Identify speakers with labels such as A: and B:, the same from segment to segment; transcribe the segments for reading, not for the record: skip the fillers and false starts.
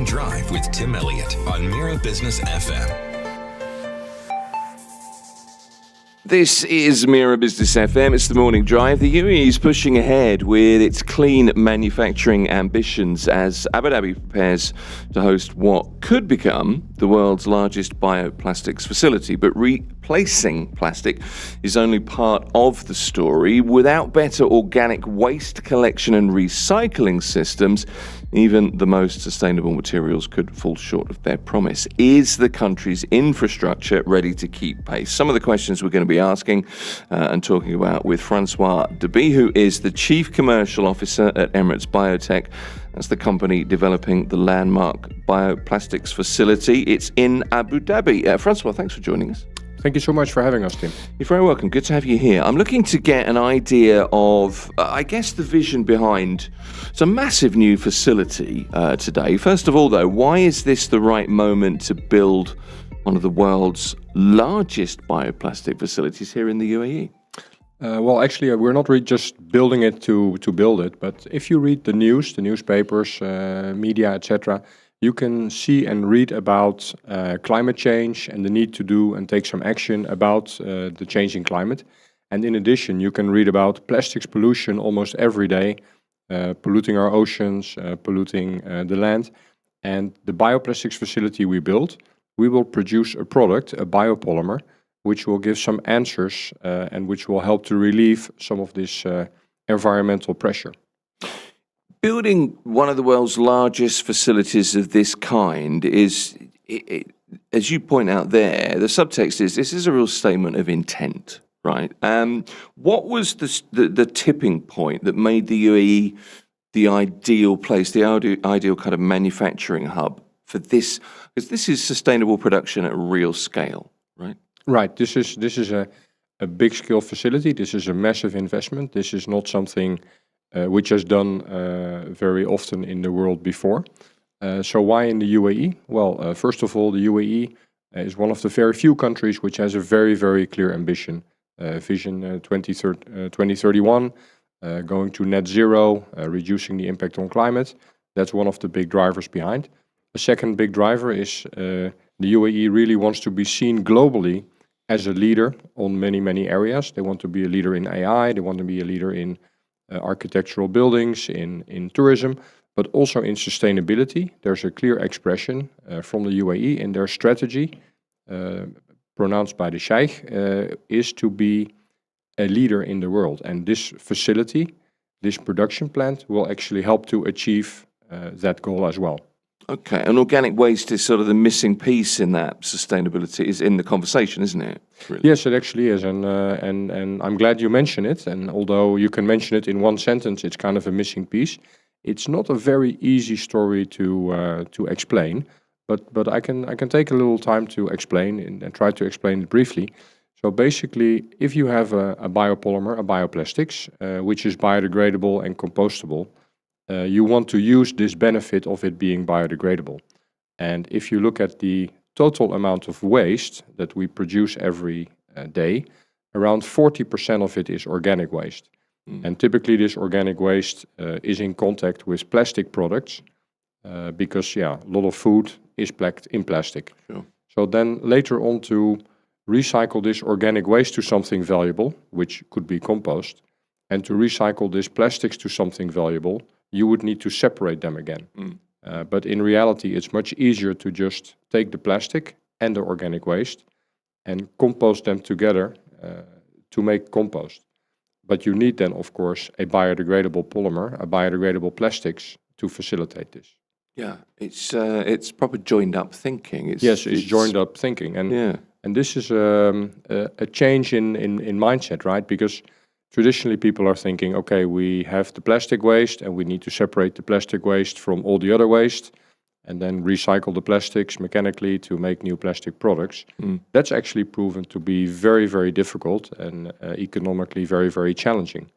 A: Drive with Tim Elliott on Mira Business FM.
B: This is Mira Business FM. It's the morning drive. The UAE is pushing ahead with its clean manufacturing ambitions as Abu Dhabi prepares to host what could become the world's largest bioplastics facility. But replacing plastic is only part of the story. Without better organic waste collection and recycling systems, even the most sustainable materials could fall short of their promise. Is the country's infrastructure ready to keep pace? Some of the questions we're going to be asking and talking about with Francois Deby, who is the Chief Commercial Officer at Emirates Biotech. That's the company developing the landmark bioplastics facility. It's in Abu Dhabi. Francois, thanks for joining us.
C: Thank you so much for having us, Tim.
B: You're very welcome. Good to have you here. I'm looking to get an idea of, I guess, the vision behind some massive new facility today. First of all, though, why is this the right moment to build one of the world's largest bioplastic facilities here in the UAE?
C: Well, actually, we're not really just building it to build it, but if you read the news, the newspapers, media, etc., you can see and read about climate change and the need to do and take some action about the changing climate. And in addition, you can read about plastics pollution almost every day, polluting our oceans, polluting the land. And the bioplastics facility we built, we will produce a product, a biopolymer, which will give some answers and which will help to relieve some of this environmental pressure.
B: Building one of the world's largest facilities of this kind is, as you point out there, the subtext is this is a real statement of intent, right? What was the tipping point that made the UAE the ideal place, the ideal kind of manufacturing hub for this? Because this is sustainable production at real scale, right?
C: Right. This is a big scale facility. This is a massive investment. This is not something which has done very often in the world before. So why in the UAE? Well, first of all, the UAE is one of the very few countries which has a very, very clear ambition. Vision 2031, going to net zero, reducing the impact on climate. That's one of the big drivers behind. The second big driver is the UAE really wants to be seen globally as a leader on many, many areas. They want to be a leader in AI, they want to be a leader in architectural buildings, in tourism, but also in sustainability. There's a clear expression from the UAE in their strategy, pronounced by the Sheikh, is to be a leader in the world. And this facility, this production plant, will actually help to achieve that goal as well.
B: Okay, and organic waste is sort of the missing piece in that sustainability, is in the conversation, isn't it? Really?
C: Yes, it actually is, and I'm glad you mentioned it. And although you can mention it in one sentence, it's kind of a missing piece. It's not a very easy story to explain, but I can take a little time to explain and try to explain it briefly. So basically, if you have a biopolymer, a bioplastics, which is biodegradable and compostable, you want to use this benefit of it being biodegradable. And if you look at the total amount of waste that we produce every day, around 40% of it is organic waste. And typically this organic waste is in contact with plastic products because, a lot of food is packed in plastic.
B: Sure.
C: So then later on to recycle this organic waste to something valuable, which could be compost, and to recycle this plastics to something valuable, you would need to separate them again. But in reality, it's much easier to just take the plastic and the organic waste and compost them together to make compost. But you need then, of course, a biodegradable polymer, a biodegradable plastics to facilitate this.
B: Yeah, it's proper joined up thinking.
C: It's joined up thinking. And this is a change in mindset, right? Because traditionally, people are thinking, okay, we have the plastic waste and we need to separate the plastic waste from all the other waste and then recycle the plastics mechanically to make new plastic products. That's actually proven to be very, very difficult and economically very, very challenging.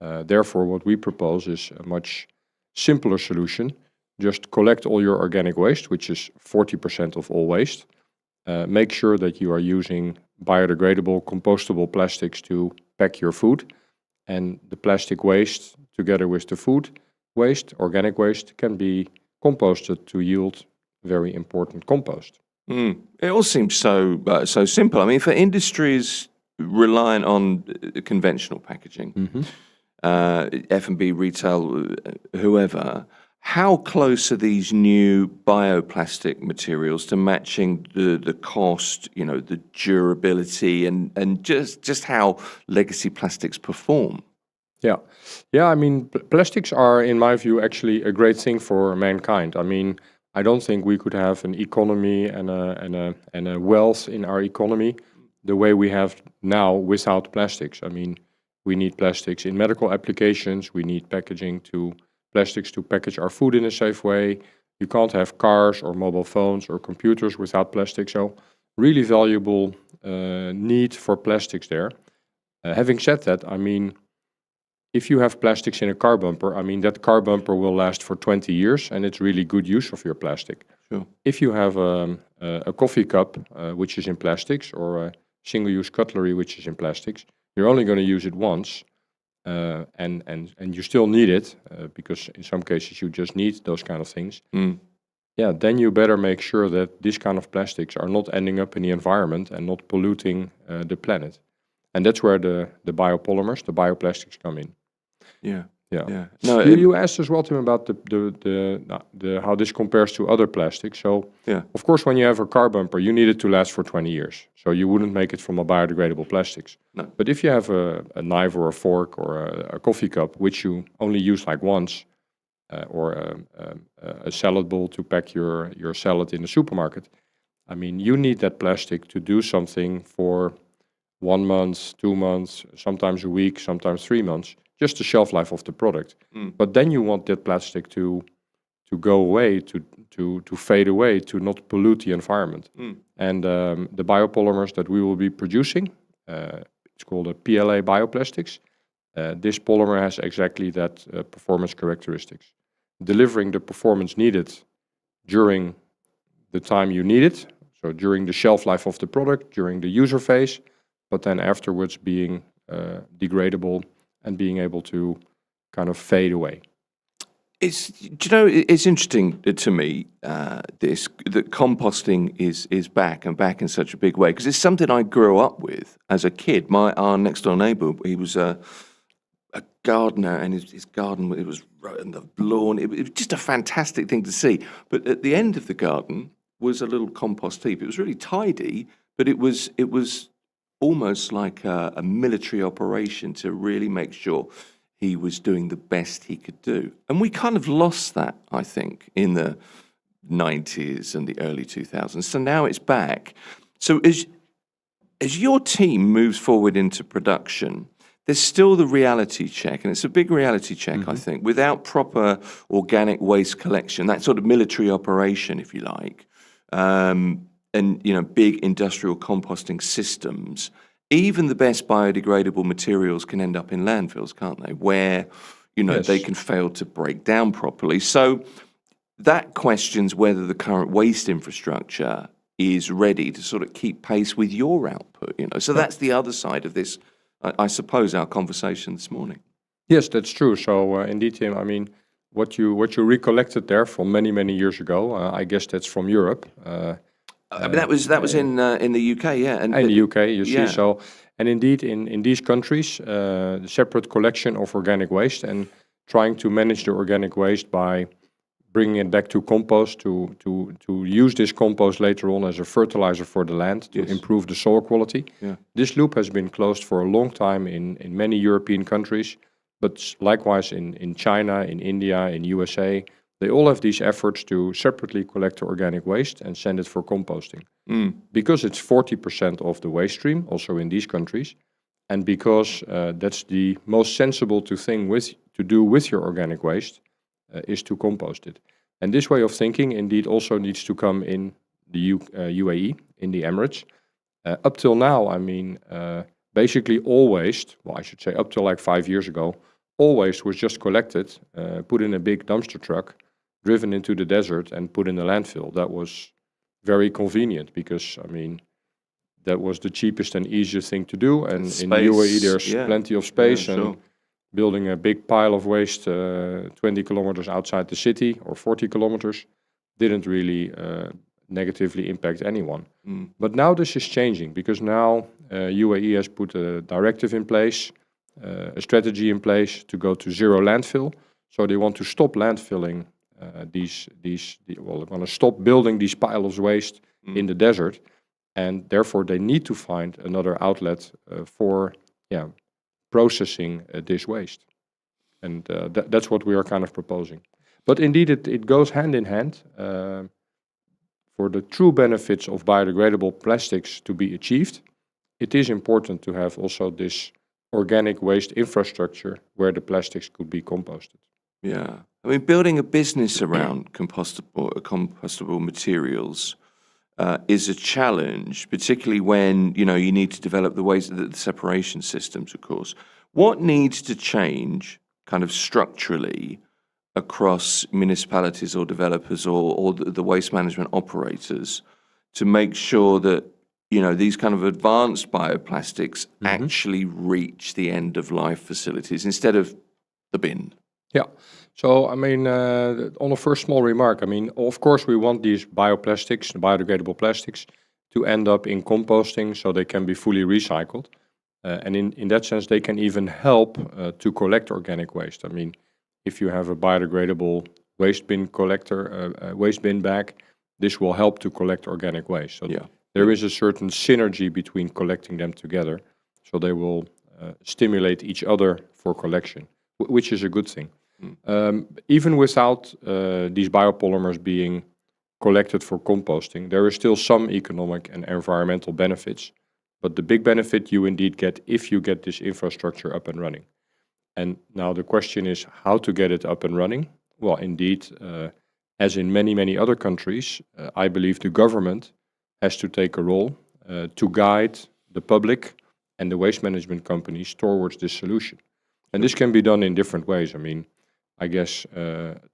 C: Therefore, what we propose is a much simpler solution. Just collect all your organic waste, which is 40% of all waste. Make sure that you are using biodegradable, compostable plastics to pack your food. And the plastic waste, together with the food waste, organic waste, can be composted to yield very important compost.
B: It all seems so simple. I mean, for industries reliant on conventional packaging, F&B, retail, whoever, how close are these new bioplastic materials to matching the cost, the durability, and just how legacy plastics perform?
C: I mean, plastics are, in my view, actually a great thing for mankind. I mean, I don't think we could have an economy and a wealth in our economy the way we have now without plastics. I mean, we need plastics in medical applications. We need plastics to package our food in a safe way. You can't have cars or mobile phones or computers without plastic. So, really valuable need for plastics there. Having said that, I mean, if you have plastics in a car bumper, I mean, that car bumper will last for 20 years and it's really good use of your plastic.
B: Sure.
C: If you have a coffee cup, which is in plastics, or a single-use cutlery, which is in plastics, you're only going to use it once, and you still need it, because in some cases you just need those kind of things. Then you better make sure that these kind of plastics are not ending up in the environment and not polluting the planet. And that's where the biopolymers, the bioplastics come in.
B: Yeah.
C: No, you asked as well, Tim, about the how this compares to other plastics. So, of course, when you have a car bumper, you need it to last for 20 years. So you wouldn't make it from a biodegradable plastics.
B: No.
C: But if you have a knife or a fork or a coffee cup, which you only use like once, or a salad bowl to pack your salad in the supermarket, I mean, you need that plastic to do something for 1 month, 2 months, sometimes a week, sometimes 3 months, just the shelf life of the product. But then you want that plastic to go away, to fade away, to not pollute the environment. And the biopolymers that we will be producing, it's called a PLA bioplastics. This polymer has exactly that performance characteristics, delivering the performance needed during the time you need it, so during the shelf life of the product, during the user phase, but then afterwards being degradable and being able to kind of fade away.
B: It's interesting to me that composting is back and back in such a big way, because it's something I grew up with as a kid. Our next door neighbour, he was a gardener, and his garden, it was in the lawn. It was just a fantastic thing to see. But at the end of the garden was a little compost heap. It was really tidy, but it was almost like a military operation to really make sure he was doing the best he could do. And we kind of lost that, I think, in the 90s and the early 2000s. So now it's back. So as your team moves forward into production, there's still the reality check, and it's a big reality check, I think. Without proper organic waste collection, that sort of military operation, if you like, and big industrial composting systems, even the best biodegradable materials can end up in landfills, can't they? Where
C: Yes.
B: they can fail to break down properly. So that questions whether the current waste infrastructure is ready to sort of keep pace with your output. So that's the other side of this, I suppose, our conversation this morning.
C: Yes, that's true. So indeed, Tim, I mean, what you recollected there from many years ago, I guess that's from Europe.
B: I mean, that was in the UK, yeah,
C: And the UK, you see.
B: yeah.
C: So, and indeed, in these countries, the separate collection of organic waste and trying to manage the organic waste by bringing it back to compost, to use this compost later on as a fertilizer for the land to
B: Yes.
C: improve the soil quality.
B: Yeah.
C: This loop has been closed for a long time in many European countries, but likewise in China, in India, in USA. They all have these efforts to separately collect the organic waste and send it for composting. Because it's 40% of the waste stream, also in these countries, and because that's the most sensible to do with your organic waste, is to compost it. And this way of thinking indeed also needs to come in the UAE, in the Emirates. Up till now, I mean, basically all waste, well, I should say up till like 5 years ago, all waste was just collected, put in a big dumpster truck, driven into the desert and put in a landfill. That was very convenient because, I mean, that was the cheapest and easiest thing to do. And in
B: Space,
C: UAE, there's
B: yeah.
C: plenty of space,
B: Yeah,
C: and
B: sure.
C: building a big pile of waste 20 kilometers outside the city or 40 kilometers didn't really negatively impact anyone. But now this is changing because now UAE has put a directive in place, a strategy in place to go to zero landfill. So they want to stop landfilling they want to stop building these piles of waste in the desert, and therefore they need to find another outlet for processing this waste. And that's what we are kind of proposing. But indeed, it goes hand in hand. For the true benefits of biodegradable plastics to be achieved, it is important to have also this organic waste infrastructure where the plastics could be composted.
B: Yeah. I mean, building a business around compostable materials is a challenge, particularly when, you need to develop the separation systems, of course. What needs to change kind of structurally across municipalities or developers or the waste management operators to make sure that, these kind of advanced bioplastics actually reach the end of life facilities instead of the bin?
C: Yeah. So, I mean, on a first small remark, I mean, of course, we want these bioplastics, biodegradable plastics, to end up in composting so they can be fully recycled. And in that sense, they can even help to collect organic waste. I mean, if you have a biodegradable waste bin collector, waste bin bag, this will help to collect organic waste. So there is a certain synergy between collecting them together. So they will stimulate each other for collection, which is a good thing. Even without these biopolymers being collected for composting, there is still some economic and environmental benefits. But the big benefit you indeed get if you get this infrastructure up and running. And now the question is how to get it up and running. Well, indeed, as in many, many other countries, I believe the government has to take a role to guide the public and the waste management companies towards this solution. And this can be done in different ways. I mean, I guess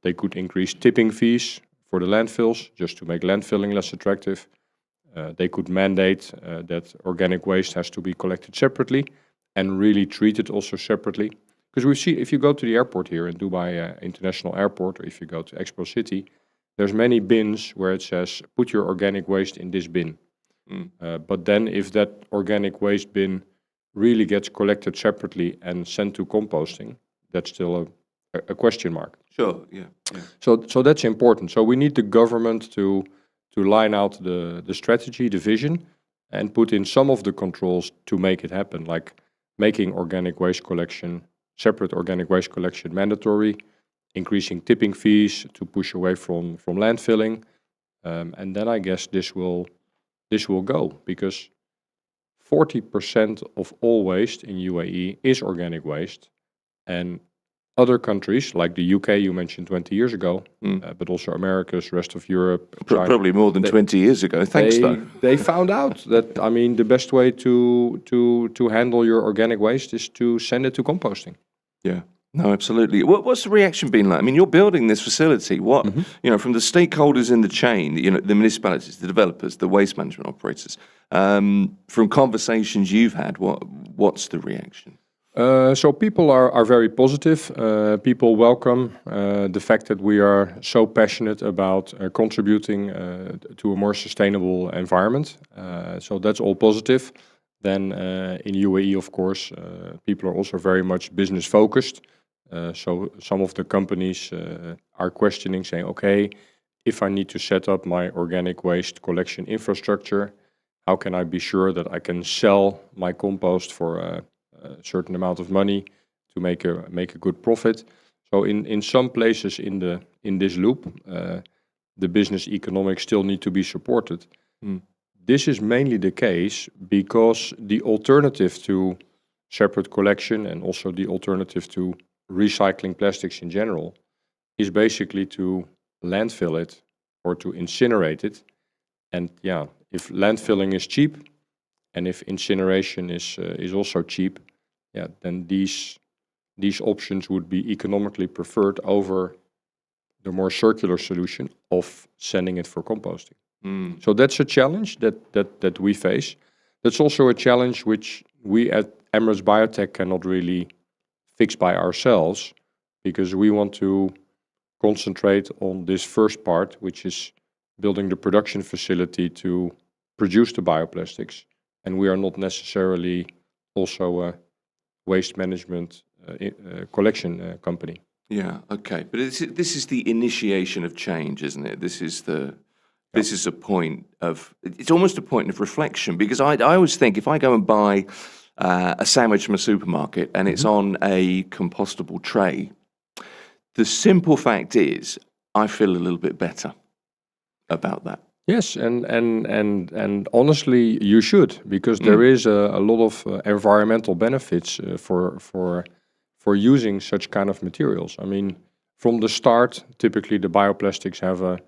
C: they could increase tipping fees for the landfills just to make landfilling less attractive. They could mandate that organic waste has to be collected separately and really treated also separately. Because we see, if you go to the airport here in Dubai International Airport, or if you go to Expo City, there's many bins where it says, put your organic waste in this bin. But then if that organic waste bin really gets collected separately and sent to composting, that's still a question mark.
B: Sure, yeah.
C: So that's important. So we need the government to line out the strategy, the vision, and put in some of the controls to make it happen, like making separate organic waste collection mandatory, increasing tipping fees to push away from landfilling, and then I guess this will go, because 40% of all waste in UAE is organic waste, and other countries like the UK you mentioned 20 years ago, but also Americas, rest of Europe, China,
B: probably more than 20 years ago. Thanks, though.
C: They found out that, I mean, the best way to handle your organic waste is to send it to composting.
B: Yeah. No, absolutely. What's the reaction been like? I mean, you're building this facility. What, from the stakeholders in the chain, the municipalities, the developers, the waste management operators, from conversations you've had, what's the reaction?
C: So people are very positive. People welcome the fact that we are so passionate about contributing to a more sustainable environment. So that's all positive. Then in UAE, of course, people are also very much business focused. So some of the companies are questioning, saying, okay, if I need to set up my organic waste collection infrastructure, how can I be sure that I can sell my compost for a certain amount of money to make a good profit? So in some places in this loop, the business economics still need to be supported. This is mainly the case because the alternative to separate collection and also the alternative to recycling plastics in general is basically to landfill it or to incinerate it. And if landfilling is cheap and if incineration is also cheap, then these options would be economically preferred over the more circular solution of sending it for composting. So that's a challenge that we face. That's also a challenge which we at Emirates Biotech cannot really fixed by ourselves, because we want to concentrate on this first part, which is building the production facility to produce the bioplastics. And we are not necessarily also a waste management collection company.
B: Yeah, okay. But this is the initiation of change, isn't it? This is a point of, it's almost a point of reflection, because I always think if I go and buy a sandwich from a supermarket and it's on a compostable tray, the simple fact is I feel a little bit better about that.
C: Yes, and honestly, you should, because there is a lot of environmental benefits for using such kind of materials. I mean, from the start, typically the bioplastics have a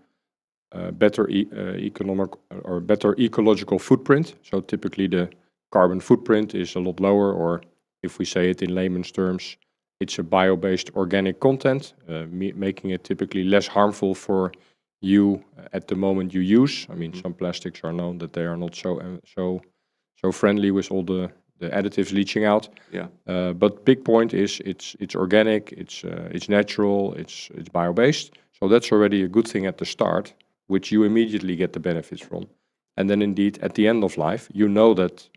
C: better economic or better ecological footprint. So typically the carbon footprint is a lot lower, or if we say it in layman's terms, it's a bio-based organic content, making it typically less harmful for you at the moment you use. I mean, some plastics are known that they are not so friendly with all the additives leaching out.
B: Yeah.
C: But big point is it's organic, it's natural, it's bio-based. So that's already a good thing at the start, which you immediately get the benefits from. And then indeed at the end of life, you know that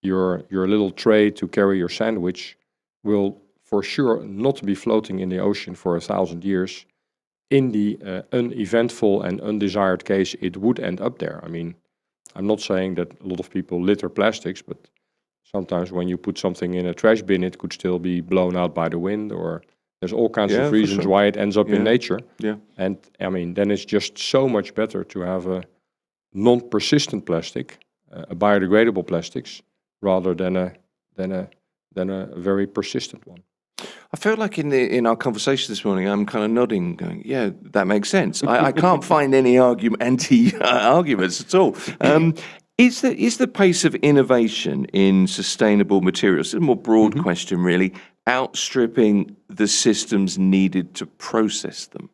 C: your little tray to carry your sandwich will for sure not be floating in the ocean for 1,000 years. In the uneventful and undesired case, it would end up there. I mean, I'm not saying that a lot of people litter plastics, but sometimes when you put something in a trash bin, it could still be blown out by the wind, or there's all kinds of reasons why it ends up in nature.
B: Yeah.
C: And I mean, then it's just so much better to have a non-persistent plastic, a biodegradable plastics, rather than a very persistent one.
B: I feel like in our conversation this morning, I'm kind of nodding, going, "Yeah, that makes sense." I can't find any anti-arguments at all. Is the pace of innovation in sustainable materials, it's a more broad question really, outstripping the systems needed to process them?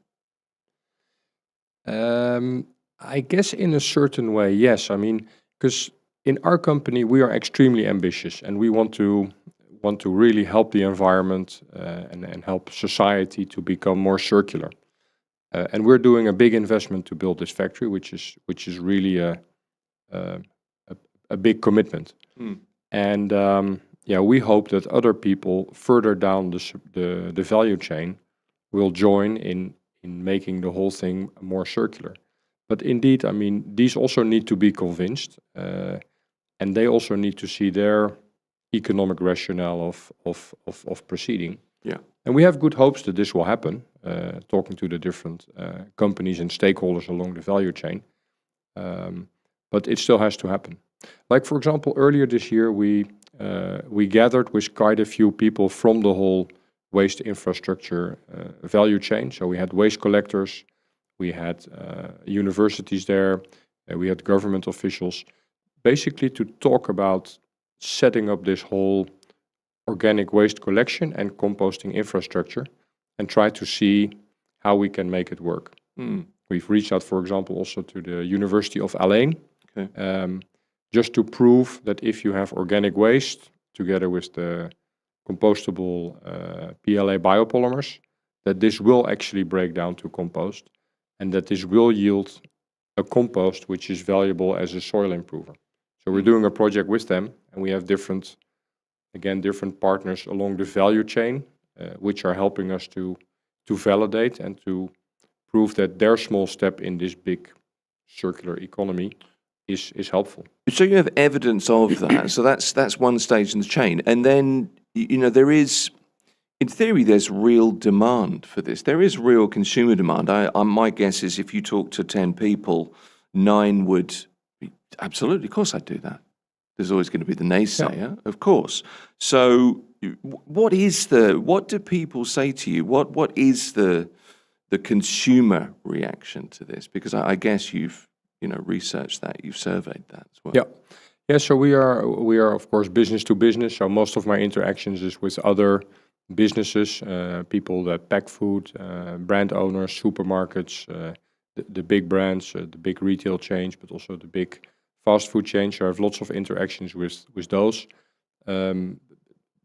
C: I guess in a certain way, yes. I mean, because in our company we are extremely ambitious, and we want to really help the environment and help society to become more circular. And we're doing a big investment to build this factory, which is really a big commitment. And we hope that other people further down the value chain will join in making the whole thing more circular. But indeed, I mean, these also need to be convinced, and they also need to see their economic rationale of proceeding. Yeah. And we have good hopes that this will happen, talking to the different companies and stakeholders along the value chain. But it still has to happen. Like, for example, earlier this year, we gathered with quite a few people from the whole waste infrastructure value chain. So we had waste collectors, we had universities there, we had government officials, basically to talk about setting up this whole organic waste collection and composting infrastructure and try to see how we can make it work. We've reached out, for example, also to the University of Al Ain, just to prove that if you have organic waste together with the compostable PLA biopolymers, that this will actually break down to compost, and that this will yield a compost which is valuable as a soil improver. So we're doing a project with them, and we have different partners along the value chain, which are helping us to validate and to prove that their small step in this big circular economy is helpful.
B: So you have evidence of that. So that's one stage in the chain, and then there is, in theory, there's real demand for this. There is real consumer demand. My guess is if you talk to 10 people, 9 would be, absolutely, of course I'd do that. There's always going to be the naysayer, of course. So what do people say to you? What is the consumer reaction to this? Because I guess you've researched that, you've surveyed that as well.
C: Yeah. So we are of course business to business. So most of my interactions is with other businesses, people that pack food, brand owners, supermarkets, the big brands, the big retail chains, but also the big fast food chains. So I have lots of interactions with those.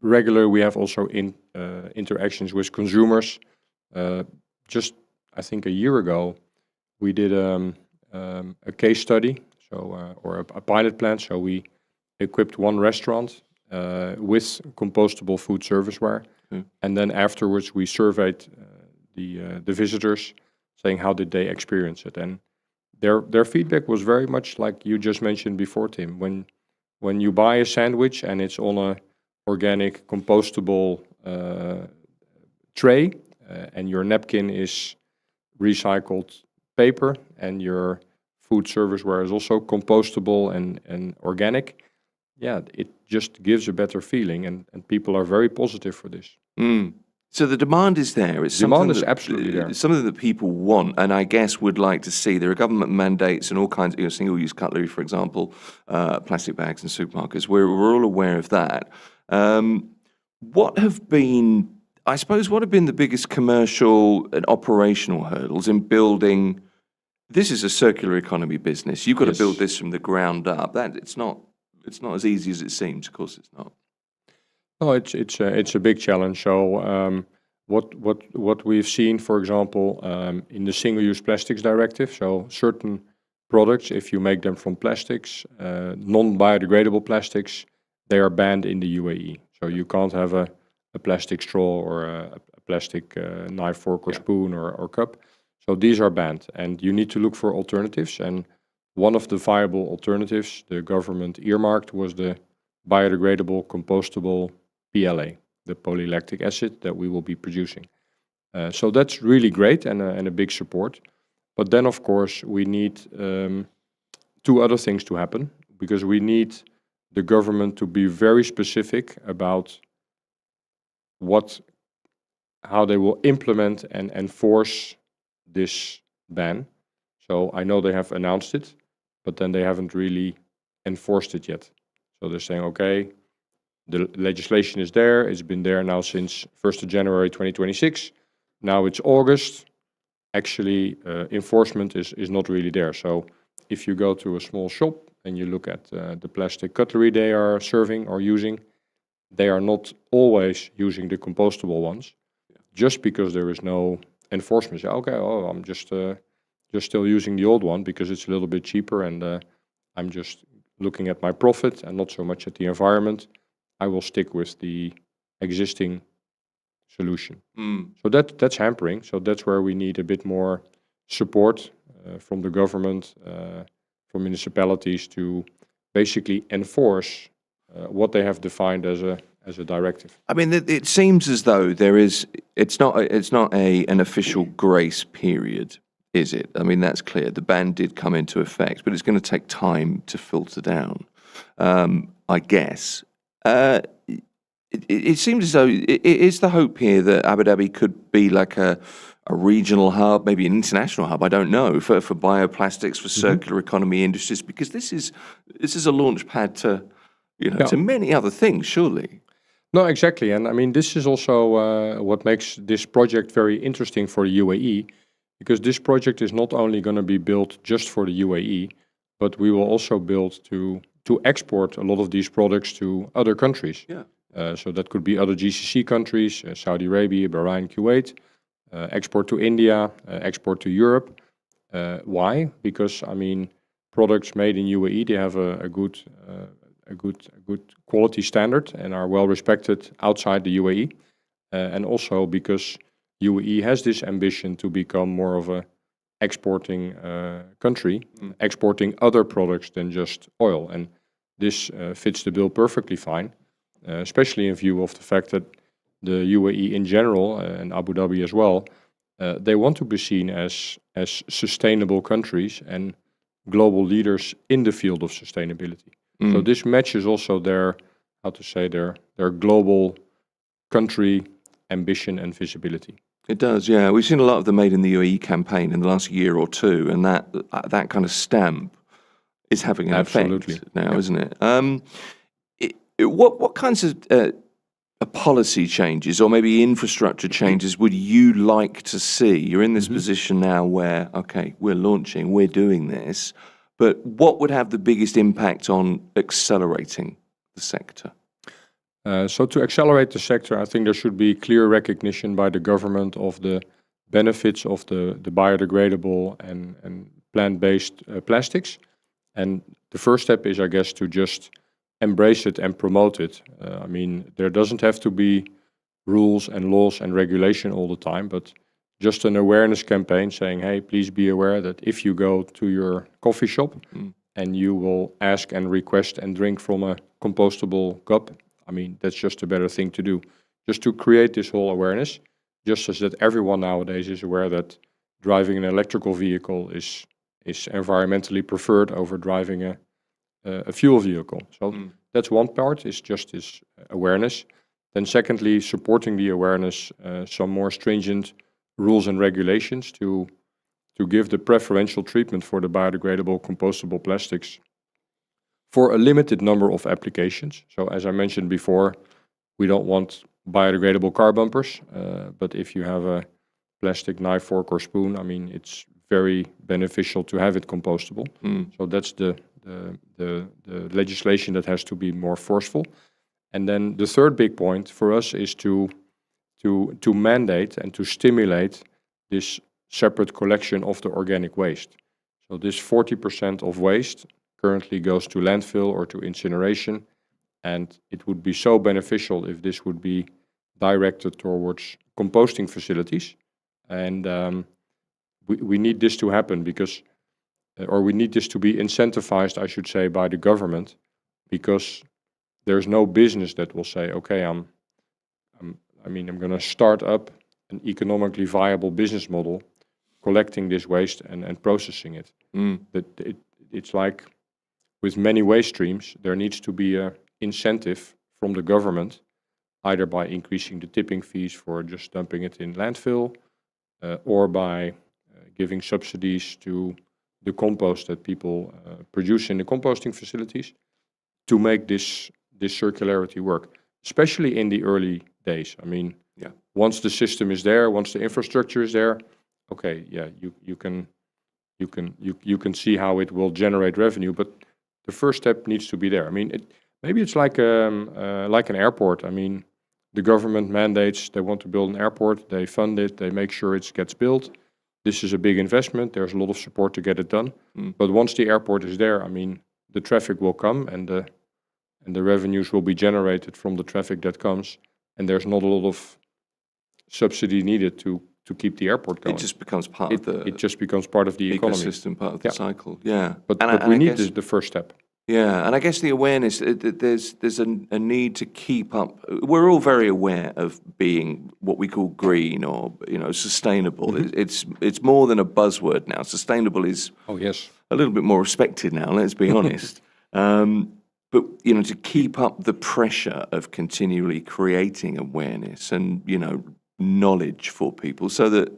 C: regularly we have also interactions with consumers. Just I think a year ago, we did a case study, or a pilot plant. So we equipped one restaurant with compostable food serviceware, and then afterwards we surveyed the visitors, saying how did they experience it, and their feedback was very much like you just mentioned before, Tim. When you buy a sandwich and it's on a organic compostable tray, and your napkin is recycled paper, and your food serviceware is also compostable and organic, it just gives a better feeling, and people are very positive for this.
B: So the demand is there. It's
C: Demand is absolutely there.
B: It's something that people want, and I guess would like to see. There are government mandates and all kinds of single-use cutlery, for example, plastic bags in supermarkets. We're all aware of that. What have been the biggest commercial and operational hurdles in building? This is a circular economy business. You've got to build this from the ground up. It's not as easy as it seems. Of course, it's not.
C: No, it's a big challenge. So what we've seen, for example, in the Single-Use Plastics Directive, so certain products, if you make them from plastics, non-biodegradable plastics, they are banned in the UAE. So you can't have a plastic straw or a plastic knife, fork, or spoon or cup. So these are banned, and you need to look for alternatives. And one of the viable alternatives the government earmarked was the biodegradable, compostable PLA, the polylactic acid that we will be producing. So that's really great and a big support. But then, of course, we need two other things to happen, because we need the government to be very specific about how they will implement and enforce this ban. So I know they have announced it, but then they haven't really enforced it yet. So they're saying, okay, the legislation is there. It's been there now since 1st of January 2026. Now it's August. Actually, enforcement is not really there. So if you go to a small shop and you look at the plastic cutlery they are serving or using, they are not always using the compostable ones, just because there is no enforcement. So, okay, I'm just still using the old one because it's a little bit cheaper, and I'm just looking at my profit and not so much at the environment. I will stick with the existing solution. So that's hampering. So that's where we need a bit more support from the government, from municipalities, to basically enforce what they have defined as a directive.
B: I mean, it seems as though it's not an official grace period, is it? I mean, that's clear. The ban did come into effect, but it's going to take time to filter down, I guess. It seems as though is the hope here that Abu Dhabi could be like a regional hub, maybe an international hub, I don't know, for bioplastics, for circular economy industries, because this is a launch pad to many other things, surely.
C: No, exactly. And I mean, this is also what makes this project very interesting for the UAE, because this project is not only going to be built just for the UAE, but we will also build to export a lot of these products to other countries.
B: Yeah.
C: So that could be other GCC countries, Saudi Arabia, Bahrain, Kuwait, export to India, export to Europe. Why? Because, I mean, products made in UAE, they have a good quality standard and are well respected outside the UAE. And also because UAE has this ambition to become more of a exporting country, exporting other products than just oil. And this fits the bill perfectly fine, especially in view of the fact that the UAE in general, and Abu Dhabi as well, they want to be seen as sustainable countries and global leaders in the field of sustainability. So this matches also their global country ambition and visibility.
B: It does, yeah. We've seen a lot of the Made in the UAE campaign in the last year or two, and that kind of stamp is having an effect now, isn't it? What kinds of policy changes or maybe infrastructure changes would you like to see? You're in this position now where, okay, we're doing this, but what would have the biggest impact on accelerating the sector?
C: So to accelerate the sector, I think there should be clear recognition by the government of the benefits of the biodegradable and plant-based plastics. And the first step is, I guess, to just embrace it and promote it. I mean, there doesn't have to be rules and laws and regulation all the time, but just an awareness campaign saying, hey, please be aware that if you go to your coffee shop and you will ask and request and drink from a compostable cup, I mean, that's just a better thing to do. Just to create this whole awareness, just as that everyone nowadays is aware that driving an electrical vehicle is environmentally preferred over driving a fuel vehicle. So that's one part, is just this awareness. Then secondly, supporting the awareness, some more stringent rules and regulations to give the preferential treatment for the biodegradable compostable plastics for a limited number of applications. So as I mentioned before, we don't want biodegradable car bumpers, but if you have a plastic knife, fork or spoon, I mean, it's very beneficial to have it compostable. So that's the legislation that has to be more forceful. And then the third big point for us is to mandate and to stimulate this separate collection of the organic waste. So this 40% of waste currently goes to landfill or to incineration, and it would be so beneficial if this would be directed towards composting facilities. And we need this to happen because, or we need this to be incentivized, I should say, by the government, because there's no business that will say, okay, I'm going to start up an economically viable business model, collecting this waste and processing it. It's like with many waste streams, there needs to be an incentive from the government, either by increasing the tipping fees for just dumping it in landfill, or by giving subsidies to the compost that people produce in the composting facilities to make this circularity work, especially in the early days. I mean, once the system is there, once the infrastructure is there, okay, you can see how it will generate revenue, but the first step needs to be there. I mean, maybe it's like an airport. I mean, the government mandates they want to build an airport, they fund it, they make sure it gets built. This is a big investment. There's a lot of support to get it done. But once the airport is there, I mean, the traffic will come and the revenues will be generated from the traffic that comes, and there's not a lot of subsidy needed to keep the airport going.
B: It just becomes part of the
C: it just becomes part of the economy.
B: Ecosystem, part of the cycle. Yeah.
C: But we need the first step.
B: Yeah, and I guess the awareness, there's a need to keep up. We're all very aware of being what we call green or sustainable. It's more than a buzzword now. Sustainable is a little bit more respected now. Let's be honest. But to keep up the pressure of continually creating awareness and knowledge for people, so that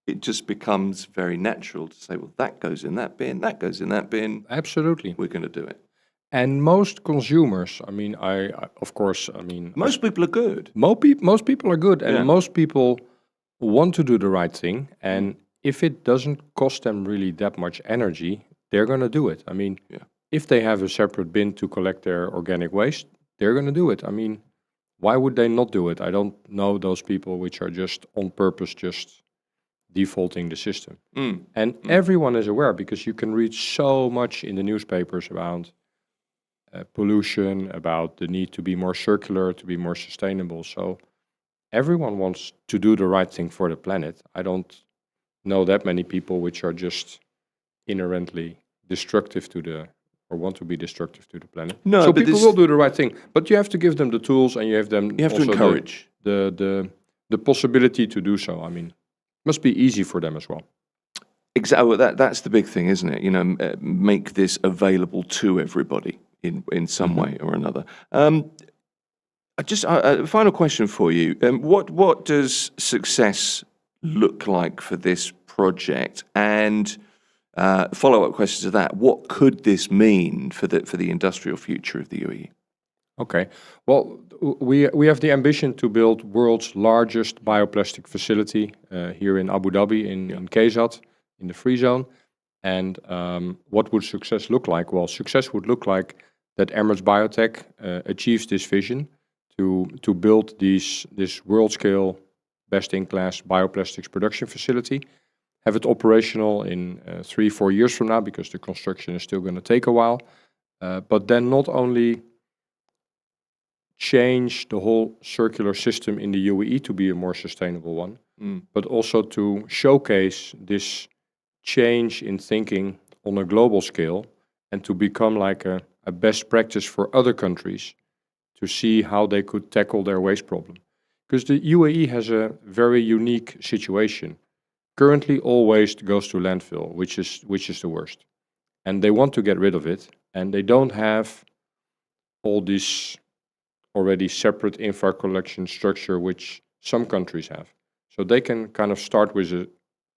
B: it just becomes very natural to say, well, that goes in that bin, that goes in that bin.
C: Absolutely,
B: we're going to do it.
C: And most consumers, I mean,
B: most people are good.
C: Most people are good, and most people want to do the right thing. And if it doesn't cost them really that much energy, they're going to do it. I mean, if they have a separate bin to collect their organic waste, they're going to do it. I mean, why would they not do it? I don't know those people which are just on purpose just defaulting the system. And everyone is aware, because you can read so much in the newspapers around pollution, about the need to be more circular, to be more sustainable. So everyone wants to do the right thing for the planet. I don't know that many people which are just inherently destructive or want to be destructive to the planet.
B: No,
C: so people will do the right thing, but you have to give them the tools, and you have
B: to encourage
C: the possibility to do so. I mean, it must be easy for them as well.
B: Exactly. That's the big thing, isn't it? Make this available to everybody in some way or another. Just a final question for you. What does success look like for this project? And follow-up questions to that: what could this mean for the industrial future of the UAE?
C: Okay. Well, we have the ambition to build world's largest bioplastic facility here in Abu Dhabi, in KZAD, in the free zone. And what would success look like? Well, success would look like that Emirates Biotech achieves this vision to build this world scale, best in class bioplastics production facility, have it operational in 3-4 years from now, because the construction is still going to take a while. But then not only change the whole circular system in the UAE to be a more sustainable one, but also to showcase this change in thinking on a global scale, and to become like a best practice for other countries to see how they could tackle their waste problem. Because the UAE has a very unique situation. Currently, all waste goes to landfill, which is the worst. And they want to get rid of it, and they don't have all this already separate infra collection structure, which some countries have. So they can kind of start with a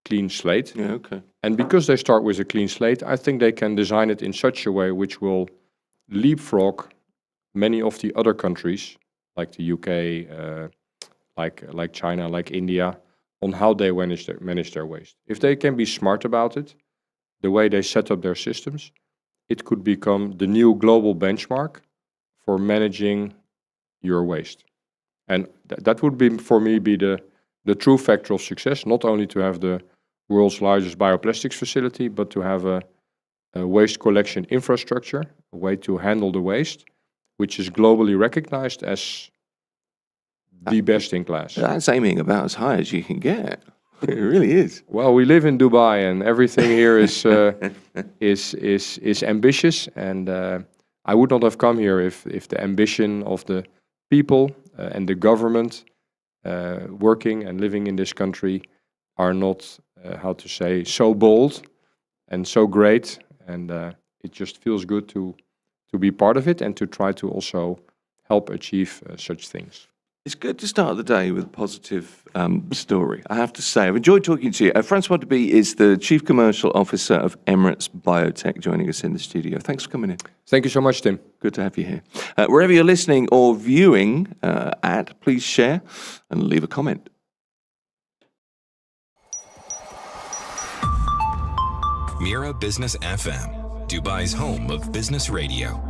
C: clean slate.
B: Yeah, okay.
C: And because they start with a clean slate, I think they can design it in such a way which will leapfrog many of the other countries, like the UK, like China, like India, on how they manage their waste. If they can be smart about it, the way they set up their systems, it could become the new global benchmark for managing your waste. And that would be, for me, be the true factor of success, not only to have the world's largest bioplastics facility, but to have a waste collection infrastructure, a way to handle the waste, which is globally recognized as the best in class.
B: That's aiming about as high as you can get. It really is.
C: Well, we live in Dubai, and everything here is ambitious. And I would not have come here if the ambition of the people and the government working and living in this country are not, so bold and so great. And it just feels good to be part of it and to try to also help achieve such things.
B: It's good to start the day with a positive story, I have to say. I've enjoyed talking to you. Francois de Bie is the Chief Commercial Officer of Emirates Biotech, joining us in the studio. Thanks for coming in.
C: Thank you so much, Tim.
B: Good to have you here. Wherever you're listening or viewing please share and leave a comment.
A: Mira Business FM, Dubai's home of business radio.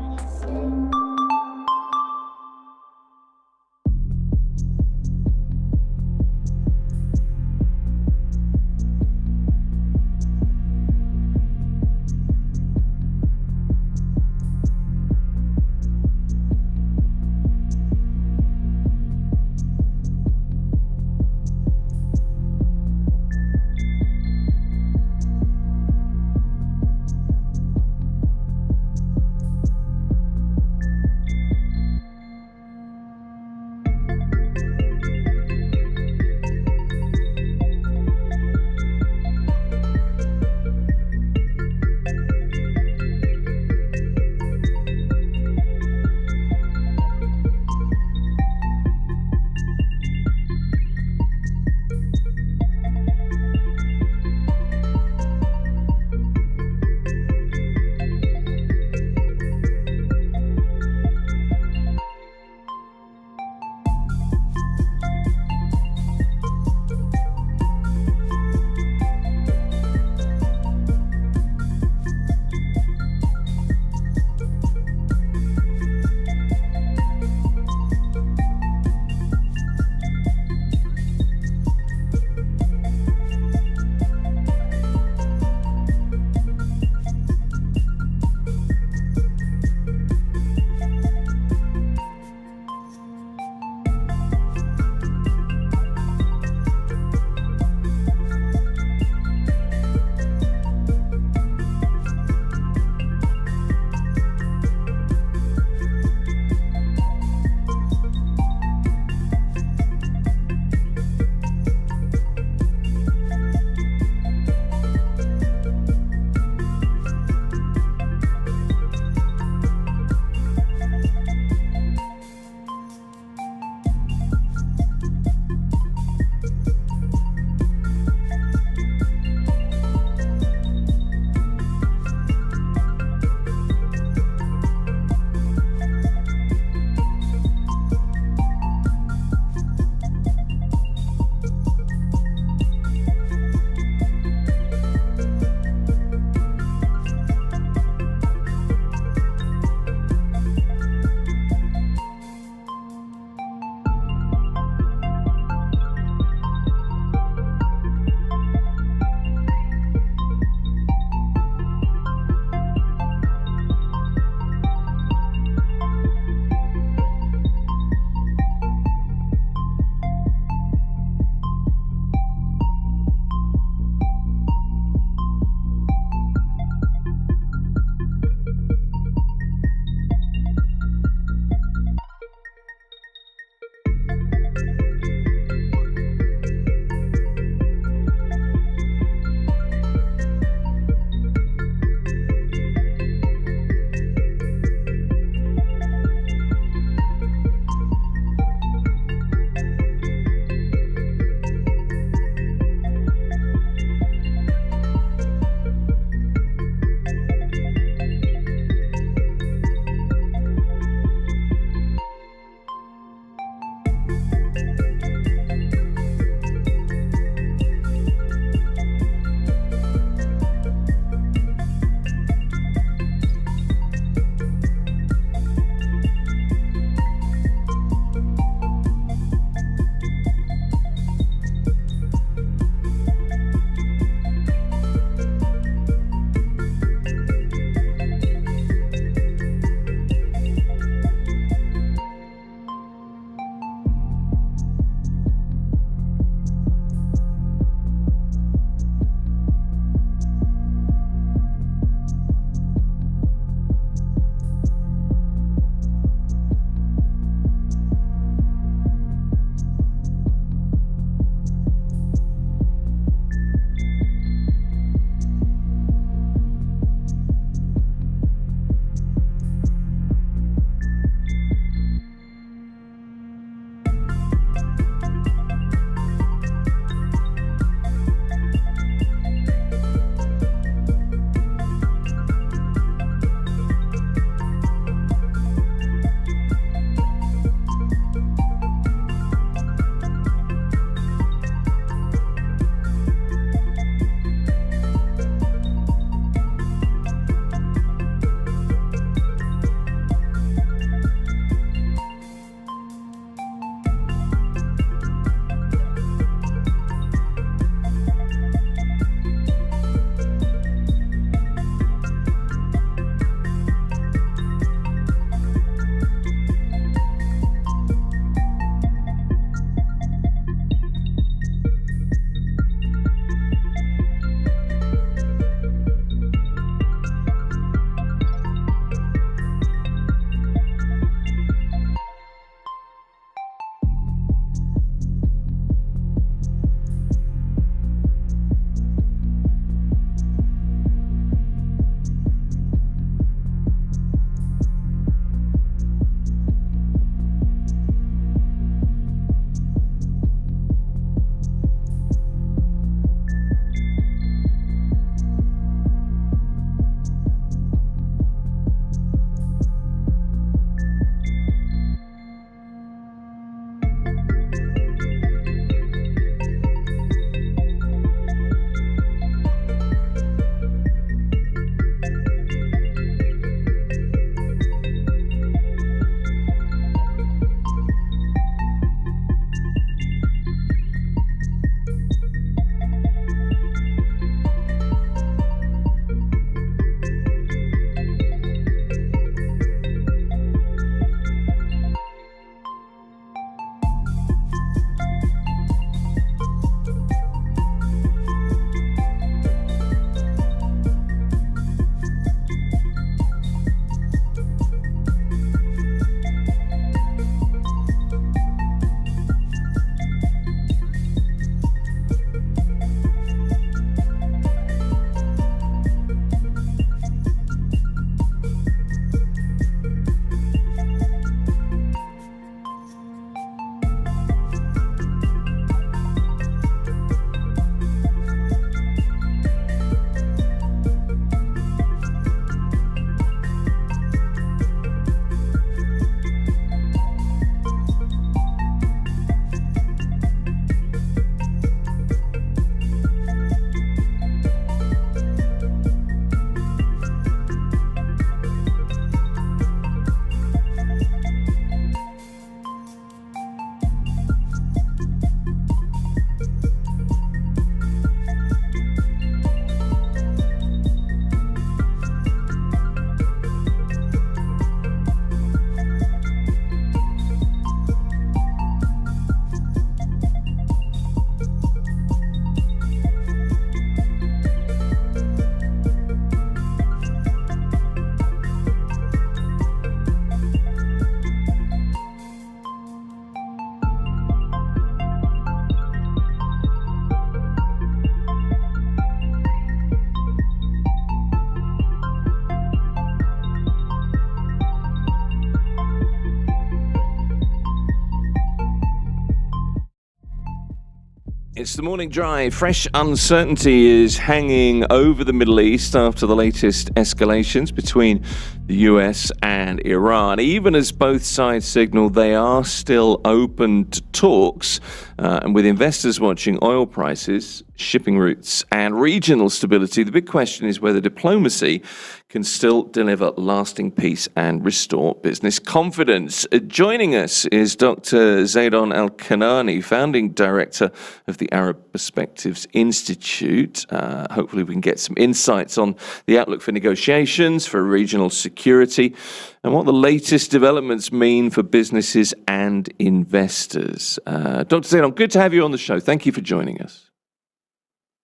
B: It's the morning drive. Fresh uncertainty is hanging over the Middle East after the latest escalations between the US and Iran. Even as both sides signal they are still open to talks, and with investors watching oil prices, shipping routes, and regional stability, the big question is whether diplomacy can still deliver lasting peace and restore business confidence. Joining us is Dr. Zaidon Al-Kanani, founding director of the Arab Perspectives Institute. Hopefully we can get some insights on the outlook for negotiations, for regional security, and what the latest developments mean for businesses and investors. Dr. Zaidon, good to have you on the show. Thank you for joining us.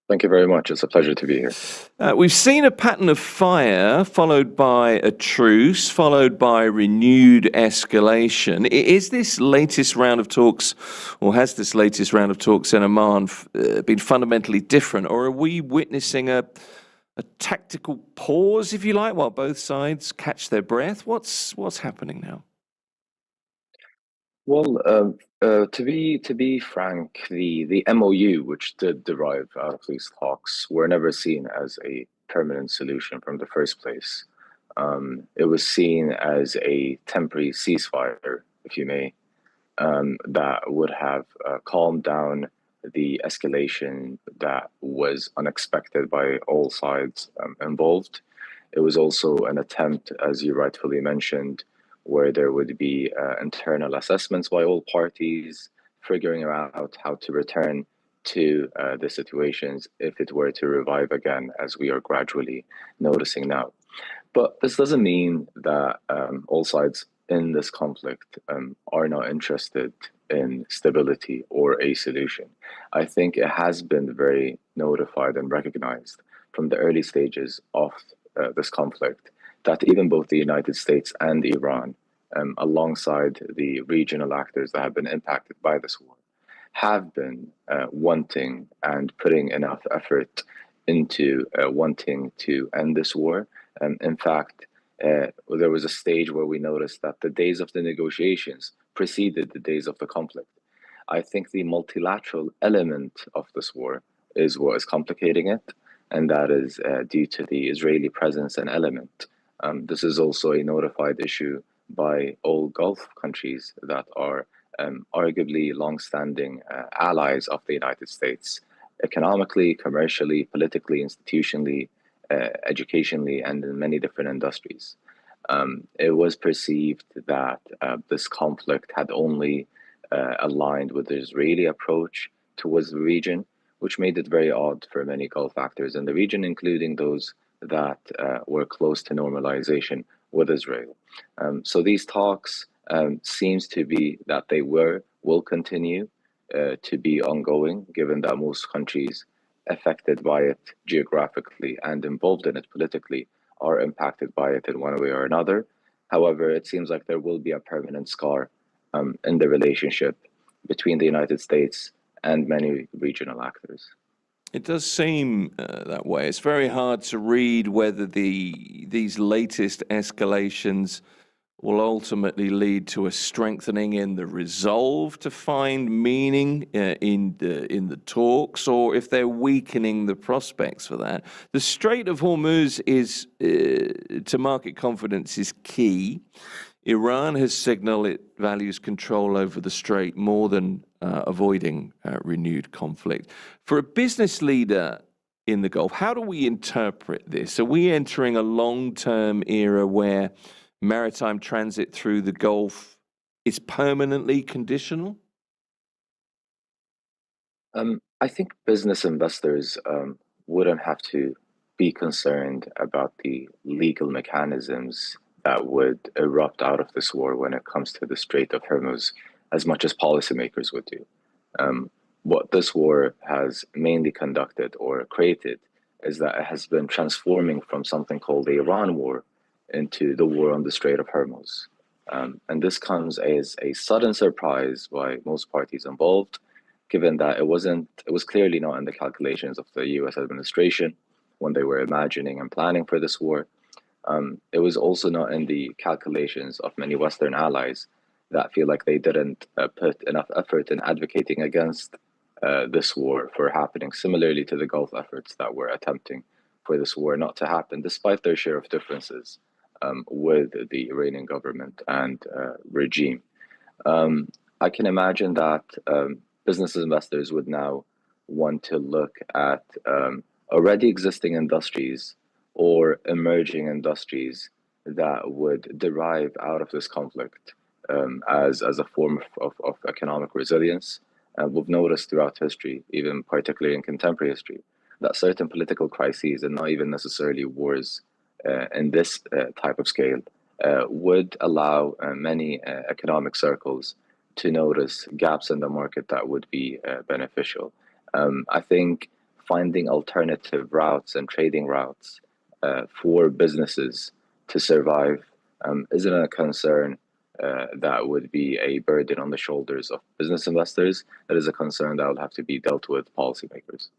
D: Thank you very much. It's a pleasure to be here.
B: We've seen a pattern of fire followed by a truce, followed by renewed escalation. Is this latest round of talks, or has this latest round of talks in Oman been fundamentally different, or are we witnessing a tactical pause, if you like, while both sides catch their breath? What's happening now?
D: Well, to be frank, the MOU, which did derive out of these talks, were never seen as a permanent solution from the first place. It was seen as a temporary ceasefire, if you may, that would have calmed down the escalation that was unexpected by all sides involved. It was also an attempt, as you rightfully mentioned, where there would be internal assessments by all parties, figuring out how to return to the situations if it were to revive again, as we are gradually noticing now. But this doesn't mean that all sides in this conflict are not interested in stability or a solution. I think it has been very notified and recognized from the early stages of this conflict that even both the United States and Iran, alongside the regional actors that have been impacted by this war, have been wanting and putting enough effort into wanting to end this war. In fact, there was a stage where we noticed that the days of the negotiations preceded the days of the conflict. I think the multilateral element of this war is what is complicating it, and that is due to the Israeli presence and element. This is also a notified issue by all Gulf countries that are arguably long-standing allies of the United States, economically, commercially, politically, institutionally, educationally, and in many different industries. It was perceived that this conflict had only aligned with the Israeli approach towards the region, which made it very odd for many Gulf actors in the region, including those that were close to normalization with Israel. So these talks seems to be that they will continue to be ongoing, given that most countries affected by it geographically and involved in it politically are impacted by it in one way or another. However, it seems like there will be a permanent scar in the relationship between the United States and many regional actors.
B: It does seem that way. It's very hard to read whether these latest escalations will ultimately lead to a strengthening in the resolve to find meaning in the talks, or if they're weakening the prospects for that. The Strait of Hormuz is to market confidence is key. Iran has signaled it values control over the strait more than avoiding renewed conflict. For a business leader in the Gulf, how do we interpret this? Are we entering a long-term era where maritime transit through the Gulf is permanently conditional?
D: I think business investors wouldn't have to be concerned about the legal mechanisms that would erupt out of this war when it comes to the Strait of Hormuz, as much as policymakers would do. What this war has mainly conducted or created is that it has been transforming from something called the Iran war into the war on the Strait of Hormuz. And this comes as a sudden surprise by most parties involved, given that it was clearly not in the calculations of the US administration when they were imagining and planning for this war. It was also not in the calculations of many Western allies that feel like they didn't put enough effort in advocating against this war for happening, similarly to the Gulf efforts that were attempting for this war not to happen, despite their share of differences with the Iranian government and regime. I can imagine that business investors would now want to look at already existing industries or emerging industries that would derive out of this conflict as a form of economic resilience. We've noticed throughout history, even particularly in contemporary history, that certain political crises, and not even necessarily wars in this type of scale, would allow many economic circles to notice gaps in the market that would be beneficial. I think finding alternative routes and trading routes for businesses to survive isn't a concern that would be a burden on the shoulders of business investors. That is a concern that will have to be dealt with policymakers.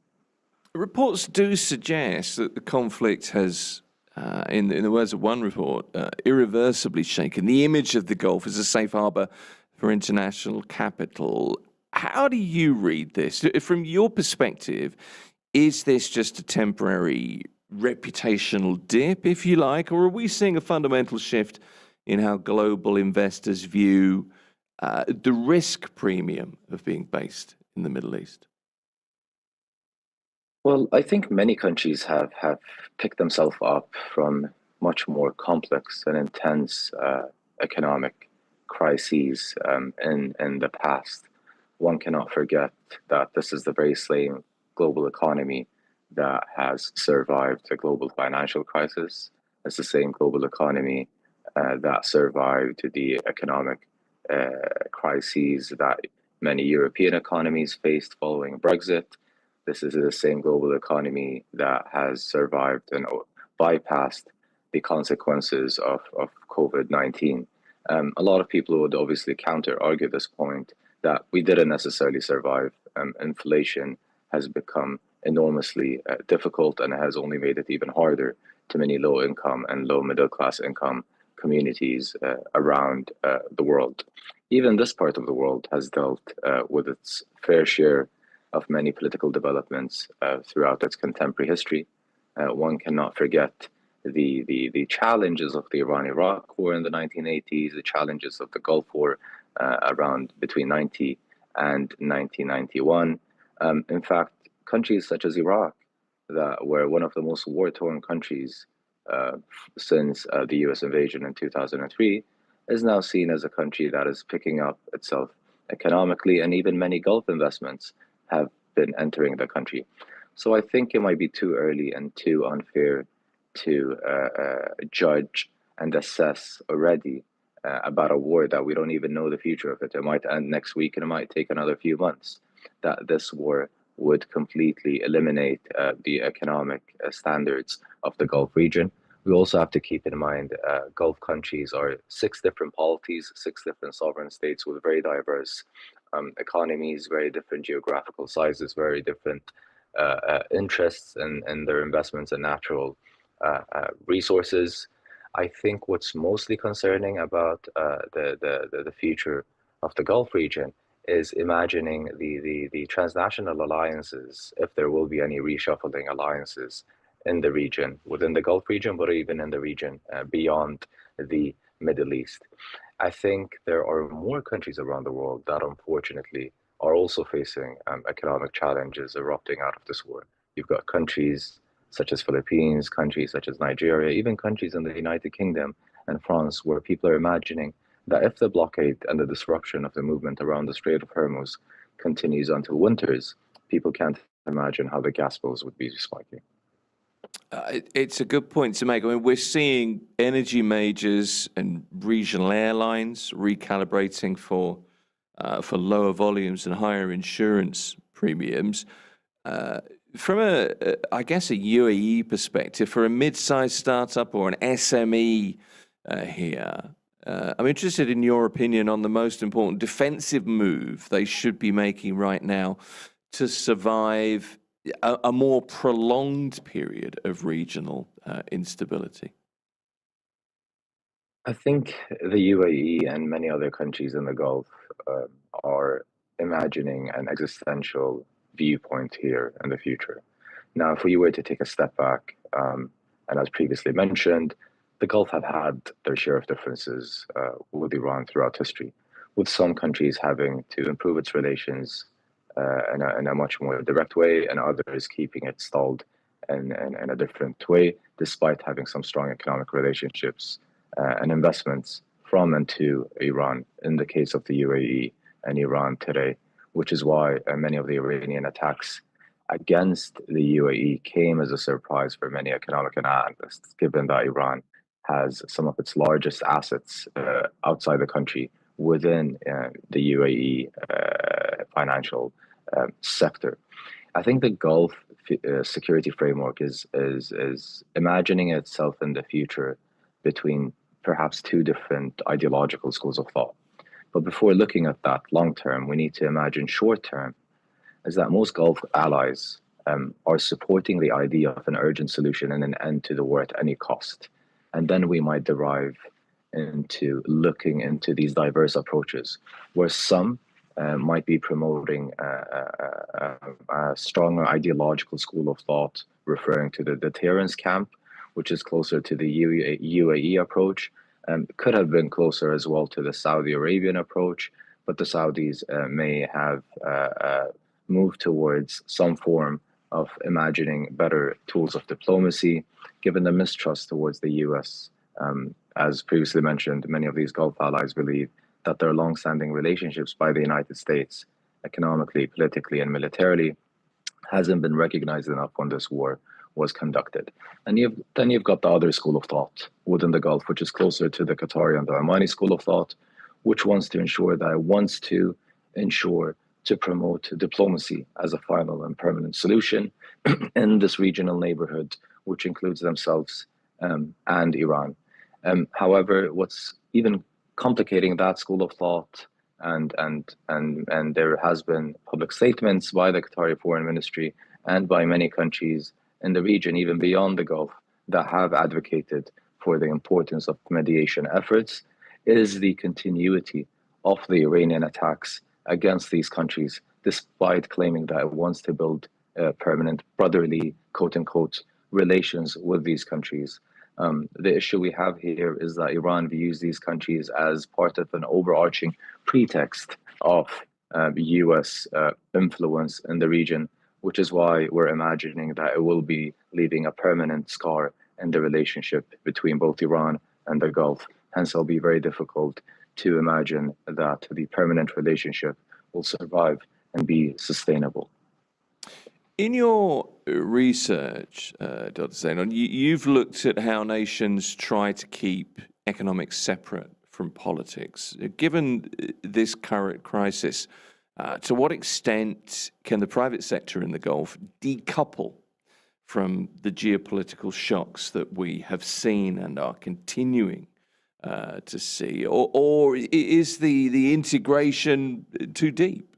B: Reports do suggest that the conflict has, in the words of one report, irreversibly shaken the image of the Gulf as a safe harbour for international capital. How do you read this? From your perspective, is this just a temporary reputational dip, if you like, or are we seeing a fundamental shift in how global investors view the risk premium of being based in the Middle East?
D: Well, I think many countries have picked themselves up from much more complex and intense economic crises in the past. One cannot forget that this is the very same global economy that has survived the global financial crisis. It's the same global economy that survived the economic crises that many European economies faced following Brexit. This is the same global economy that has survived and bypassed the consequences of COVID-19. A lot of people would obviously counter-argue this point that we didn't necessarily survive. Inflation has become enormously difficult, and it has only made it even harder to many low-income and low-middle-class income communities around the world. Even this part of the world has dealt with its fair share of many political developments throughout its contemporary history. One cannot forget the challenges of the Iran-Iraq War in the 1980s, the challenges of the Gulf War around between 90 and 1991. In fact, countries such as Iraq, that were one of the most war-torn countries since the US invasion in 2003, is now seen as a country that is picking up itself economically, and even many Gulf investments have been entering the country. So I think it might be too early and too unfair to judge and assess already about a war that we don't even know the future of it. It might end next week, and it might take another few months. That this war would completely eliminate the economic standards of the Gulf region. We also have to keep in mind Gulf countries are 6 different polities, 6 different sovereign states with very diverse economies, very different geographical sizes, very different interests in their investments in natural resources. I think what's mostly concerning about the future of the Gulf region is imagining the transnational alliances, if there will be any reshuffling alliances in the region, within the Gulf region, but even in the region beyond the Middle East. I think there are more countries around the world that unfortunately are also facing economic challenges erupting out of this war. You've got countries such as Philippines, countries such as Nigeria, even countries in the United Kingdom and France, where people are imagining that if the blockade and the disruption of the movement around the Strait of Hormuz continues until winters, people can't imagine how the gas bills would be spiking.
B: It's a good point to make. I mean, we're seeing energy majors and regional airlines recalibrating for lower volumes and higher insurance premiums. From I guess, a UAE perspective, for a mid-sized startup or an SME here, I'm interested in your opinion on the most important defensive move they should be making right now to survive a more prolonged period of regional instability.
D: I think the UAE and many other countries in the Gulf are imagining an existential viewpoint here in the future. Now, if we were to take a step back, and as previously mentioned, the Gulf have had their share of differences with Iran throughout history, with some countries having to improve its relations in a much more direct way, and others keeping it stalled in a different way, despite having some strong economic relationships and investments from and to Iran, in the case of the UAE and Iran today, which is why many of the Iranian attacks against the UAE came as a surprise for many economic analysts, given that Iran has some of its largest assets outside the country within the UAE financial sector. I think the Gulf security framework is imagining itself in the future between perhaps two different ideological schools of thought. But before looking at that long term, we need to imagine short term, is that most Gulf allies are supporting the idea of an urgent solution and an end to the war at any cost. And then we might derive into looking into these diverse approaches, where some might be promoting a stronger ideological school of thought, referring to the deterrence camp, which is closer to the UAE approach, could have been closer as well to the Saudi Arabian approach, but the Saudis may have moved towards some form of imagining better tools of diplomacy, given the mistrust towards the US. As previously mentioned, many of these Gulf allies believe that their long-standing relationships by the United States, economically, politically, and militarily, hasn't been recognized enough when this war was conducted. And then you've got the other school of thought within the Gulf, which is closer to the Qatari and the Omani school of thought, which wants to promote diplomacy as a final and permanent solution in this regional neighborhood, which includes themselves and Iran. However, what's even complicating that school of thought, and there has been public statements by the Qatari Foreign Ministry and by many countries in the region, even beyond the Gulf, that have advocated for the importance of mediation efforts, is the continuity of the Iranian attacks against these countries, despite claiming that it wants to build permanent brotherly, quote unquote, relations with these countries. The issue we have here is that Iran views these countries as part of an overarching pretext of US influence in the region, which is why we're imagining that it will be leaving a permanent scar in the relationship between both Iran and the Gulf. Hence, it'll be very difficult to imagine that the permanent relationship will survive and be sustainable.
B: In your research, Dr. Zainon, you've looked at how nations try to keep economics separate from politics. Given this current crisis, to what extent can the private sector in the Gulf decouple from the geopolitical shocks that we have seen and are continuing to see? Or is the integration too deep?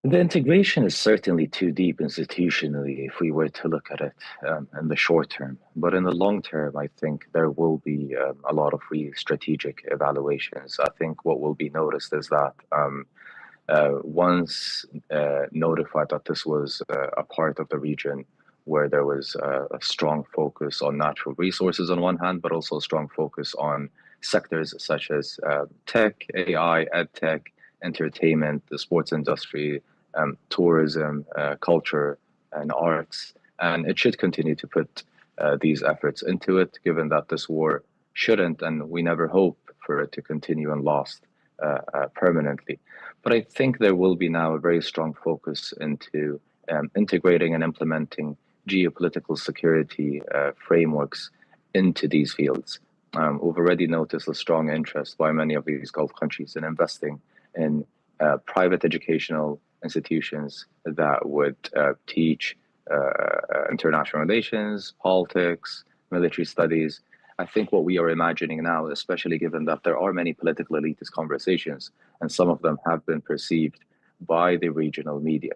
D: The integration is certainly too deep institutionally if we were to look at it in the short term. But in the long term, I think there will be a lot of strategic evaluations. I think what will be noticed is that once notified that this was a part of the region where there was a strong focus on natural resources on one hand, but also a strong focus on sectors such as tech, AI, edtech, entertainment, the sports industry, tourism, culture, and arts. And it should continue to put these efforts into it, given that this war shouldn't, and we never hope for it to continue and last permanently. But I think there will be now a very strong focus into integrating and implementing geopolitical security frameworks into these fields. We've already noticed a strong interest by many of these Gulf countries in investing in private educational institutions that would teach international relations, politics, military studies. I think what we are imagining now, especially given that there are many political elitist conversations, and some of them have been perceived by the regional media,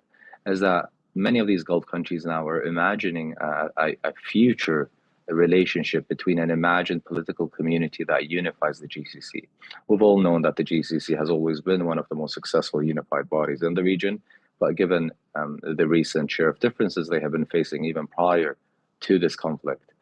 D: is that many of these Gulf countries now are imagining a future a relationship between an imagined political community that unifies the GCC. We've all known that the GCC has always been one of the most successful unified bodies in the region, but given the recent share of differences they have been facing even prior to this conflict,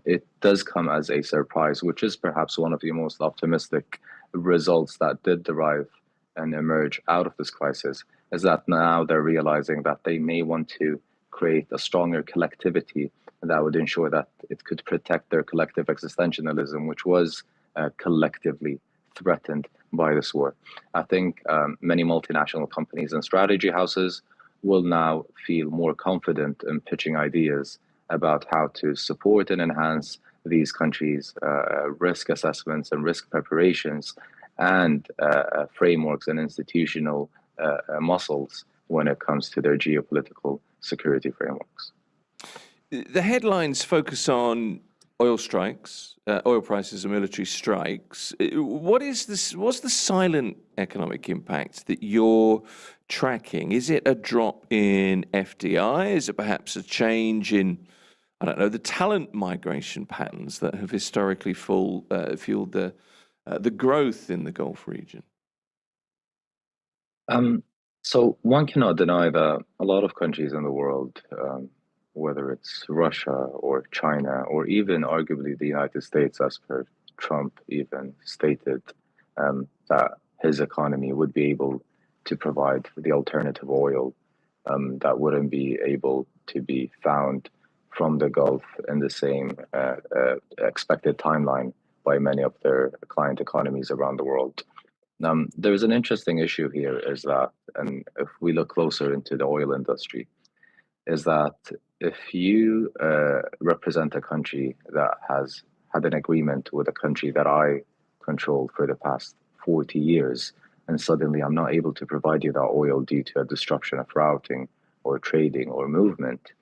D: it does come as a surprise, which is perhaps one of the most optimistic results that did derive and emerge out of this crisis, is that now they're realizing that they may want to create a stronger collectivity that would ensure that it could protect their collective existentialism, which was collectively threatened by this war. I think many multinational companies and strategy houses will now feel more confident in pitching ideas about how to support and enhance these countries' risk assessments and risk preparations and frameworks and institutional muscles when it comes to their geopolitical security frameworks.
B: The headlines focus on oil strikes, oil prices and military strikes. What's the silent economic impact that you're tracking? Is it a drop in FDI? Is it perhaps a change in, I don't know, the talent migration patterns that have historically fueled the growth in the Gulf region?
D: So one cannot deny that a lot of countries in the world, whether it's Russia or China or even arguably the United States, as per Trump even stated, that his economy would be able to provide the alternative oil that wouldn't be able to be found from the Gulf in the same expected timeline by many of their client economies around the world. There's an interesting issue here is that, and if we look closer into the oil industry, is that if you represent a country that has had an agreement with a country that I controlled for the past 40 years, and suddenly I'm not able to provide you that oil due to a disruption of routing or trading or movement,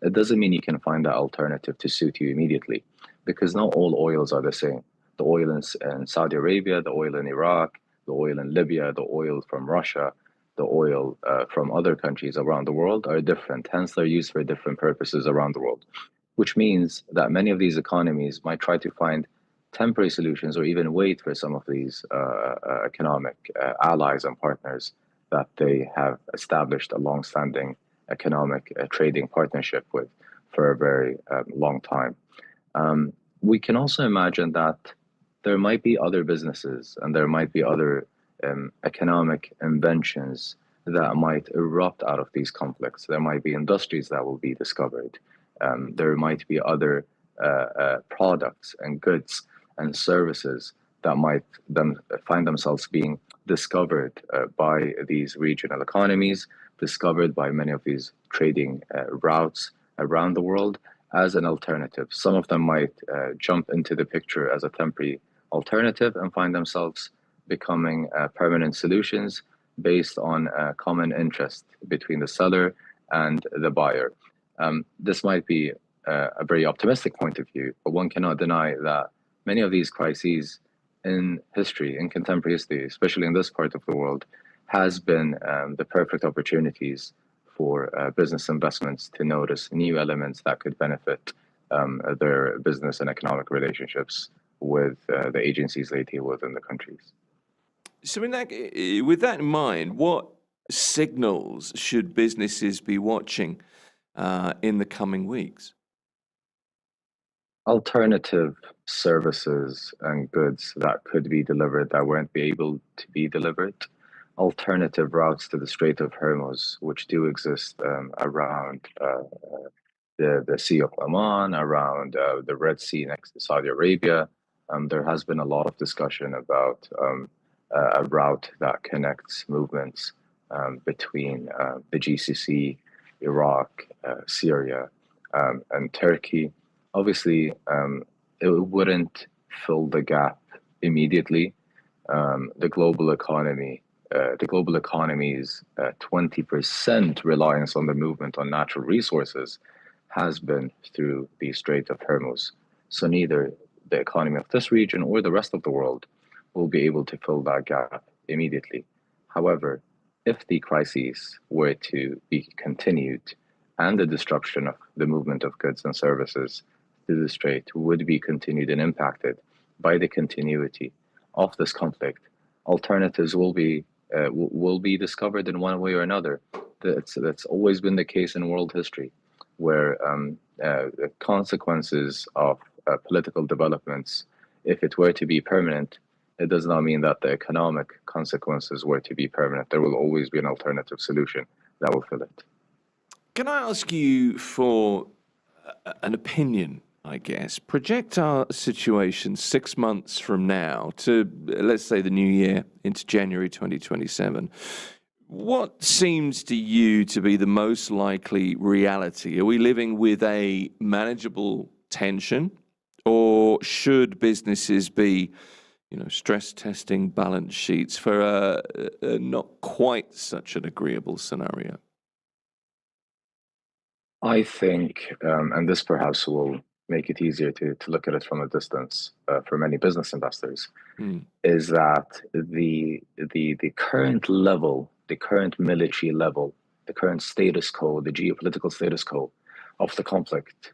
D: it doesn't mean you can find that alternative to suit you immediately, because not all oils are the same. The oil in Saudi Arabia, the oil in Iraq, the oil in Libya, the oil from Russia, the oil from other countries around the world are different. Hence, they're used for different purposes around the world, which means that many of these economies might try to find temporary solutions or even wait for some of these economic allies and partners that they have established a long-standing economic trading partnership with for a very long time. We can also imagine that there might be other businesses and there might be other economic inventions that might erupt out of these conflicts. There might be industries that will be discovered. There might be other products and goods and services that might then find themselves being discovered by these regional economies, discovered by many of these trading routes around the world as an alternative. Some of them might jump into the picture as a temporary alternative and find themselves becoming permanent solutions based on a common interest between the seller and the buyer. This might be a very optimistic point of view, but one cannot deny that many of these crises in history, in contemporary history, especially in this part of the world, has been the perfect opportunities for business investments to notice new elements that could benefit their business and economic relationships with the agencies they deal with in the countries.
B: So with that in mind, what signals should businesses be watching in the coming weeks?
D: Alternative services and goods that could be delivered that weren't be able to be delivered. Alternative routes to the Strait of Hormuz, which do exist around the Sea of Oman, around the Red Sea next to Saudi Arabia. There has been a lot of discussion about a route that connects movements between the GCC, Iraq, Syria, and Turkey. Obviously, it wouldn't fill the gap immediately. The global economy's 20% reliance on the movement on natural resources has been through the Strait of Hormuz. So neither the economy of this region or the rest of the world will be able to fill that gap immediately. However, if the crises were to be continued and the disruption of the movement of goods and services to the Strait would be continued and impacted by the continuity of this conflict, alternatives will be discovered in one way or another. That's always been the case in world history, where the consequences of political developments, if it were to be permanent, it does not mean that the economic consequences were to be permanent. There will always be an alternative solution that will fill it.
B: Can I ask you for an opinion, I guess? Project our situation 6 months from now to, let's say, the new year, into January 2027. What seems to you to be the most likely reality? Are we living with a manageable tension, or should businesses be, stress testing balance sheets for a not quite such an agreeable scenario?
D: I think, and this perhaps will make it easier to look at it from a distance for many business investors, is that the current level, the current military level, the current status quo, the geopolitical status quo of the conflict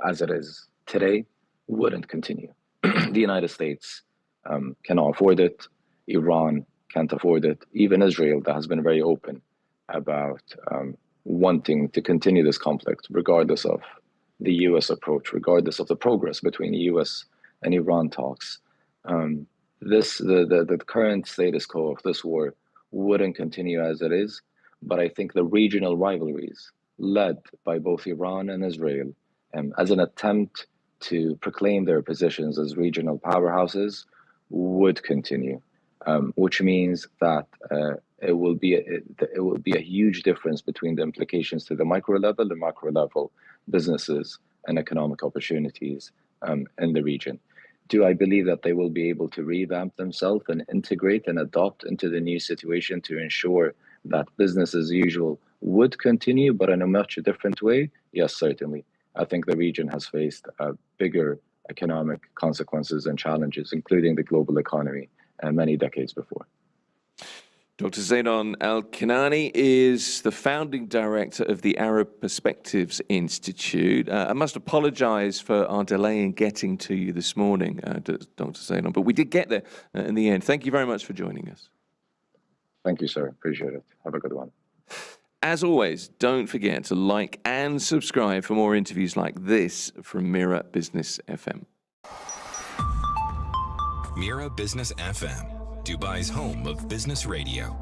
D: as it is today wouldn't continue. The United States cannot afford it. Iran can't afford it. Even Israel, that has been very open about wanting to continue this conflict, regardless of the U.S. approach, regardless of the progress between the U.S. and Iran talks. The current status quo of this war wouldn't continue as it is, but I think the regional rivalries led by both Iran and Israel, as an attempt to proclaim their positions as regional powerhouses, would continue, which means that it will be a huge difference between the implications to the micro level and macro level businesses and economic opportunities in the region. Do I believe that they will be able to revamp themselves and integrate and adopt into the new situation to ensure that business as usual would continue, but in a much different way? Yes, certainly. I think the region has faced bigger economic consequences and challenges, including the global economy, many decades before.
B: Dr. Zainon Al-Kinani is the founding director of the Arab Perspectives Institute. I must apologize for our delay in getting to you this morning, Dr. Zainon, but we did get there in the end. Thank you very much for joining us.
D: Thank you, sir. Appreciate it. Have a good one.
B: As always, don't forget to like and subscribe for more interviews like this from Mira Business FM.
A: Mira Business FM, Dubai's home of business radio.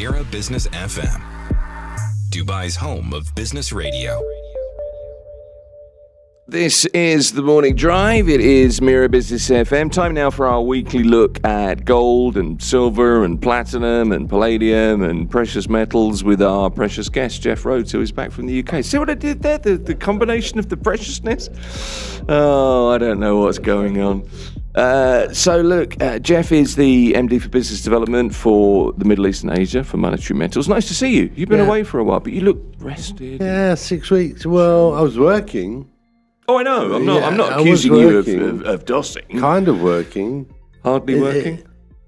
A: Mira Business FM, Dubai's home of business radio.
B: This is the Morning Drive. It is Mira Business FM. Time now for our weekly look at gold and silver and platinum and palladium and precious metals with our precious guest, Jeff Rhodes, who is back from the UK. See what I did there? The combination of the preciousness? Oh, I don't know what's going on. So look, Jeff is the MD for Business Development for the Middle East and Asia for Monetary Metals. Nice to see you. You've been away for a while, but you look rested.
E: Yeah, 6 weeks. Well, I was working.
B: Oh, I know. I'm not
E: I
B: accusing
E: was
B: you
E: working.
B: of dossing.
E: Kind of working.
B: Hardly working.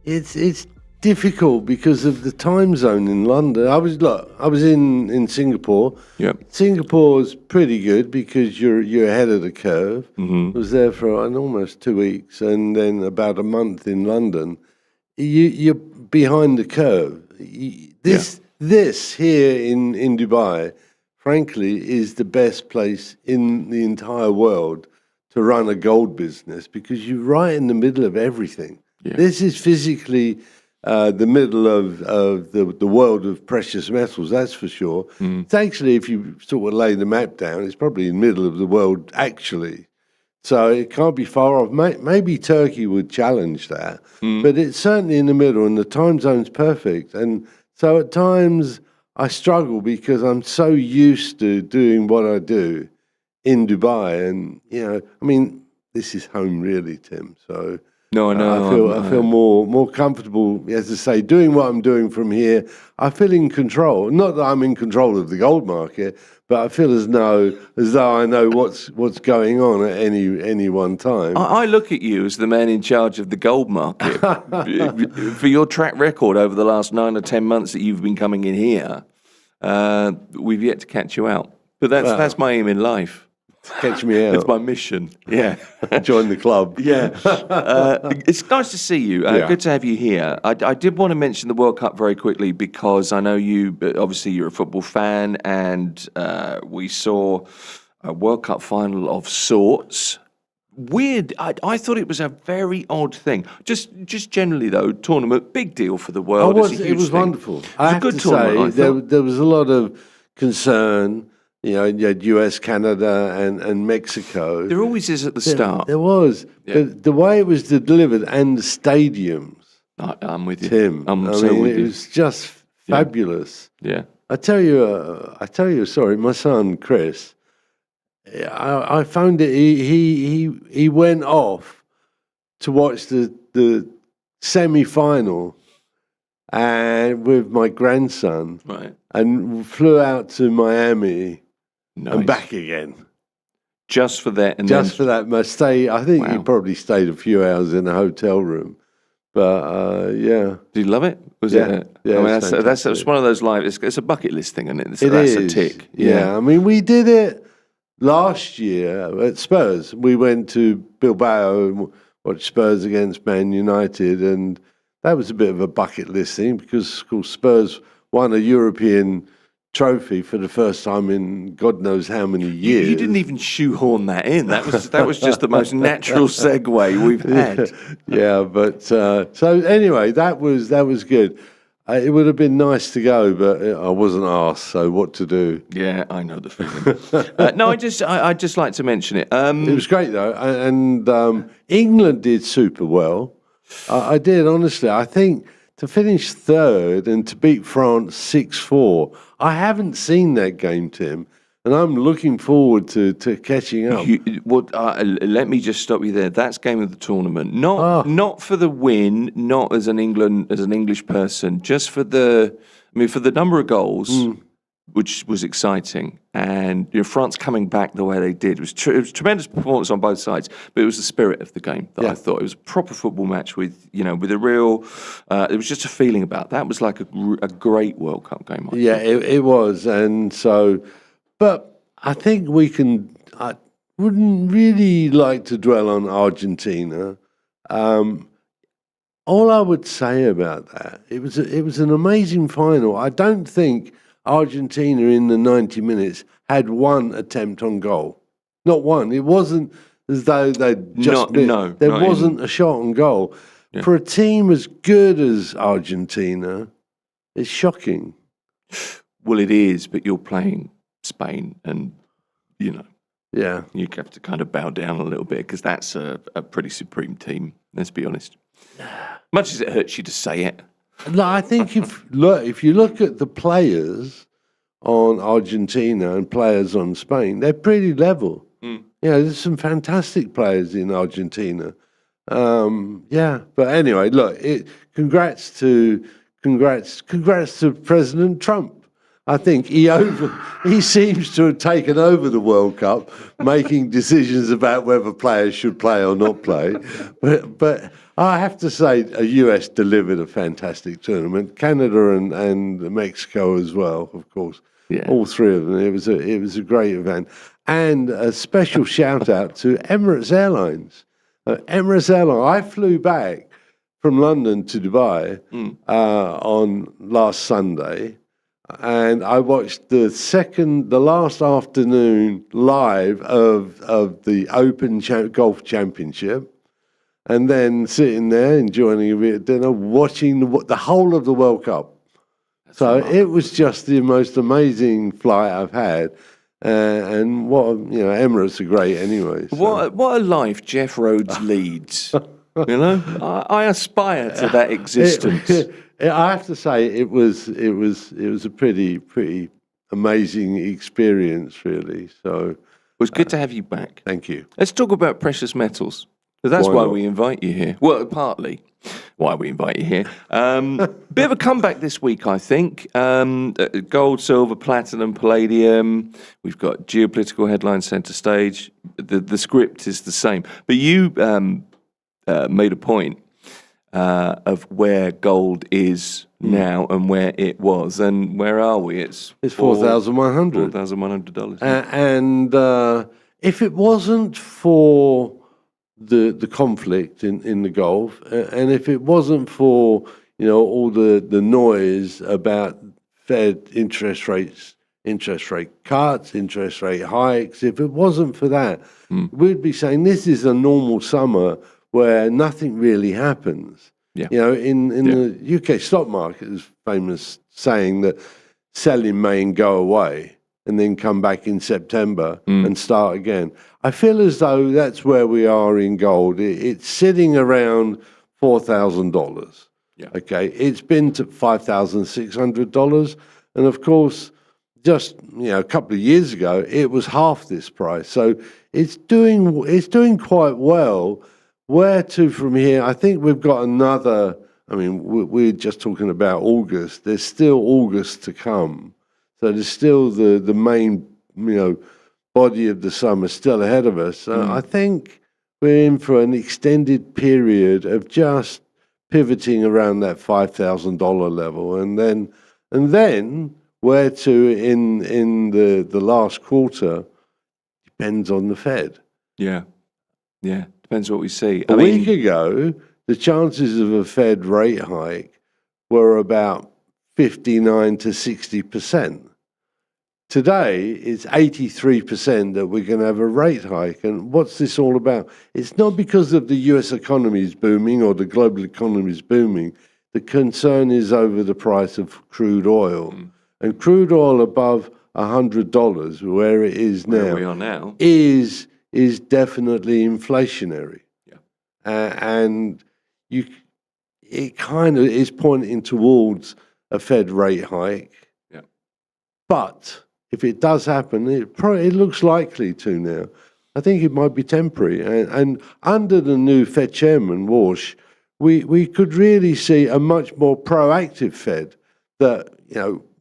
E: It's difficult because of the time zone in London. I was in Singapore.
B: Yep.
E: Singapore's pretty good because you're ahead of the curve.
B: Mm-hmm.
E: I was there for almost 2 weeks, and then about a month in London. You're behind the curve. This here in Dubai, frankly, is the best place in the entire world to run a gold business because you're right in the middle of everything. Yeah. This is physically the middle of the world of precious metals, that's for sure. It's actually, if you sort of lay the map down, it's probably in the middle of the world, actually. So it can't be far off. Maybe Turkey would challenge that, but it's certainly in the middle, and the time zone's perfect. And so at times I struggle because I'm so used to doing what I do in Dubai, and this is home really, Tim. So
B: no, I know.
E: I feel more comfortable, as I say, doing what I'm doing from here. I feel in control. Not that I'm in control of the gold market, but I feel as though I know what's going on at any one time.
B: I look at you as the man in charge of the gold market. For your track record over the last 9 or 10 months that you've been coming in here, we've yet to catch you out. But that's my aim in life.
E: Catch me out.
B: It's my mission. Yeah.
E: Join the club.
B: Yeah. It's nice to see you. Good to have you here. I did want to mention the World Cup very quickly because I know you, obviously you're a football fan, and we saw a World Cup final of sorts. Weird. I thought it was a very odd thing. Just generally though, tournament, big deal for the world.
E: It was wonderful. I have to say, there was a lot of concern. You had US, Canada, and Mexico.
B: There always is at the start.
E: There was. Yeah. But the way it was delivered and the stadiums.
B: I'm with you,
E: Tim.
B: I'm so with you.
E: It was just fabulous.
B: Yeah.
E: I tell you a story. My son Chris, I found it. He went off to watch the semi-final, and with my grandson,
B: right,
E: and flew out to Miami.
B: Nice.
E: And back again.
B: Just for that?
E: For that. I think he probably stayed a few hours in a hotel room. But, yeah.
B: Did you love it? Was it? Yeah. I mean, that's one of those lives. It's a bucket list thing, isn't it? That's a tick.
E: Yeah. I mean, we did it last year at Spurs. We went to Bilbao and watched Spurs against Man United. And that was a bit of a bucket list thing because, of course, Spurs won a European trophy for the first time in God knows how many years.
B: You didn't even shoehorn that in. That was just the most natural segue we've had.
E: Yeah, but so anyway, that was good. It would have been nice to go, but I wasn't asked. So what to do?
B: Yeah, I know the feeling. No, I just like to mention it.
E: It was great though, and England did super well. I did honestly. I think to finish third and to beat France 6-4. I haven't seen that game, Tim, and I'm looking forward to catching up.
B: Let me just stop you there. That's game of the tournament, not for the win, not as an English person, just for the number of goals, which was exciting, and France coming back the way they did. It was tremendous performance on both sides, but it was the spirit of the game that I thought. It was a proper football match with a real. It was just a feeling about that. It was like a great World Cup game.
E: It was, and so, but I think we can. I wouldn't really like to dwell on Argentina. All I would say about that, it was an amazing final. I don't think Argentina in the 90 minutes had one attempt on goal. Not one. It wasn't as though they'd just there wasn't a shot on goal. Yeah. For a team as good as Argentina, It's shocking.
B: Well, it is, but you're playing Spain, and
E: Yeah.
B: you have to kind of bow down a little bit because that's a pretty supreme team. Let's be honest. Much as it hurts you to say it.
E: No, I think if you look at the players on Argentina and players on Spain, they're pretty level. There's some fantastic players in Argentina. But anyway, look, congrats to President Trump. I think he seems to have taken over the World Cup, making decisions about whether players should play or not play. But I have to say, the US delivered a fantastic tournament. Canada and Mexico as well, of course.
B: Yeah.
E: All three of them. It was a great event, and a special shout out to Emirates Airlines. Emirates Airlines. I flew back from London to Dubai on last Sunday. And I watched the last afternoon live of the Open Golf Championship, and then sitting there enjoying a bit of dinner, watching the whole of the World Cup. It was just the most amazing flight I've had, and Emirates are great anyway. So.
B: What a life Jeff Rhodes leads. I aspire to that existence.
E: I have to say, it was a pretty amazing experience, really. So
B: It was good to have you back.
E: thank you.
B: Let's talk about precious metals. 'Cause that's
E: Why
B: why
E: not?
B: we invite you here. Well, partly why we invite you here. Bit of a comeback this week, I think. Gold, silver, platinum, palladium. We've got geopolitical headlines centre stage. The script is the same. But you made a point of where gold is now and where it was. And where are we? It's
E: $4,100.
B: $4,100.
E: And if it wasn't for the conflict in the Gulf, and if it wasn't for all the noise about Fed interest rate cuts, interest rate hikes, if it wasn't for that, we'd be saying this is a normal summer where nothing really happens.
B: Yeah.
E: In the UK stock market is famous saying that selling may go away and then come back in September and start again. I feel as though that's where we are in gold. It's sitting around $4,000.
B: Yeah.
E: Okay. It's been to $5,600. And of course, just a couple of years ago, it was half this price. So it's doing quite well. Where to from here? I think we've got another. I mean, we're just talking about August. There's still August to come. So there's still the main, body of the summer still ahead of us. I think we're in for an extended period of just pivoting around that $5,000 level, and then where to in the last quarter depends on the Fed.
B: Yeah. Depends what we see.
E: A week ago, the chances of a Fed rate hike were about 59 to 60%. Today, it's 83% that we're going to have a rate hike. And what's this all about? It's not because of the US economy is booming or the global economy is booming. The concern is over the price of crude oil. And crude oil above $100, where it is now,
B: Where we are now.
E: is definitely inflationary.
B: Yeah.
E: And it kind of is pointing towards a Fed rate hike.
B: Yeah.
E: But if it does happen, it looks likely to now. I think it might be temporary. And under the new Fed chairman, Walsh, we could really see a much more proactive Fed that,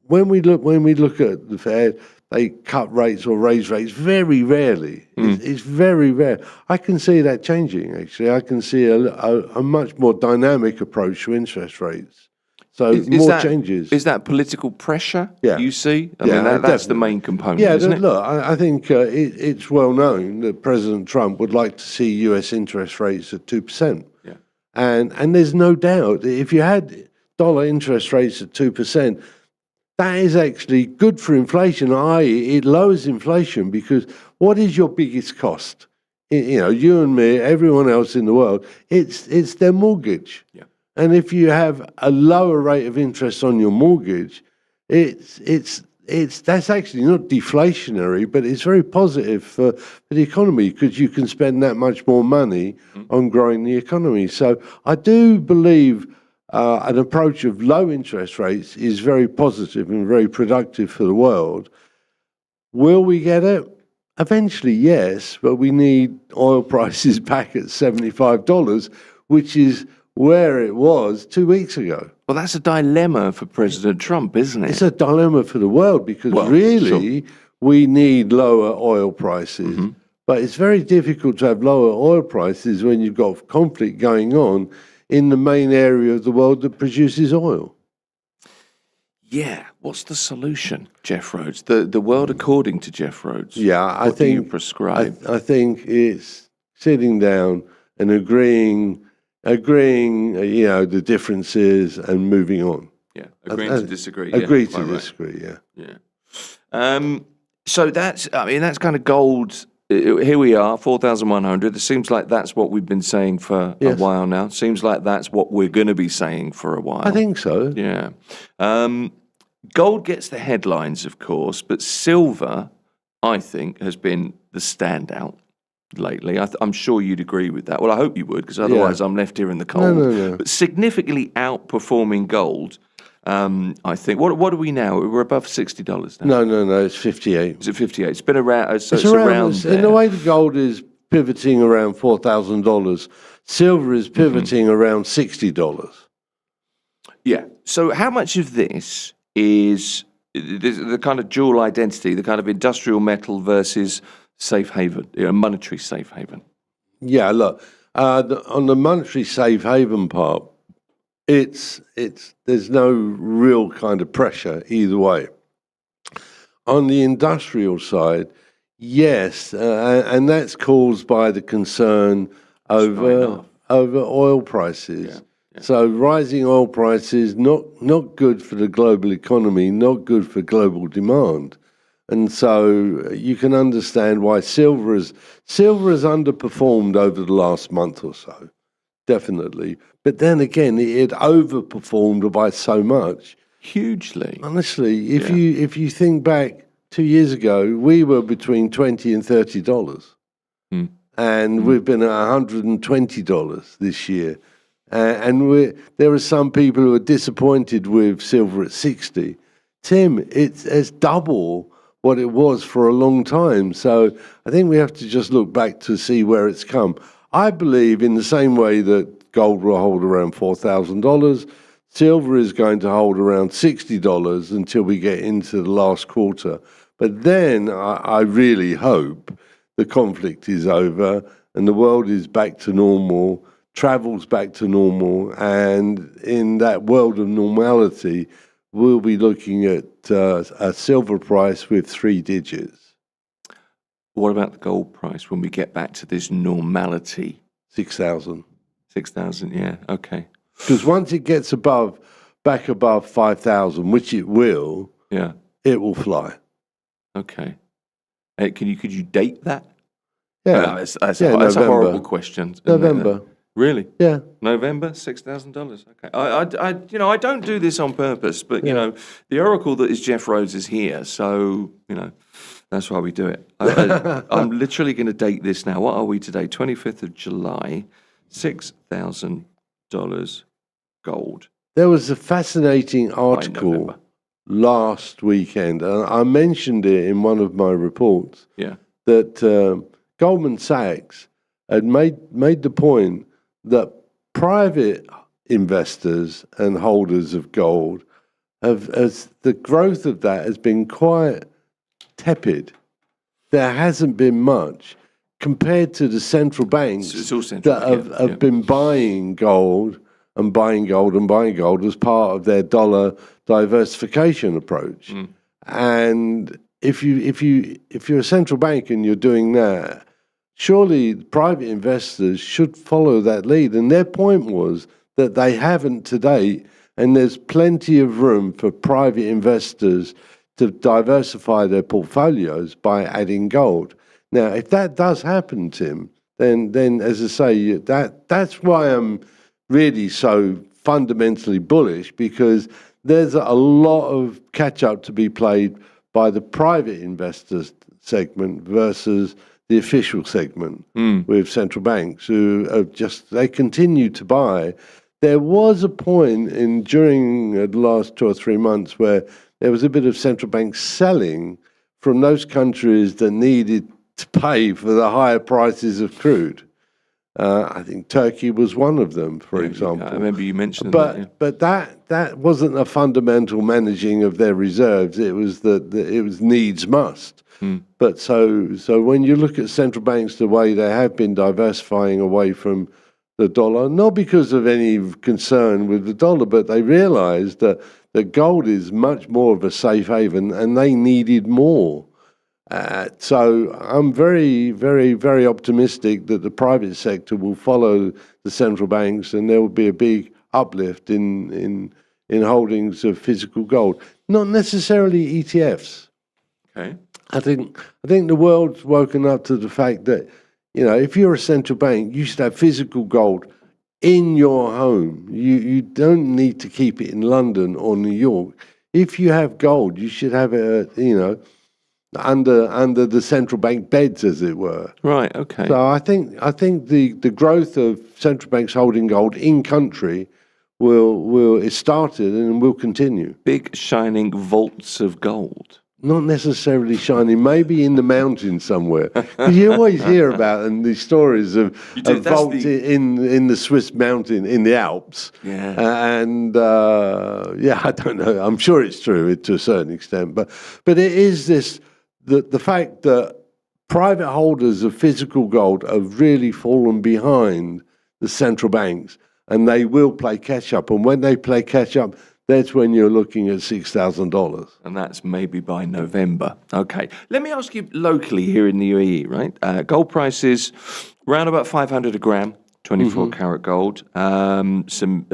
E: when we look at the Fed, they cut rates or raise rates very rarely. It's very rare. I can see that changing, actually. I can see a much more dynamic approach to interest rates. So changes.
B: Is that political pressure you see? I mean, that's
E: definitely
B: the main component,
E: Yeah,
B: isn't it?
E: look, I think it's well known that President Trump would like to see US interest rates at 2%.
B: Yeah.
E: And there's no doubt that if you had dollar interest rates at 2%, that is actually good for inflation, i.e. it lowers inflation, because what is your biggest cost? You and me, everyone else in the world, it's their mortgage.
B: Yeah.
E: And if you have a lower rate of interest on your mortgage, that's actually not deflationary, but it's very positive for the economy because you can spend that much more money on growing the economy. So I do believe an approach of low interest rates is very positive and very productive for the world. Will we get it? Eventually, yes, but we need oil prices back at $75, which is where it was 2 weeks ago.
B: Well, that's a dilemma for President Trump, isn't it?
E: It's a dilemma for the world because we need lower oil prices. But it's very difficult to have lower oil prices when you've got conflict going on in the main area of the world that produces oil.
B: Yeah. What's the solution, Jeff Rhodes? The world according to Jeff Rhodes.
E: Yeah,
B: what do you prescribe?
E: I think it's sitting down and agreeing, the differences and moving on.
B: Yeah, agreeing to disagree.
E: Agree to disagree.
B: Yeah. So that's kind of gold. Here we are, 4,100. It seems like that's what we've been saying for a while now. Seems like that's what we're going to be saying for a while.
E: I think so.
B: Yeah. Gold gets the headlines, of course, but silver, I think, has been the standout lately. I'm sure you'd agree with that. Well, I hope you would, because otherwise I'm left here in the cold.
E: No.
B: But significantly outperforming gold, I think. What are we now? We're above $60 now.
E: No, it's 58.
B: Is it 58? It's been around, so it's around there.
E: In the way the gold is pivoting around $4,000, silver is pivoting around $60.
B: Yeah. So how much of this is the kind of dual identity, the kind of industrial metal versus safe haven, monetary safe haven?
E: Yeah, look, on the monetary safe haven part, there's no real kind of pressure either way. On the industrial side, yes, and that's caused by the concern over oil prices.
B: Yeah.
E: So rising oil prices, not good for the global economy, not good for global demand. And so you can understand why silver has underperformed over the last month or so, definitely. But then again, it overperformed by so much.
B: Hugely.
E: Honestly, if you think back 2 years ago, we were between $20 and $30. And we've been at $120 this year. And there are some people who are disappointed with silver at 60. Tim, it's double what it was for a long time. So I think we have to just look back to see where it's come. I believe in the same way that gold will hold around $4,000, silver is going to hold around $60 until we get into the last quarter. But then I really hope the conflict is over and the world is back to normal, travel's back to normal, and in that world of normality, we'll be looking at a silver price with 3 digits.
B: What about the gold price when we get back to this normality?
E: 6,000.
B: 6,000, yeah, okay.
E: Because once it gets back above 5,000, which it will, it will fly.
B: Okay. Could you date that?
E: Yeah,
B: that's a horrible question.
E: November.
B: Really?
E: Yeah.
B: November, $6,000. Okay. I don't do this on purpose, but the oracle that is Jeff Rhodes is here, so that's why we do it. I'm literally going to date this now. What are we today? 25th of July, $6,000 gold.
E: There was a fascinating article last weekend, and I mentioned it in one of my reports.
B: Yeah.
E: That Goldman Sachs had made the point that private investors and holders of gold as the growth of that has been quite tepid. There hasn't been much compared to the central banks that have been buying gold and buying gold and buying gold as part of their dollar diversification approach. And if you're a central bank and you're doing that, surely private investors should follow that lead. And their point was that they haven't to date, and there's plenty of room for private investors to diversify their portfolios by adding gold. Now, if that does happen, Tim, then as I say, that's why I'm really so fundamentally bullish because there's a lot of catch up to be played by the private investors segment versus the official segment with central banks who are they continue to buy. There was a point during the last 2 or 3 months where there was a bit of central bank selling from those countries that needed to pay for the higher prices of crude. I think Turkey was one of them, for example.
B: I remember you mentioning
E: but,
B: that. Yeah.
E: But that wasn't a fundamental managing of their reserves. It was that it was needs must. But so when you look at central banks, the way they have been diversifying away from the dollar, not because of any concern with the dollar, but they realised that gold is much more of a safe haven, and they needed more. So I'm very, very, very optimistic that the private sector will follow the central banks, and there will be a big uplift in holdings of physical gold, not necessarily ETFs.
B: Okay.
E: I think the world's woken up to the fact that, if you're a central bank, you should have physical gold in your home. You don't need to keep it in London or New York. If you have gold, you should have it, under the central bank beds, as it were.
B: Right. Okay.
E: So I think the growth of central banks holding gold in country is started and will continue.
B: Big shining vaults of gold.
E: Not necessarily shining, maybe in the mountains somewhere. 'Cause you always hear about these stories of a vault in the Swiss mountain, in the Alps.
B: Yeah.
E: I don't know. I'm sure it's true to a certain extent. But it is the fact that private holders of physical gold have really fallen behind the central banks, and they will play catch up. And when they play catch up, that's when you're looking at $6,000.
B: And that's maybe by November. Okay. Let me ask you locally here in the UAE, right? Gold prices around about 500 a gram, 24 karat gold. Some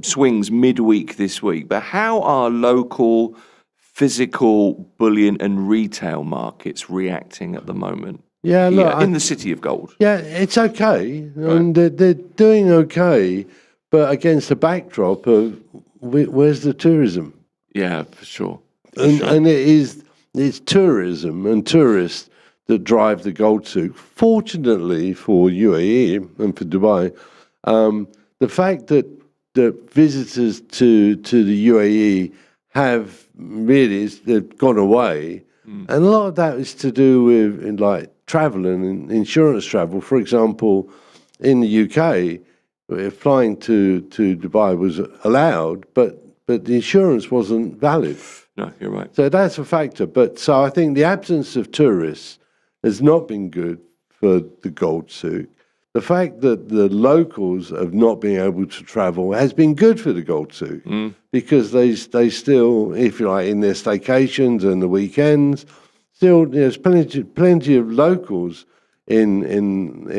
B: swings midweek this week. But how are local physical bullion and retail markets reacting at the moment?
E: Yeah, look,
B: in the city of gold.
E: Yeah, it's okay. And they're doing okay, but against the backdrop of where's the tourism?
B: Yeah, for sure.
E: And it's tourism and tourists that drive the gold souk. Fortunately for UAE and for Dubai, the fact that visitors to the UAE have they've gone away, and a lot of that is to do with like travel and insurance travel. For example, in the UK, flying to Dubai was allowed, but the insurance wasn't valid.
B: No, you're right.
E: So that's a factor. So I think the absence of tourists has not been good for the gold souk. The fact that the locals have not been able to travel has been good for the gold souk because they still, if you like, in their staycations and the weekends, still there's plenty of locals in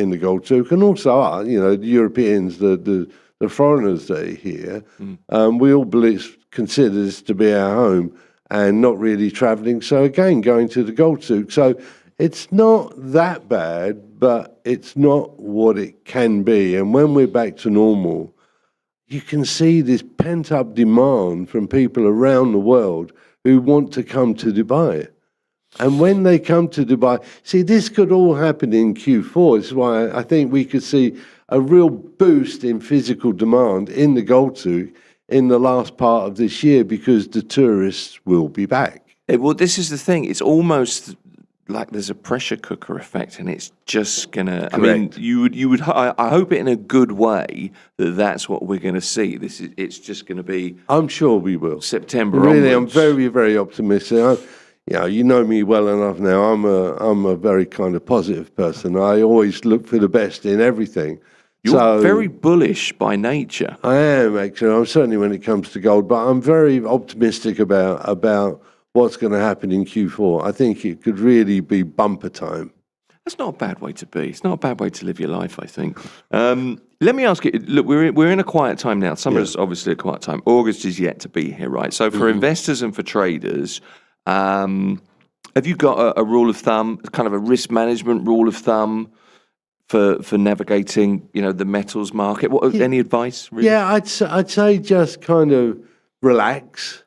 E: the gold souk, and also the Europeans, the foreigners that are here. We all consider this to be our home and not really travelling. So again, going to the gold souk. So it's not that bad, but it's not what it can be. And when we're back to normal, you can see this pent-up demand from people around the world who want to come to Dubai. And when they come to Dubai, see, this could all happen in Q4. This is why I think we could see a real boost in physical demand in the gold souk in the last part of this year because the tourists will be back.
B: Well, this is the thing. It's almost like there's a pressure cooker effect, and it's just gonna.
E: Correct.
B: I mean, you would. I hope it in a good way that's what we're going to see. It's just going to be.
E: I'm sure we will.
B: September.
E: Really,
B: onwards.
E: I'm very, very optimistic. You know me well enough now. I'm a very kind of positive person. I always look for the best in everything.
B: You're very bullish by nature.
E: I am, actually. I'm certainly when it comes to gold, but I'm very optimistic about what's going to happen in Q4. I think it could really be bumper time.
B: That's not a bad way to be. It's not a bad way to live your life, I think. Let me ask you, look, we're in a quiet time now. Summer's obviously a quiet time. August is yet to be here, right? So for investors and for traders, have you got a rule of thumb, kind of a risk management rule of thumb for navigating, the metals market? Any advice? Really?
E: Yeah, I'd say just kind of relax.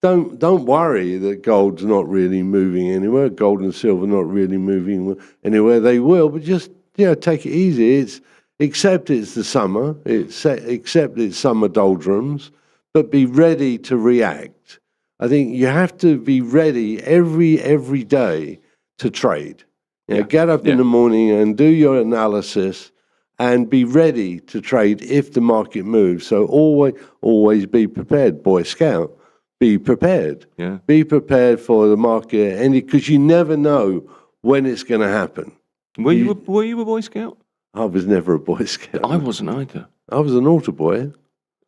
E: Don't worry that gold's not really moving anywhere. Gold and silver not really moving anywhere. They will, but just take it easy. Accept it's the summer. Accept it's summer doldrums, but be ready to react. I think you have to be ready every day to trade. Get up in the morning and do your analysis and be ready to trade if the market moves. So always be prepared, Boy Scout. Be prepared.
B: Yeah.
E: Be prepared for the market, and because you never know when it's going to happen.
B: Were you a Boy Scout?
E: I was never a Boy Scout.
B: I wasn't either.
E: I was an altar boy.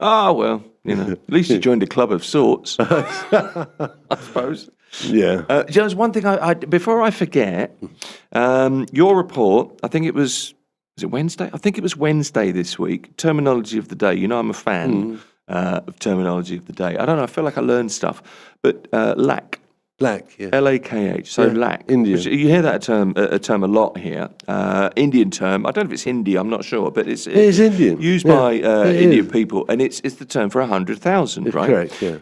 B: Ah, well, at least you joined a club of sorts, I suppose.
E: Yeah.
B: Just one thing, I before I forget, your report, I think it was it Wednesday? I think it was Wednesday this week, terminology of the day. I'm a fan of terminology of the day. I don't know, I feel like I learned stuff. But LAK.
E: Black, yeah.
B: LAKH, so LAK.
E: Indian.
B: Which, you hear that term a lot here. Indian term. I don't know if it's Hindi, I'm not sure, but it
E: is Indian.
B: Used by Indian people, and it's the term for 100,000, right?
E: Correct, yeah.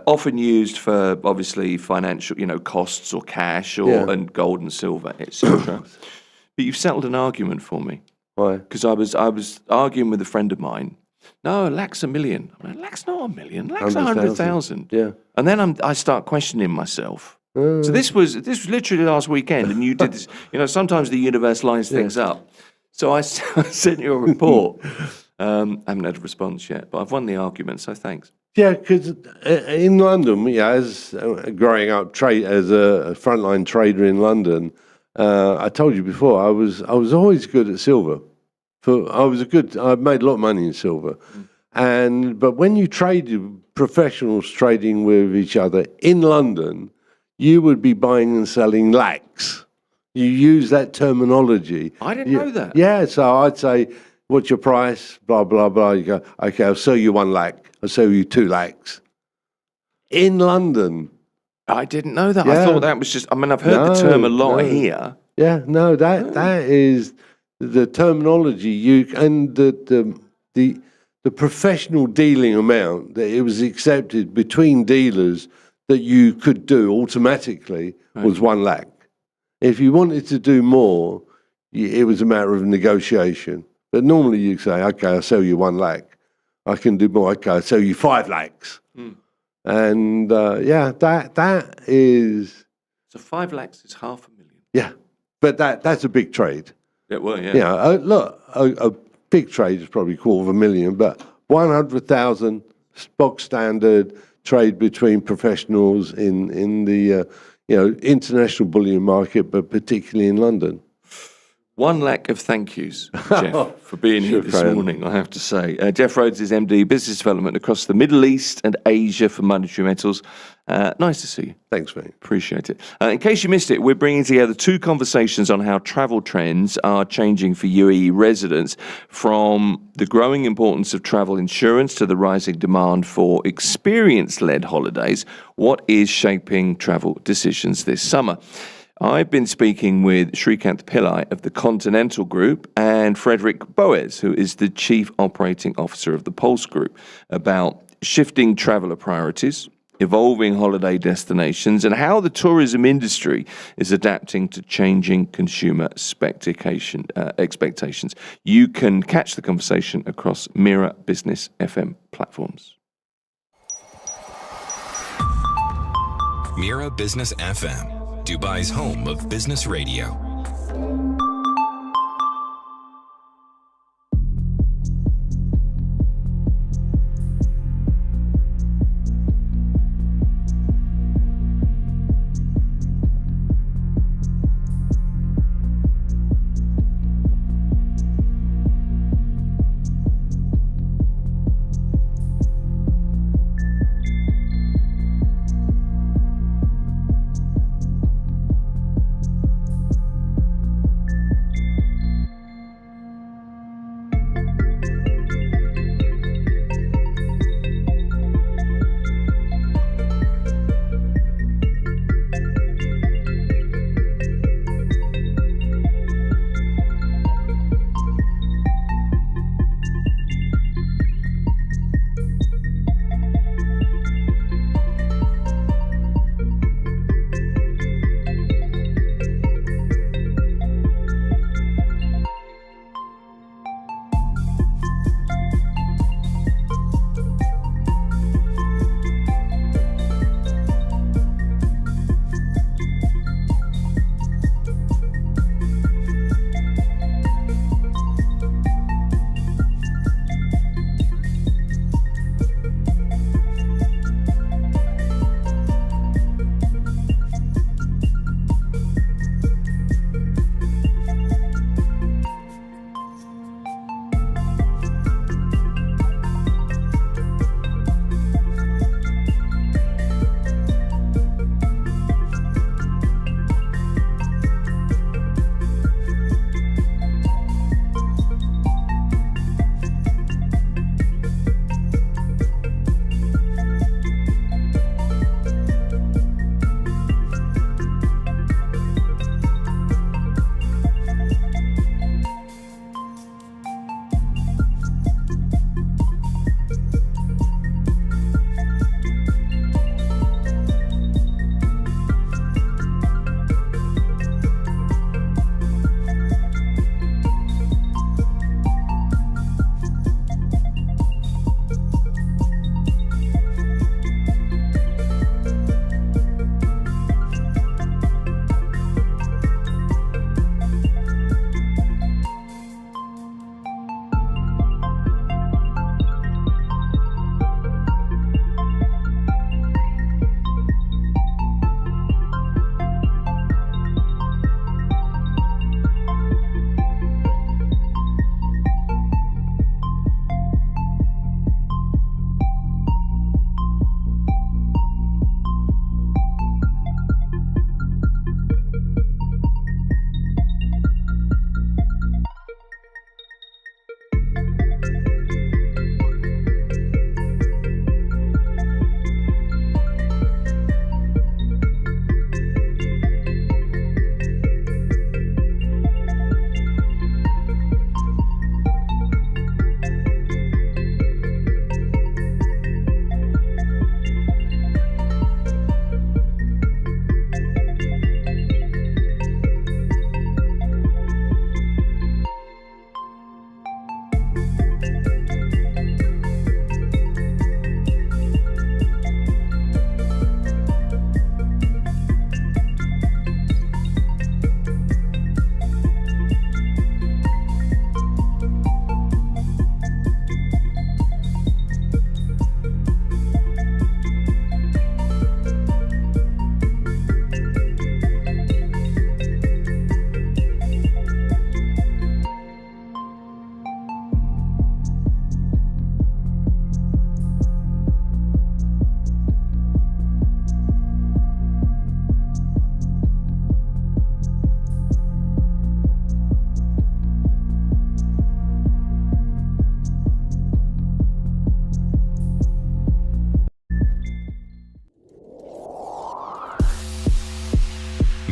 B: Often used for, obviously, financial, costs or cash and gold and silver, etc. But you've settled an argument for me.
E: Why?
B: Because I was arguing with a friend of mine. No, LAK's $1 million. I'm like, LAK's not $1 million. LAK's 100,000.
E: Yeah.
B: And then I start questioning myself. So this was literally last weekend, and you did this. Sometimes the universe lines things up. So I sent you a report. I haven't had a response yet, but I've won the argument. So thanks.
E: Yeah, because in London, as growing up as a frontline trader in London, I told you before, I was always good at silver. I made a lot of money in silver. But when you traded, professionals trading with each other in London, you would be buying and selling LAKs. You use that terminology.
B: I didn't know that.
E: Yeah, so I'd say, what's your price? Blah, blah, blah. You go, okay, I'll sell you 1 LAK. I'll sell you 2 LAKs. In London.
B: I didn't know that.
E: Yeah.
B: I thought that was just, I've heard the term a lot here.
E: Yeah, no, that is the terminology and the professional dealing amount that it was accepted between dealers that you could do automatically was 1 LAK. If you wanted to do more, it was a matter of negotiation. But normally you say, okay, I'll sell you 1 LAK. I can do more. Okay, I'll sell you 5 LAKs. And that is...
B: So 5 LAKs is $500,000.
E: Yeah, but that's a big trade.
B: It will, yeah.
E: Look, a big trade is probably $250,000, but 100,000 box standard trade between professionals in the international bullion market, but particularly in London.
B: 1 lakh of thank yous, Jeff, for being here this morning, I have to say. Jeff Rhodes is MD Business Development across the Middle East and Asia for Monetary Metals. Nice to see you.
E: Thanks, mate.
B: Appreciate it. In case you missed it, we're bringing together 2 conversations on how travel trends are changing for UAE residents, from the growing importance of travel insurance to the rising demand for experience-led holidays. What is shaping travel decisions this summer? I've been speaking with Shrikant Pillai of the Continental Group and Frederick Boas, who is the Chief Operating Officer of the Pulse Group, about shifting traveller priorities, evolving holiday destinations, and how the tourism industry is adapting to changing consumer expectations. You can catch the conversation across Mira Business FM platforms.
A: Mira Business FM, Dubai's home of business radio.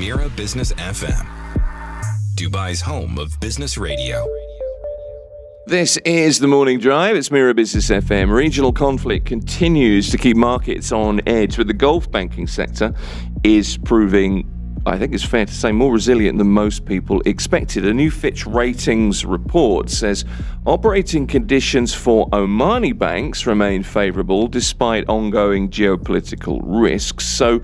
A: Mira Business FM, Dubai's home of business radio.
B: This is the morning drive. It's Mira Business FM. Regional conflict continues to keep markets on edge, but the Gulf banking sector is proving, I think it's fair to say, more resilient than most people expected. A new Fitch ratings report says operating conditions for Omani banks remain favourable despite ongoing geopolitical risks. So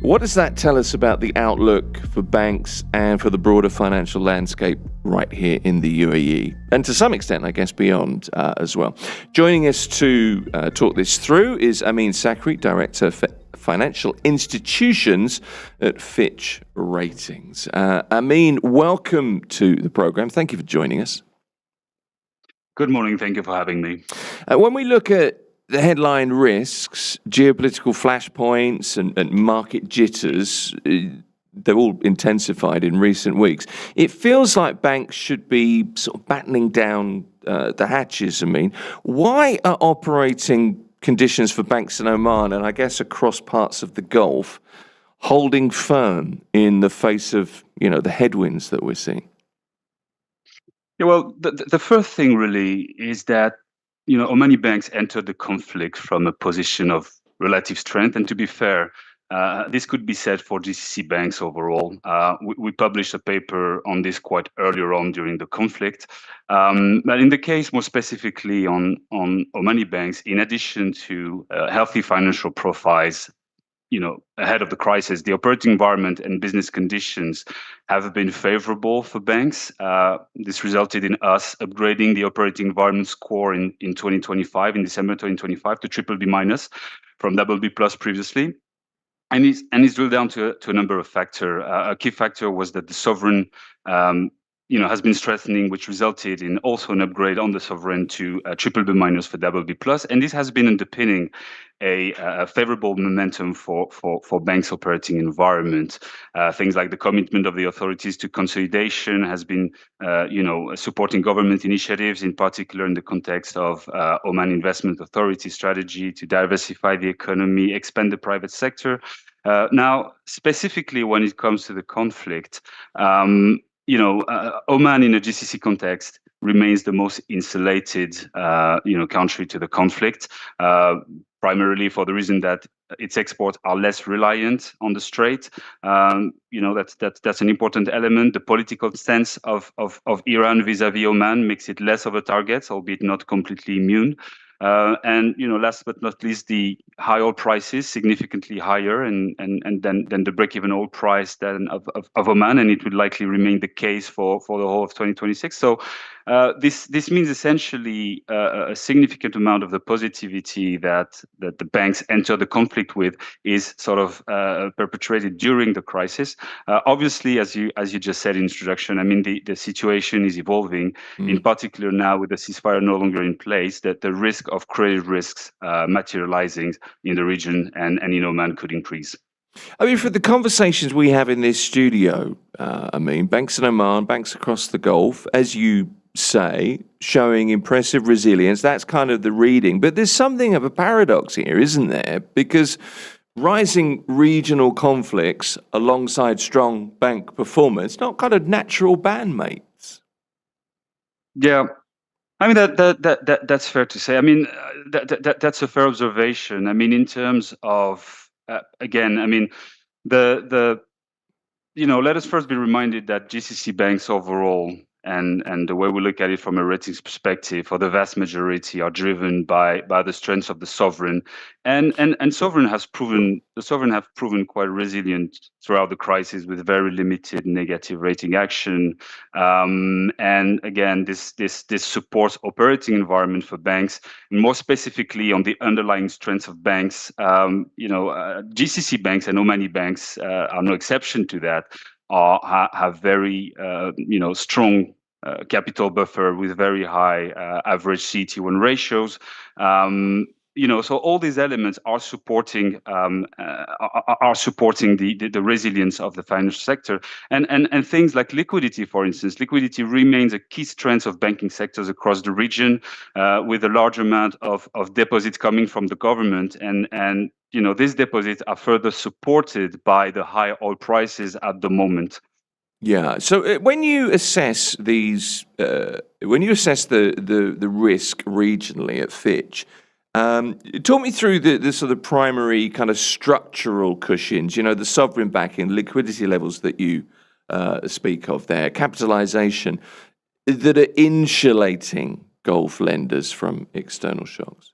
B: what does that tell us about the outlook for banks and for the broader financial landscape right here in the UAE? And to some extent, I guess, beyond as well. Joining us to talk this through is Amin Sakri, Director for Financial Institutions at Fitch Ratings. Amin, welcome to the programme. Thank you for joining us.
F: Good morning. Thank you for having me.
B: When we look at the headline risks, geopolitical flashpoints and market jitters, they've all intensified in recent weeks. It feels like banks should be sort of battening down the hatches. I mean, why are operating conditions for banks in Oman, and I guess across parts of the Gulf, holding firm in the face of, the headwinds that we're seeing?
F: Yeah, well, the first thing really is that Omani banks entered the conflict from a position of relative strength. And to be fair, this could be said for GCC banks overall. We published a paper on this quite earlier on during the conflict. But in the case more specifically on Omani banks, in addition to healthy financial profiles, ahead of the crisis, the operating environment and business conditions have been favorable for banks. This resulted in us upgrading the operating environment score in 2025, in December 2025, to BBB minus from BB plus previously. And it's drilled down to a number of factors. A key factor was that the sovereign has been strengthening, which resulted in also an upgrade on the sovereign to BBB minus for BB plus. And this has been underpinning a favorable momentum for banks' operating environment. Things like the commitment of the authorities to consolidation has been, supporting government initiatives, in particular in the context of Oman Investment Authority strategy to diversify the economy, expand the private sector. Now, specifically when it comes to the conflict, Oman in a GCC context remains the most insulated, country to the conflict, primarily for the reason that its exports are less reliant on the strait. That's an important element. The political stance of Iran vis-a-vis Oman makes it less of a target, albeit not completely immune. And last but not least, the high oil prices, significantly higher and than the break-even oil price of Oman, and it would likely remain the case for the whole of 2026. So this means essentially a significant amount of the positivity that the banks enter the conflict with is sort of perpetrated during the crisis. Obviously, as you just said in introduction, I mean the situation is evolving. In particular now with the ceasefire no longer in place, that the risk of credit risks materializing in the region and in Oman could increase.
B: I mean, for the conversations we have in this studio, banks in Oman, banks across the Gulf, as you say, showing impressive resilience, that's kind of the reading. But there's something of a paradox here, isn't there? Because rising regional conflicts alongside strong bank performance, not kind of natural bandmates.
F: Yeah. I mean that's fair to say. I mean that's a fair observation. I mean in terms of again, I mean let us first be reminded that GCC banks overall and the way we look at it from a ratings perspective, for the vast majority, are driven by the strength of the sovereign, and sovereign have proven quite resilient throughout the crisis with very limited negative rating action. And again, this supports operating environment for banks, and more specifically on the underlying strengths of banks. GCC banks and Omani banks are no exception to that. Have very strong capital buffer with very high average CET1 ratios. so all these elements are supporting the resilience of the financial sector, and things like liquidity, for instance. Liquidity remains a key strength of banking sectors across the region, with a large amount of deposits coming from the government, and these deposits are further supported by the high oil prices at the moment.
B: Yeah. So when you assess these, when you assess the risk regionally at Fitch, talk me through the sort of primary kind of structural cushions. The sovereign backing, liquidity levels that you speak of there, capitalization that are insulating Gulf lenders from external shocks.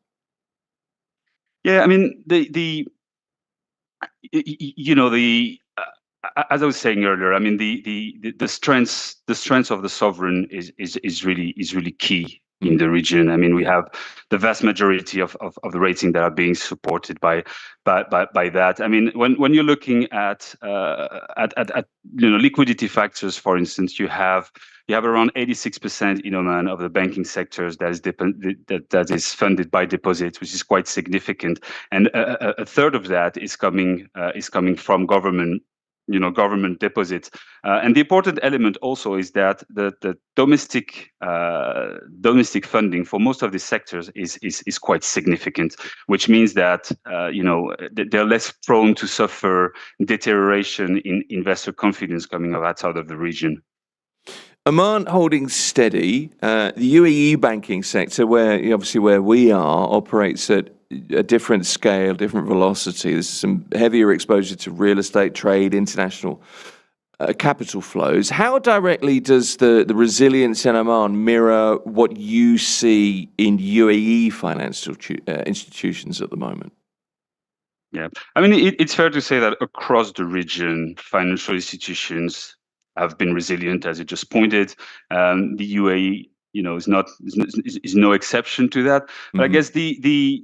F: Yeah, I mean as I was saying earlier, I mean the strength of the sovereign is really key in the region. I mean, we have the vast majority of the rating that are being supported by that. I mean, when you're looking at liquidity factors, for instance, you have around 86% in Oman of the banking sectors that is funded by deposits, which is quite significant, and a third of that is coming from government deposits. And the important element also is that the domestic funding for most of these sectors is quite significant, which means that they're less prone to suffer deterioration in investor confidence coming outside of the region.
B: Oman holding steady. The UAE banking sector, where we are, operates at a different scale, different velocity. There's some heavier exposure to real estate, trade, international capital flows. How directly does the resilience in Oman mirror what you see in UAE financial institutions at the moment?
F: Yeah, I mean, it's fair to say that across the region, financial institutions have been resilient, as you just pointed. The UAE, is no exception to that. But I guess the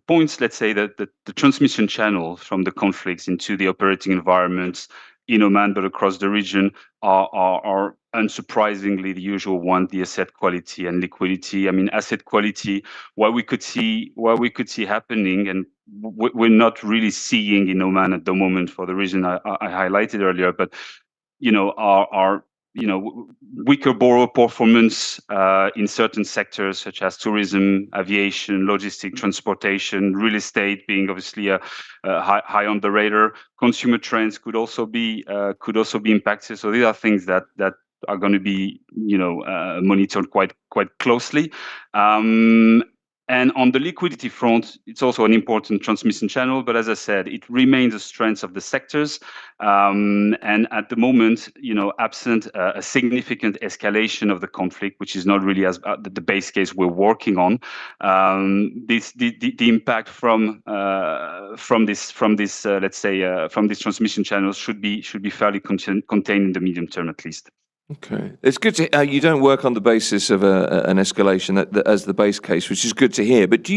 F: points, let's say, that the transmission channel from the conflicts into the operating environments in Oman, but across the region, are unsurprisingly the usual one: the asset quality and liquidity. I mean, asset quality, what we could see happening, and we're not really seeing in Oman at the moment for the reason I highlighted earlier, but our weaker borrower performance in certain sectors such as tourism, aviation, logistics, transportation, real estate being obviously high on the radar. Consumer trends could also be impacted. So these are things that are going to be monitored quite closely. And on the liquidity front, it's also an important transmission channel. But as I said, it remains a strength of the sectors. And at the moment, absent a significant escalation of the conflict, which is not really as the base case we're working on, the impact from this transmission channels should be fairly contained in the medium term at least.
B: Okay, it's good to you don't work on the basis of an escalation as the base case, which is good to hear. But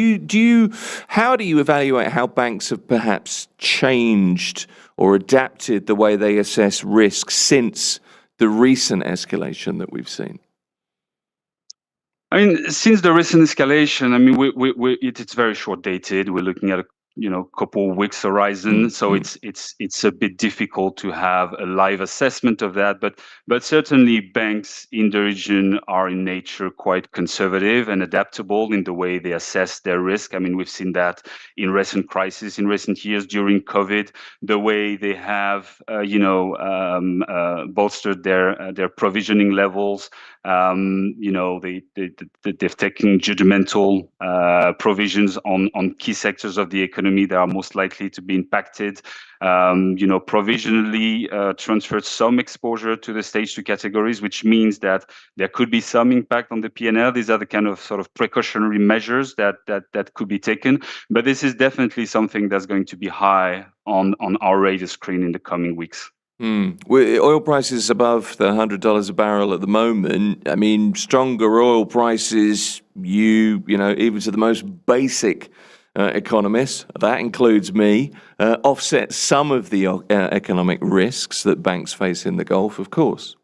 B: how do you evaluate how banks have perhaps changed or adapted the way they assess risk since the recent escalation that we've seen?
F: I mean, since the recent escalation, I mean, it's very short dated. We're looking at a couple of weeks horizon, so it's a bit difficult to have a live assessment of that. But certainly, banks in the region are in nature quite conservative and adaptable in the way they assess their risk. I mean, we've seen that in recent crises, in recent years during COVID, the way they have bolstered their provisioning levels. They've taken judgmental provisions on key sectors of the economy that are most likely to be impacted. Provisionally transferred some exposure to the stage 2 categories, which means that there could be some impact on the P&L. These are the kind of sort of precautionary measures that could be taken. But this is definitely something that's going to be high on our radar screen in the coming weeks.
B: Oil prices above the $100 a barrel at the moment. I mean, stronger oil prices, even to the most basic economists, that includes me, offset some of the economic risks that banks face in the Gulf, of course.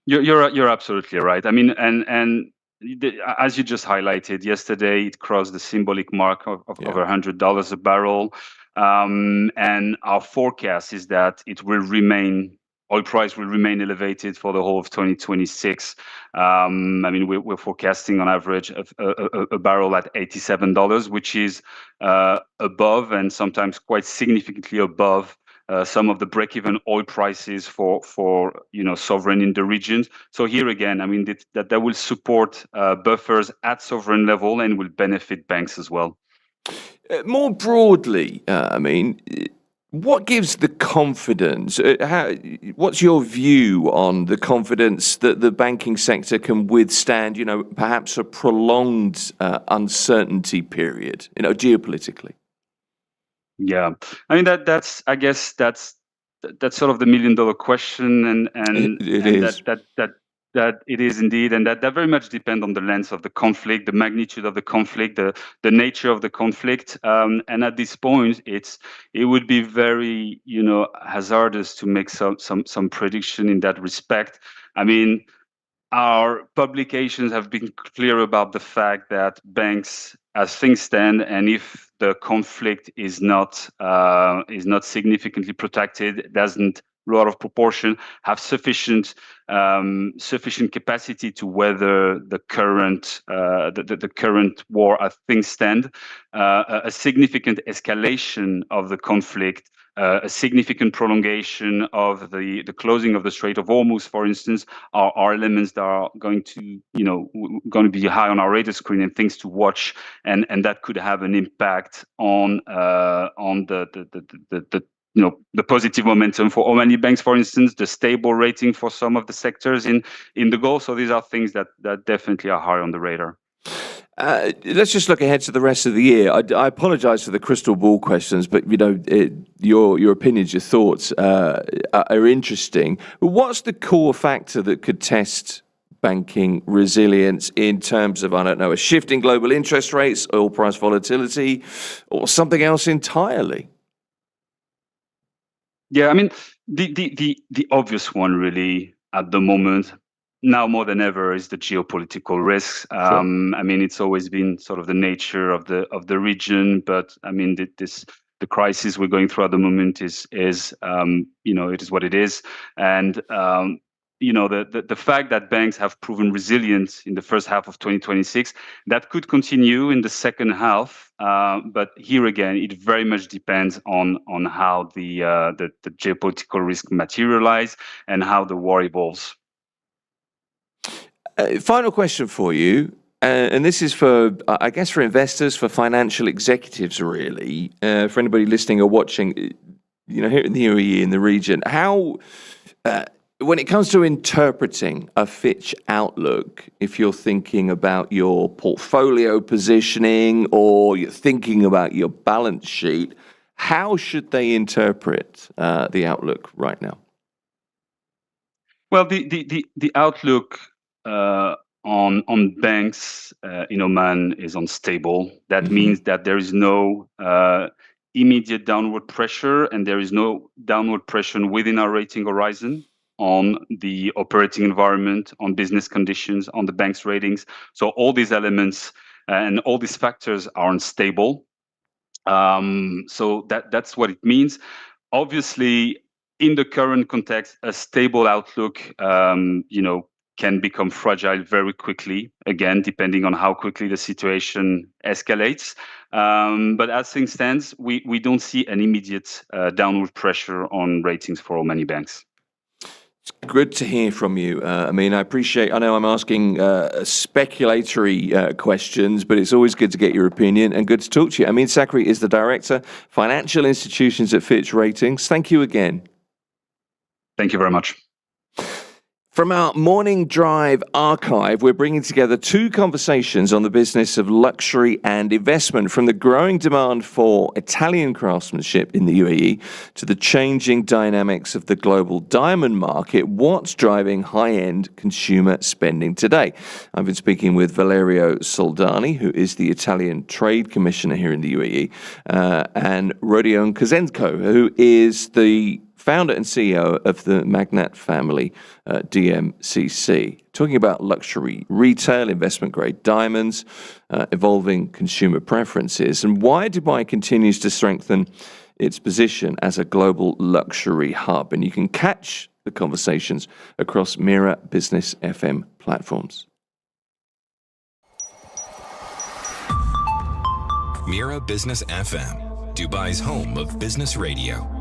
F: You're absolutely right. I mean, and as you just highlighted, yesterday it crossed the symbolic mark of over $100 a barrel. And our forecast is that oil price will remain elevated for the whole of 2026. I mean, we're forecasting on average a barrel at $87, which is above and sometimes quite significantly above some of the break-even oil prices for sovereign in the region. So here again, I mean, that will support buffers at sovereign level and will benefit banks as well.
B: More broadly, what gives the confidence? What's your view on the confidence that the banking sector can withstand, perhaps a prolonged uncertainty period, geopolitically?
F: Yeah, I mean that's sort of the $1 million question, and
B: It is.
F: That it is indeed, and that very much depend on the length of the conflict, the magnitude of the conflict, the nature of the conflict, and at this point, it would be very hazardous to make some prediction in that respect. I mean, our publications have been clear about the fact that banks, as things stand, and if the conflict is not significantly protected, doesn't out of proportion, have sufficient capacity to weather the current war as things stand. A significant escalation of the conflict, a significant prolongation of the closing of the Strait of Hormuz, for instance, are elements that are going to be high on our radar screen and things to watch, and that could have an impact on the positive momentum for Omani banks, for instance, the stable rating for some of the sectors in the Gulf. So these are things that definitely are high on the radar.
B: Let's just look ahead to the rest of the year. I apologise for the crystal ball questions, but your opinions, your thoughts are interesting. But what's the core factor that could test banking resilience in terms of, a shift in global interest rates, oil price volatility, or something else entirely?
F: Yeah, I mean, the obvious one really at the moment, now more than ever, is the geopolitical risks.
B: Sure.
F: I mean, it's always been sort of the nature of the region, but I mean, the crisis we're going through at the moment is it is what it is, and the fact that banks have proven resilient in the first half of 2026, that could continue in the second half. But here again, it very much depends on how the geopolitical risk materialize and how the war evolves.
B: Final question for you, and this is for investors, for financial executives, really, for anybody listening or watching, here in the UAE, in the region, how. When it comes to interpreting a Fitch outlook, if you're thinking about your portfolio positioning or you're thinking about your balance sheet, how should they interpret the outlook right now?
F: Well, the outlook on banks in Oman is unstable. That means that there is no immediate downward pressure, and there is no downward pressure within our rating horizon on the operating environment, on business conditions, on the bank's ratings. So all these elements and all these factors are unstable. So that's what it means. Obviously, in the current context, a stable outlook, can become fragile very quickly, again, depending on how quickly the situation escalates. But as things stand, we don't see an immediate downward pressure on ratings for many banks.
B: Good to hear from you. I know I'm asking speculatory questions, but it's always good to get your opinion and good to talk to you. Amin Sakri is the Director, Financial Institutions at Fitch Ratings. Thank you again.
F: Thank you very much.
B: From our Morning Drive archive, we're bringing together two conversations on the business of luxury and investment, from the growing demand for Italian craftsmanship in the UAE to the changing dynamics of the global diamond market. What's driving high-end consumer spending today? I've been speaking with Valerio Soldani, who is the Italian Trade Commissioner here in the UAE, and Rodion Kozenko, who is the founder and CEO of the Magnat family, DMCC, talking about luxury retail, investment grade diamonds, evolving consumer preferences, and why Dubai continues to strengthen its position as a global luxury hub. And you can catch the conversations across Mira Business FM platforms.
A: Mira Business FM, Dubai's home of business radio.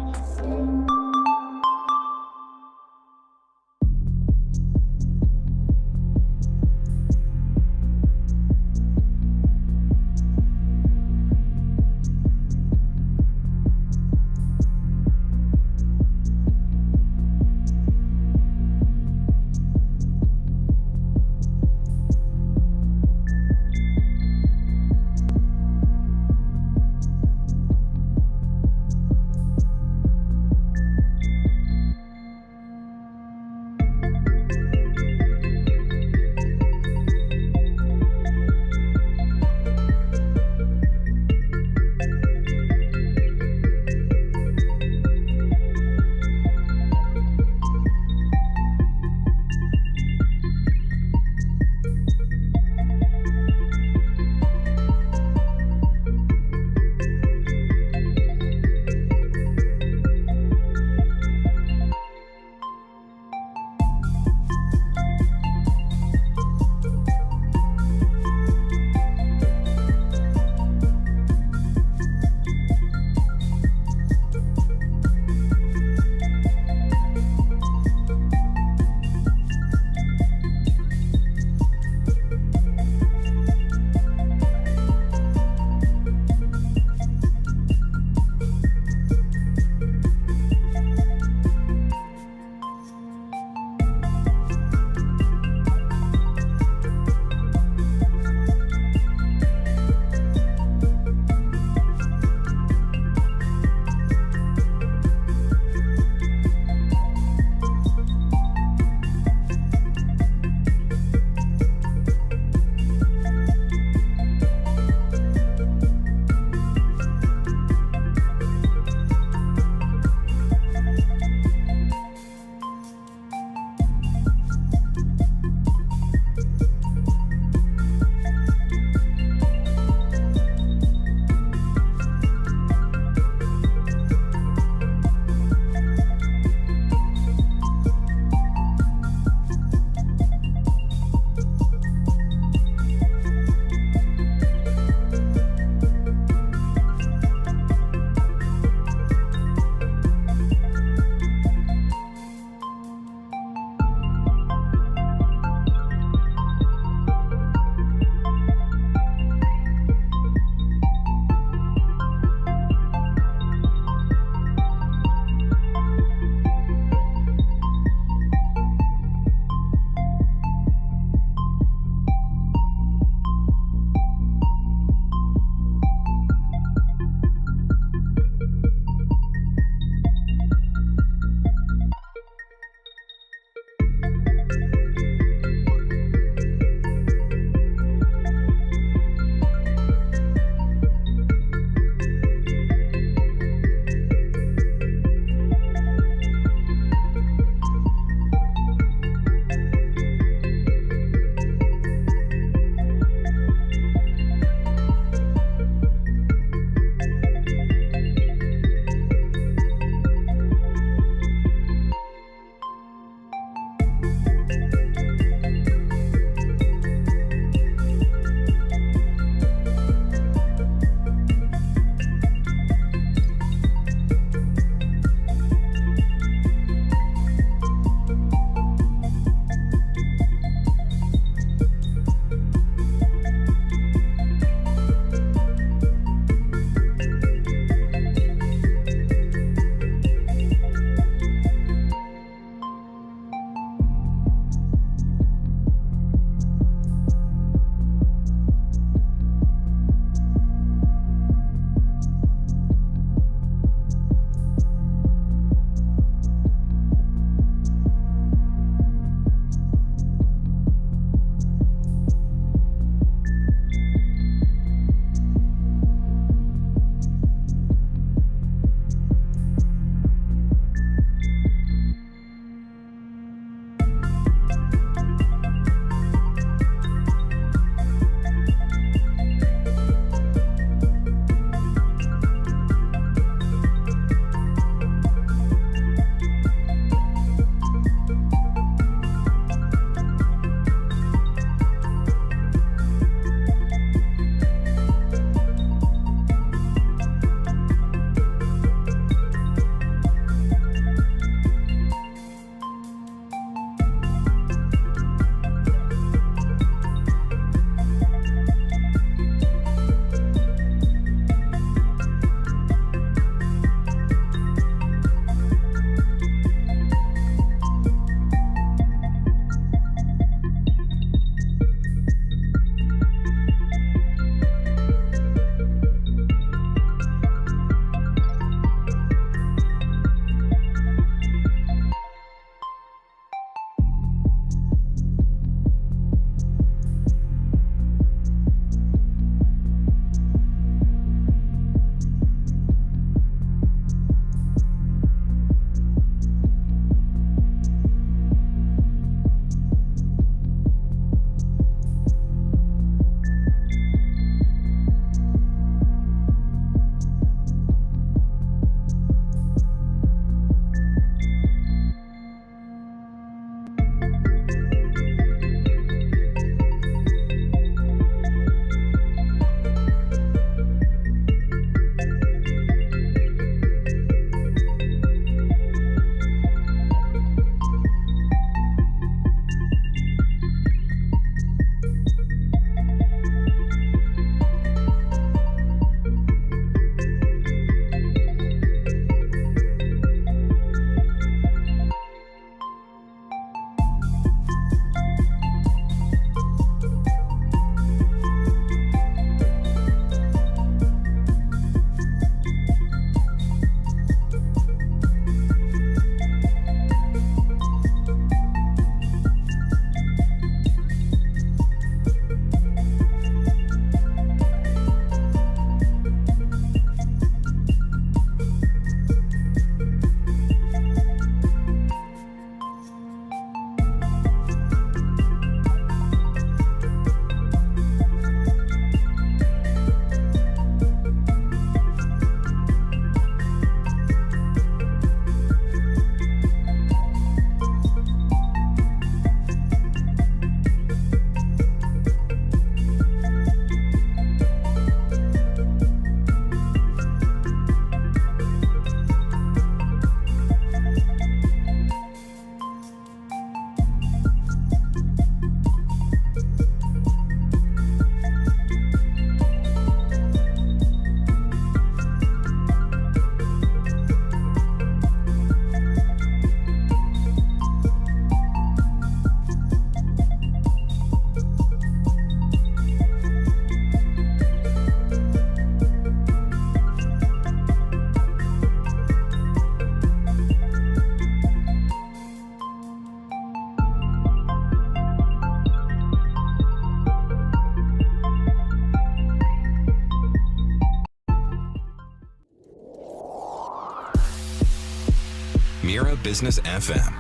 A: Mira Business FM,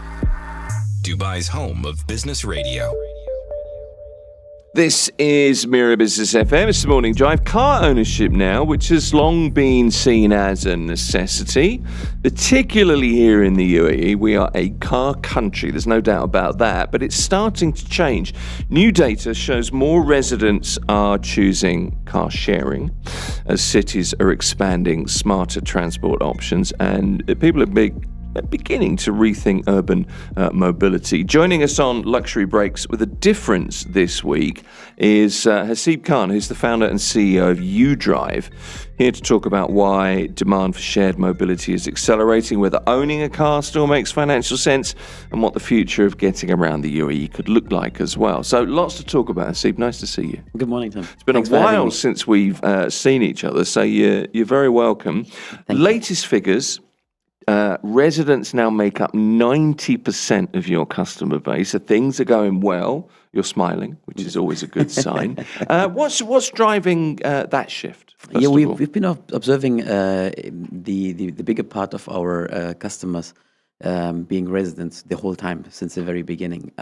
A: Dubai's home of business radio.
B: This is Mira Business FM. It's the morning drive. Car ownership now, which has long been seen as a necessity, particularly here in the UAE. We are a car country, there's no doubt about that, but it's starting to change. New data shows more residents are choosing car sharing as cities are expanding smarter transport options, and people are beginning to rethink urban mobility. Joining us on Luxury Breaks with a difference this week is Hasib Khan, who's the founder and CEO of UDrive, here to talk about why demand for shared mobility is accelerating, whether owning a car still makes financial sense, and what the future of getting around the UAE could look like as well. So lots to talk about. Hasib, nice to see you.
G: Good morning, Tim.
B: It's been a while since we've seen each other, so you're very welcome. Latest figures. Residents now make up 90% of your customer base. So things are going well. You're smiling, which is always a good sign. What's driving that shift?
G: We've been observing the bigger part of our customers being residents the whole time since the very beginning.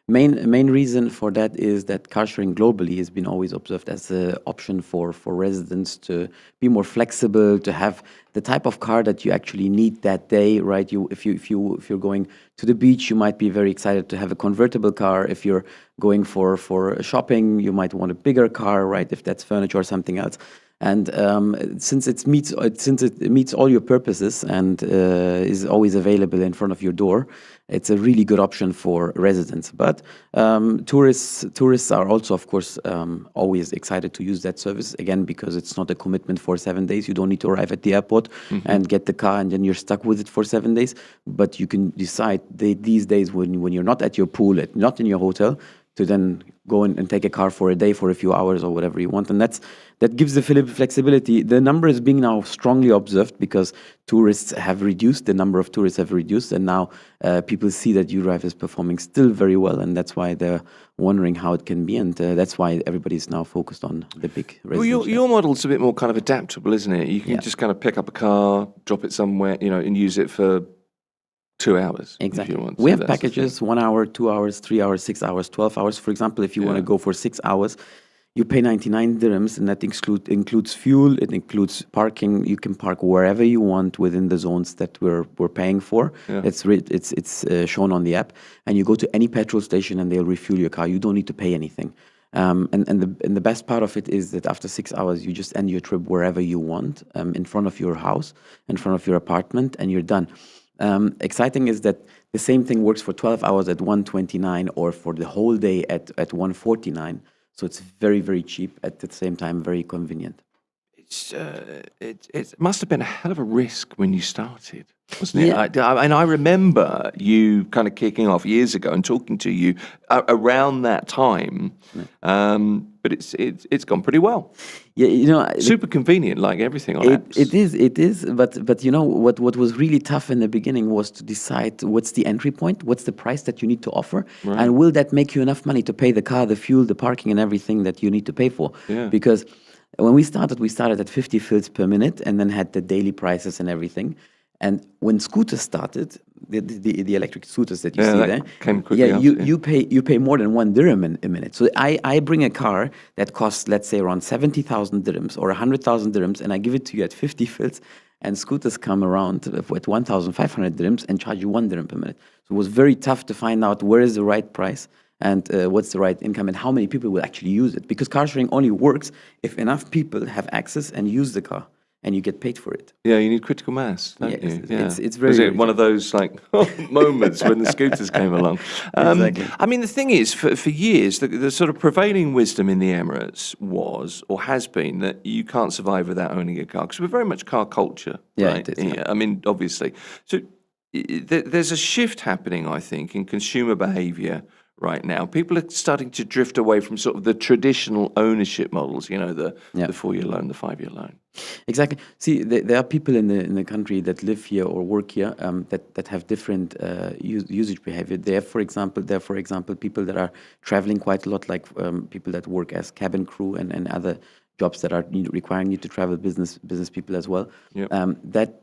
G: Main reason for that is that car sharing globally has been always observed as an option for residents to be more flexible, to have the type of car that you actually need that day, right? If you're going to the beach, you might be very excited to have a convertible car. If you're going for shopping, you might want a bigger car, right? If that's furniture or something else. And since it meets all your purposes and is always available in front of your door, it's a really good option for residents. But tourists are also, of course, always excited to use that service, again, because it's not a commitment for 7 days. You don't need to arrive at the airport and get the car and then you're stuck with it for 7 days. But you can decide these days when you're not at your pool, not in your hotel, to then go and take a car for a day, for a few hours or whatever you want. And that gives the flexibility. The number is being now strongly observed because the number of tourists have reduced, and now people see that UDrive is performing still very well, and that's why they're wondering how it can be, and that's why everybody's now focused on the big residential.
B: Well, your model's a bit more kind of adaptable, isn't it? You can just kind of pick up a car, drop it somewhere, and use it for 2 hours.
G: Exactly.
B: If you want.
G: We have packages, 1 hour, 2 hours, 3 hours, 6 hours, 12 hours. For example, if you want to go for 6 hours, you pay 99 dirhams, and that includes fuel, it includes parking. You can park wherever you want within the zones that we're paying for. Yeah. It's shown on the app, and you go to any petrol station and they'll refuel your car. You don't need to pay anything. And the best part of it is that after 6 hours, you just end your trip wherever you want, in front of your house, in front of your apartment, and you're done. Exciting is that the same thing works for 12 hours at 129 or for the whole day at 149. So it's very, very cheap, at the same time very convenient.
B: It must have been a hell of a risk when you started, wasn't it? And I remember you kind of kicking off years ago and talking to you around that time. But it's gone pretty well. Yeah, super convenient, like everything on apps.
G: It is. But what was really tough in the beginning was to decide what's the entry point, what's the price that you need to offer, and will that make you enough money to pay the car, the fuel, the parking, and everything that you need to pay for? Yeah. Because when we started at 50 fills per minute, and then had the daily prices and everything. And when scooters started, the electric scooters that you see there,
B: came quickly
G: you pay more than 1 dirham a minute. So I bring a car that costs, let's say, around 70,000 dirhams or 100,000 dirhams, and I give it to you at 50 fills, and scooters come around at 1,500 dirhams and charge you 1 dirham per minute. So it was very tough to find out where is the right price and what's the right income and how many people will actually use it. Because car sharing only works if enough people have access and use the car, and you get paid for it.
B: Yeah, you need critical mass, don't you?
G: It's very...
B: Was it one of those moments when the scooters came along?
G: Exactly.
B: I mean, the thing is, for years, the sort of prevailing wisdom in the Emirates was, or has been, that you can't survive without owning a car, because we're very much car culture, right?
G: It is,
B: I mean, obviously. So there's a shift happening, I think, in consumer behaviour right now. People are starting to drift away from sort of the traditional ownership models, the 4-year loan, the 5-year loan.
G: Exactly. See, there are people in the country that live here or work here that have different usage behavior. There, for example, people that are traveling quite a lot, like people that work as cabin crew and other jobs that are requiring you to travel, business people as well.
B: Yep.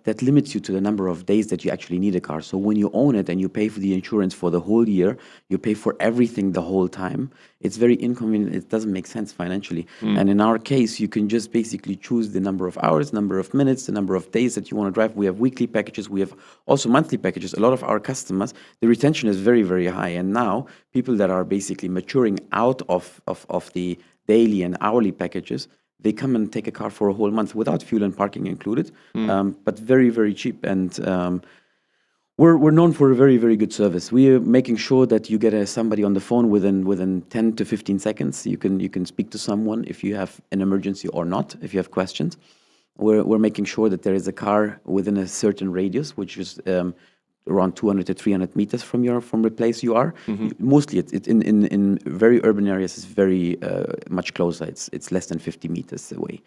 G: That limits you to the number of days that you actually need a car. So when you own it and you pay for the insurance for the whole year, you pay for everything the whole time. It's very inconvenient. It doesn't make sense financially. And in our case, you can just basically choose the number of hours, number of minutes, the number of days that you want to drive. We have weekly packages. We have also monthly packages. A lot of our customers, the retention is very, very high. And now people that are basically maturing out of the daily and hourly packages, they come and take a car for a whole month without fuel and parking included, but very, very cheap. And we're known for a very, very good service. We are making sure that you get somebody on the phone within 10 to 15 seconds. You can speak to someone if you have an emergency or not, if you have questions. We're making sure that there is a car within a certain radius, which is around 200 to 300 meters from the place you are. Mostly, it's in very urban areas. It's very much closer. It's less than 50 meters away.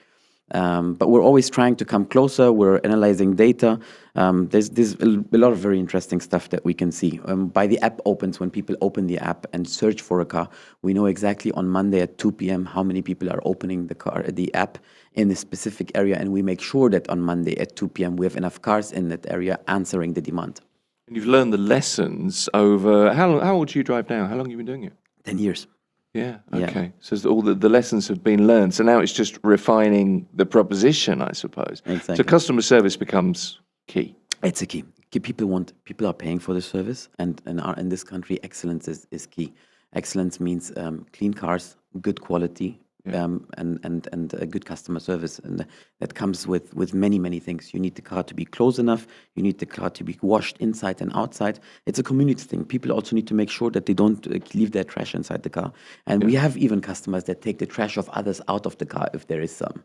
G: But we're always trying to come closer. We're analyzing data. There's a lot of very interesting stuff that we can see. By the app opens, when people open the app and search for a car, we know exactly on Monday at 2 p.m. how many people are opening the app in a specific area, and we make sure that on Monday at 2 p.m. we have enough cars in that area answering the demand.
B: And you've learned the lessons over how old do you drive now? How long have you been doing it?
G: 10 years.
B: Yeah. Okay. So all the lessons have been learned. So now it's just refining the proposition, I suppose.
G: Exactly.
B: So customer service becomes key.
G: It's a key. People are paying for the service, and in this country, excellence is key. Excellence means clean cars, good quality, and a good customer service, and that comes with many things. You need the car to be close enough. You need the car to be washed inside and outside. It's a community thing. People also need to make sure that they don't leave their trash inside the car. And we have even customers that take the trash of others out of the car if there is some.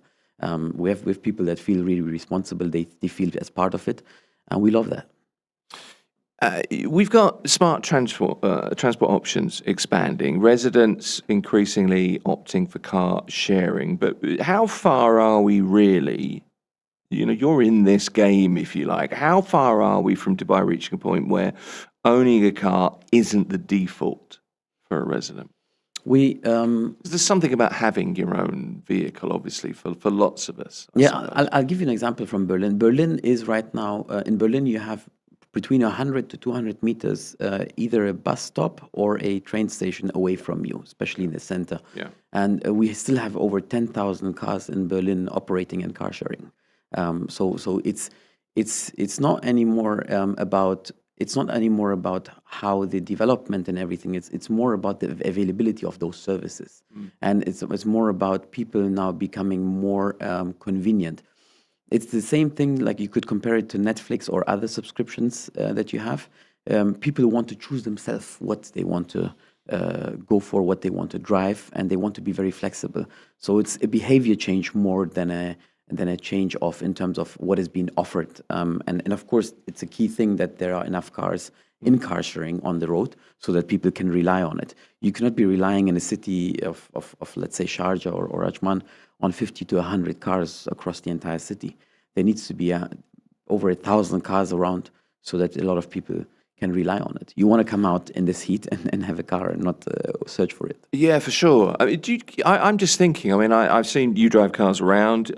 G: We have people that feel really responsible. They feel as part of it, and we love that.
B: We've got smart transport options expanding, residents increasingly opting for car sharing. But how far are we really? You're in this game, if you like. How far are we from Dubai reaching a point where owning a car isn't the default for a resident? There's something about having your own vehicle, obviously, for lots of us.
G: I'll give you an example from Berlin. Berlin is right now, in Berlin you have between 100 to 200 meters, either a bus stop or a train station away from you, especially in the center.
B: Yeah.
G: And we still have over 10,000 cars in Berlin operating and car sharing. So it's not anymore about how the development and everything. It's more about the availability of those services, and it's more about people now becoming more convenient. It's the same thing, like you could compare it to Netflix or other subscriptions that you have. People want to choose themselves what they want to go for, what they want to drive, and they want to be very flexible. So it's a behavior change more than a change in terms of what is being offered. And of course, it's a key thing that there are enough cars in car sharing on the road so that people can rely on it. You cannot be relying in a city of let's say, Sharjah or Ajman on 50 to 100 cars across the entire city. There needs to be over 1,000 cars around so that a lot of people can rely on it. You want to come out in this heat and have a car and not search for it.
B: Yeah, for sure. I mean, I'm just thinking, I've seen you drive cars around.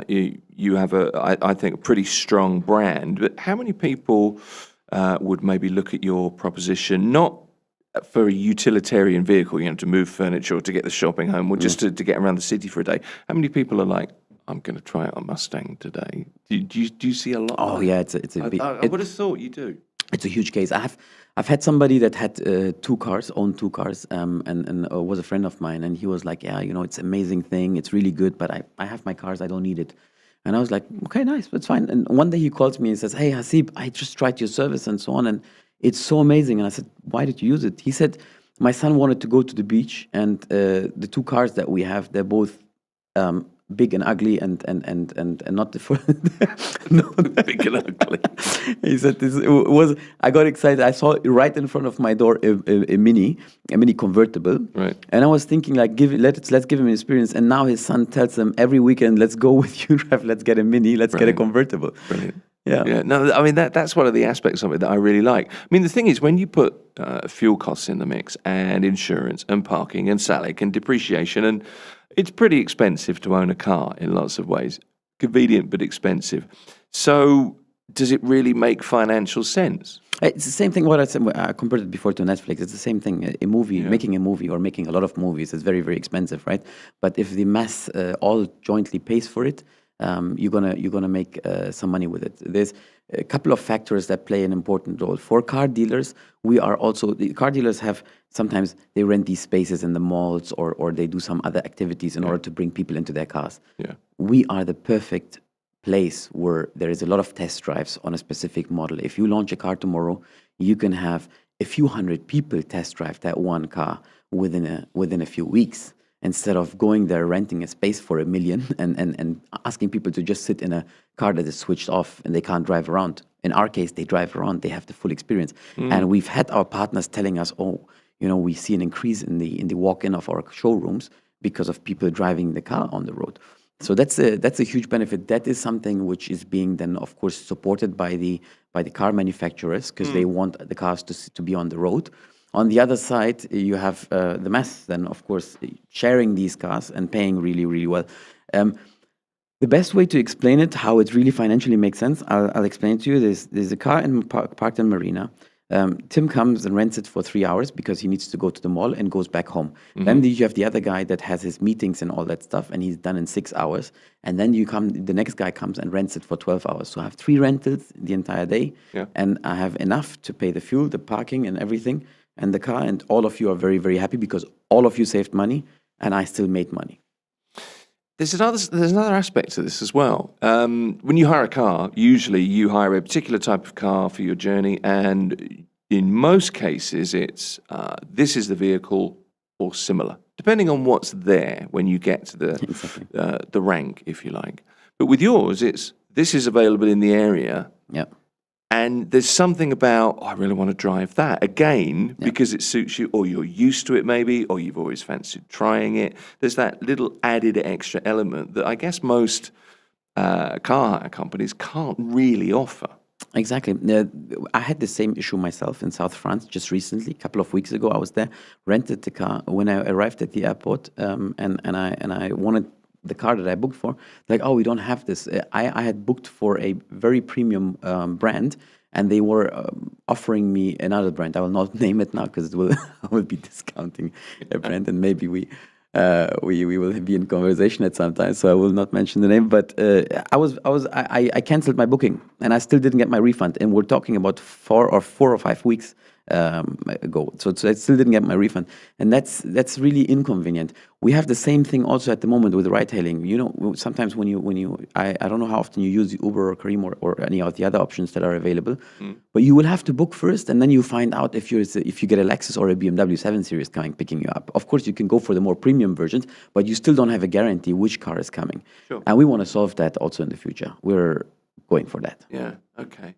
B: You have, I think, a pretty strong brand. But how many people would maybe look at your proposition, not for a utilitarian vehicle, to move furniture or to get the shopping home or just to get around the city for a day? How many people are like, I'm going to try out a Mustang today? Do you see a lot?
G: Oh, yeah, it's a big...
B: I would have thought you do.
G: It's a huge case. I've had somebody that had owned two cars, and was a friend of mine, and he was like, yeah, it's an amazing thing. It's really good, but I have my cars. I don't need it. And I was like, okay, nice, that's fine. And one day he calls me and says, hey, Hasib, I just tried your service and so on, and it's so amazing. And I said, why did you use it? He said, my son wanted to go to the beach, and the two cars that we have, they're both big and ugly and not the no.
B: Big and ugly.
G: He said I got excited. I saw right in front of my door a mini convertible.
B: Right.
G: And I was thinking, like, let's give him an experience. And now his son tells him every weekend, let's go with you, Raf, let's get a mini, let's get a convertible.
B: Brilliant.
G: Yeah.
B: No, I mean, that's one of the aspects of it that I really like. I mean, the thing is, when you put fuel costs in the mix and insurance and parking and SALIC and depreciation, and It's pretty expensive to own a car in lots of ways. Convenient but expensive. So does it really make financial sense?
G: It's the same thing. What I said, I compared it before to Netflix. It's the same thing. A movie, making a movie or making a lot of movies is very, very expensive, right? But if the mass all jointly pays for it, you're gonna make some money with it. There's a couple of factors that play an important role. For car dealers, the car dealers have sometimes they rent these spaces in the malls or they do some other activities in order to bring people into their cars.
B: Yeah.
G: We are the perfect place where there is a lot of test drives on a specific model. If you launch a car tomorrow, you can have a few hundred people test drive that one car within a few weeks, instead of going there renting a space for $1 million and asking people to just sit in a car that is switched off and they can't drive around. In our case, they drive around, they have the full experience. And we've had our partners telling us, we see an increase in the walk-in of our showrooms because of people driving the car on the road. So that's a huge benefit. That is something which is being then, of course, supported by the car manufacturers, because they want the cars to be on the road. On the other side, you have the mass then, of course, sharing these cars and paying really, really well. The best way to explain it, how it really financially makes sense, I'll explain it to you. There's a car parked in Marina. Tim comes and rents it for 3 hours because he needs to go to the mall and goes back home. Then you have the other guy that has his meetings and all that stuff, and he's done in 6 hours. And then the next guy comes and rents it for 12 hours. So I have 3 rentals the entire day, and I have enough to pay the fuel, the parking, and everything, and the car. And all of you are very, very happy because all of you saved money, and I still made money.
B: There's another aspect to this as well. When you hire a car, usually you hire a particular type of car for your journey, and in most cases, it's this is the vehicle or similar, depending on what's there when you get to the rank, if you like. But with yours, it's this is available in the area.
G: Yeah.
B: And there's something about, I really want to drive that again because it suits you, or you're used to it maybe, or you've always fancied trying it. There's that little added extra element that I guess most car companies can't really offer.
G: Exactly. I had the same issue myself in South France just recently. A couple of weeks ago, I was there, rented the car. When I arrived at the airport, and I wanted the car that I booked for, like, we don't have this. I had booked for a very premium brand, and they were offering me another brand. I will not name it now because I will be discounting a brand, and maybe we will be in conversation at some time. So I will not mention the name. But I canceled my booking, and I still didn't get my refund. And we're talking about 4 or 5 weeks ago. So I still didn't get my refund, and that's really inconvenient. We have the same thing also at the moment with ride-hailing. Sometimes when you I don't know how often you use Uber or Careem or any of the other options that are available, but you will have to book first, and then you find out if you get a Lexus or a BMW 7 Series picking you up. Of course, you can go for the more premium versions, but you still don't have a guarantee which car is coming.
B: Sure.
G: And we want to solve that also in the future. We're going for that.
B: Yeah. Okay.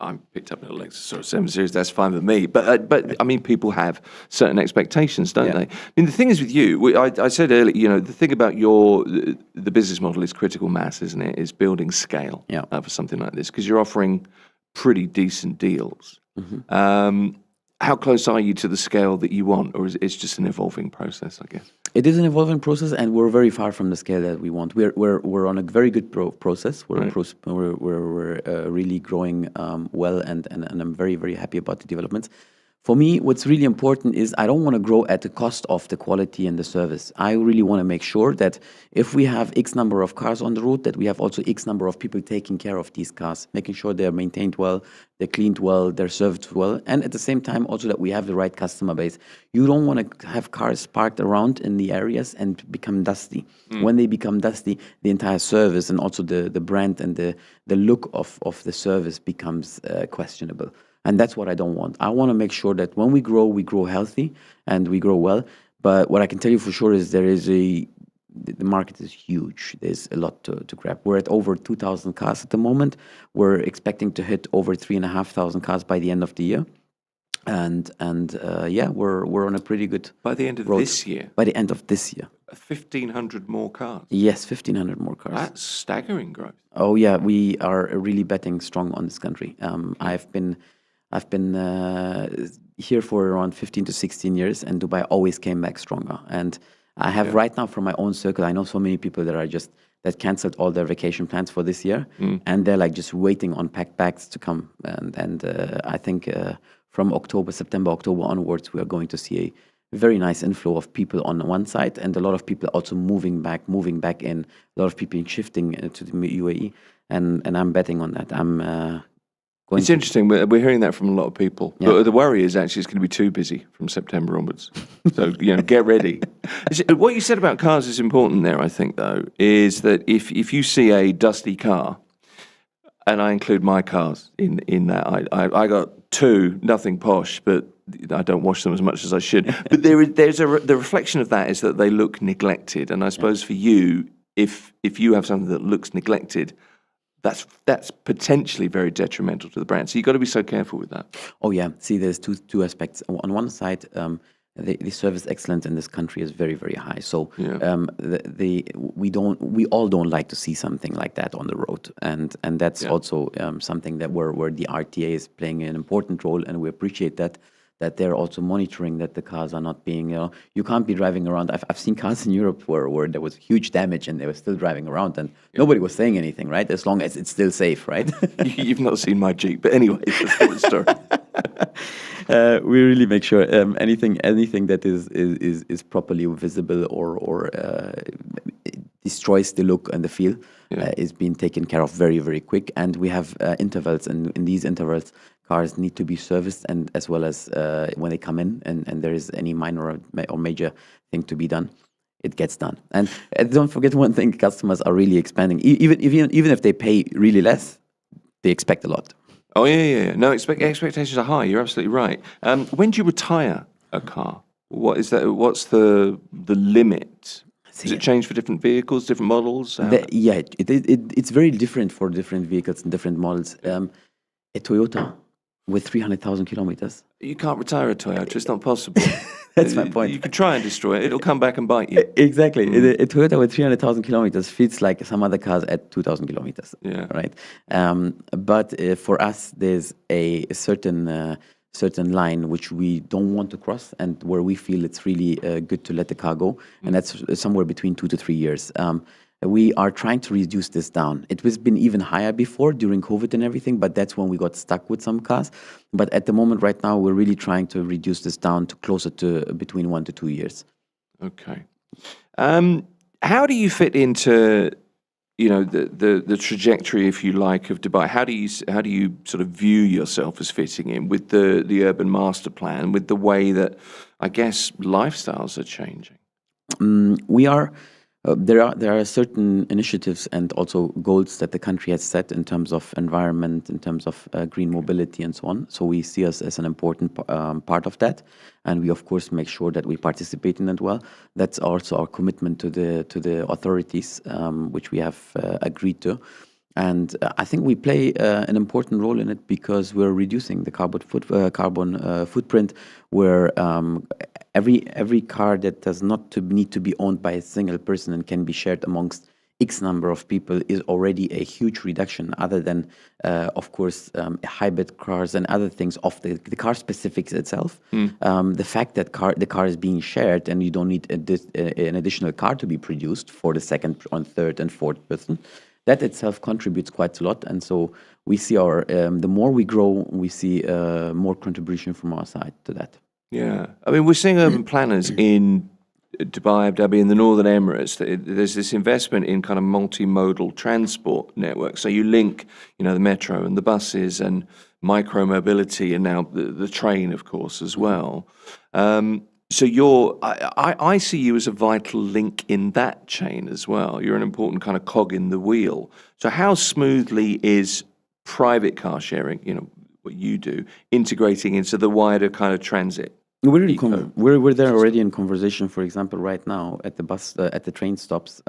B: I picked up a Lexus or a 7 Series, that's fine with me. But I mean, people have certain expectations, don't they? I mean, the thing is with you, I said earlier, the thing about the business model is critical mass, isn't it? Is building scale for something like this, because you're offering pretty decent deals. How close are you to the scale that you want, or is it just an evolving process, I guess?
G: It is an evolving process, and we're very far from the scale that we want. We're on a very good process. We're really growing well, and I'm very, very happy about the developments. For me, what's really important is I don't want to grow at the cost of the quality and the service. I really want to make sure that if we have X number of cars on the road, that we have also X number of people taking care of these cars, making sure they're maintained well, they're cleaned well, they're served well, and at the same time also that we have the right customer base. You don't want to have cars parked around in the areas and become dusty. When they become dusty, the entire service and also the brand and the look of the service becomes questionable. And that's what I don't want. I want to make sure that when we grow healthy and we grow well. But what I can tell you for sure is the market is huge. There's a lot to grab. We're at over 2,000 cars at the moment. We're expecting to hit over 3,500 cars by the end of the year. And we're on a pretty good
B: By the end of
G: road.
B: this year?
G: By the end of this year.
B: 1,500 more cars?
G: Yes, 1,500 more cars.
B: That's staggering growth.
G: Oh yeah, we are really betting strong on this country. I've been here for around 15 to 16 years, and Dubai always came back stronger. And I have right now from my own circle, I know so many people that canceled all their vacation plans for this year, and they're like just waiting on packed bags to come. And I think from September, October onwards, we are going to see a very nice inflow of people on one side, and a lot of people also moving back in. A lot of people shifting to the UAE, and I'm betting on that.
B: It's interesting. We're hearing that from a lot of people.
G: Yeah.
B: But the worry is actually it's going to be too busy from September onwards. So, get ready. What you said about cars is important there, I think, though, is that if you see a dusty car, and I include my cars in that, I got two, nothing posh, but I don't wash them as much as I should. But the reflection of that is that they look neglected. And I suppose for you, if you have something that looks neglected, that's potentially very detrimental to the brand. So you've got to be so careful with that.
G: Oh yeah. See, there's two aspects. On one side, the service excellence in this country is very, very high. So we all don't like to see something like that on the road, and that's also something that where the RTA is playing an important role, and we appreciate that they're also monitoring that the cars are not being, you can't be driving around. I've seen cars in Europe where there was huge damage and they were still driving around and nobody was saying anything, right? As long as it's still safe, right?
B: You've not seen my Jeep, but anyway, it's a different story.
G: We really make sure anything that is properly visible or destroys the look and the feel is being taken care of very, very quick. And we have intervals, and in these intervals, cars need to be serviced, and as well as when they come in, and there is any minor or major thing to be done, it gets done. And don't forget one thing: customers are really expanding. Even if they pay really less, they expect a lot.
B: Oh yeah. No, expectations are high. You're absolutely right. When do you retire a car? What is that? What's the limit? Does it change for different vehicles, different models?
G: It's very different for different vehicles and different models. A Toyota with 300,000 kilometers.
B: You can't retire a Toyota. It's not possible.
G: That's my point.
B: You could try and destroy it. It'll come back and bite you.
G: Exactly. A Toyota with 300,000 kilometers feels like some other cars at 2,000 kilometers.
B: Yeah.
G: Right. But for us, there's a certain line which we don't want to cross, and where we feel it's really good to let the car go, and that's somewhere between 2 to 3 years. We are trying to reduce this down. It was been even higher before during COVID and everything, but that's when we got stuck with some cars. But at the moment, right now, we're really trying to reduce this down to closer to between 1 to 2 years.
B: Okay. How do you fit into, the trajectory, if you like, of Dubai? How do you sort of view yourself as fitting in with the urban master plan, with the way that, I guess, lifestyles are changing?
G: We are. There are certain initiatives and also goals that the country has set in terms of environment, in terms of green mobility and so on. So we see us as an important part of that, and we of course make sure that we participate in it well. That's also our commitment to the authorities, which we have agreed to. And I think we play an important role in it because we're reducing the carbon footprint. Where every car that does not need to be owned by a single person and can be shared amongst X number of people is already a huge reduction. Other than, of course, hybrid cars and other things of the car specifics itself. The fact that the car is being shared and you don't need an additional car to be produced for the second, and third, and fourth person. That itself contributes quite a lot, and so we see the more we grow, we see more contribution from our side to that.
B: Yeah, I mean, we're seeing urban planners in Dubai, Abu Dhabi, in the Northern Emirates. There's this investment in kind of multimodal transport networks. So you link, the metro and the buses and micro mobility, and now the train, of course, as well. So I see you as a vital link in that chain as well. You're an important kind of cog in the wheel. So how smoothly is private car sharing, what you do, integrating into the wider kind of transit?
G: We're there already in conversation. For example, right now at the train stops,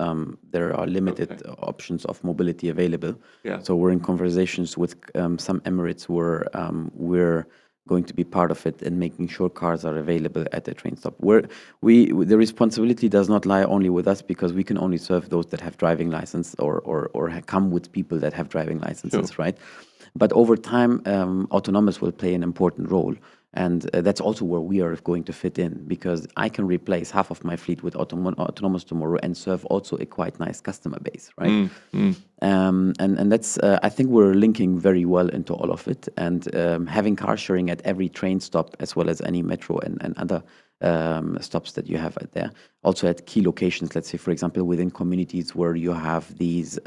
G: there are limited options of mobility available.
B: Yeah.
G: So we're in conversations with some Emirates where we're going to be part of it and making sure cars are available at the train stop. The responsibility does not lie only with us, because we can only serve those that have driving license or come with people that have driving licenses, right? But over time, autonomous will play an important role. And that's also where we are going to fit in, because I can replace half of my fleet with autonomous tomorrow and serve also a quite nice customer base, right? And that's, I think we're linking very well into all of it, and having car sharing at every train stop, as well as any metro and other stops that you have out there. Also at key locations, let's say, for example, within communities where you have these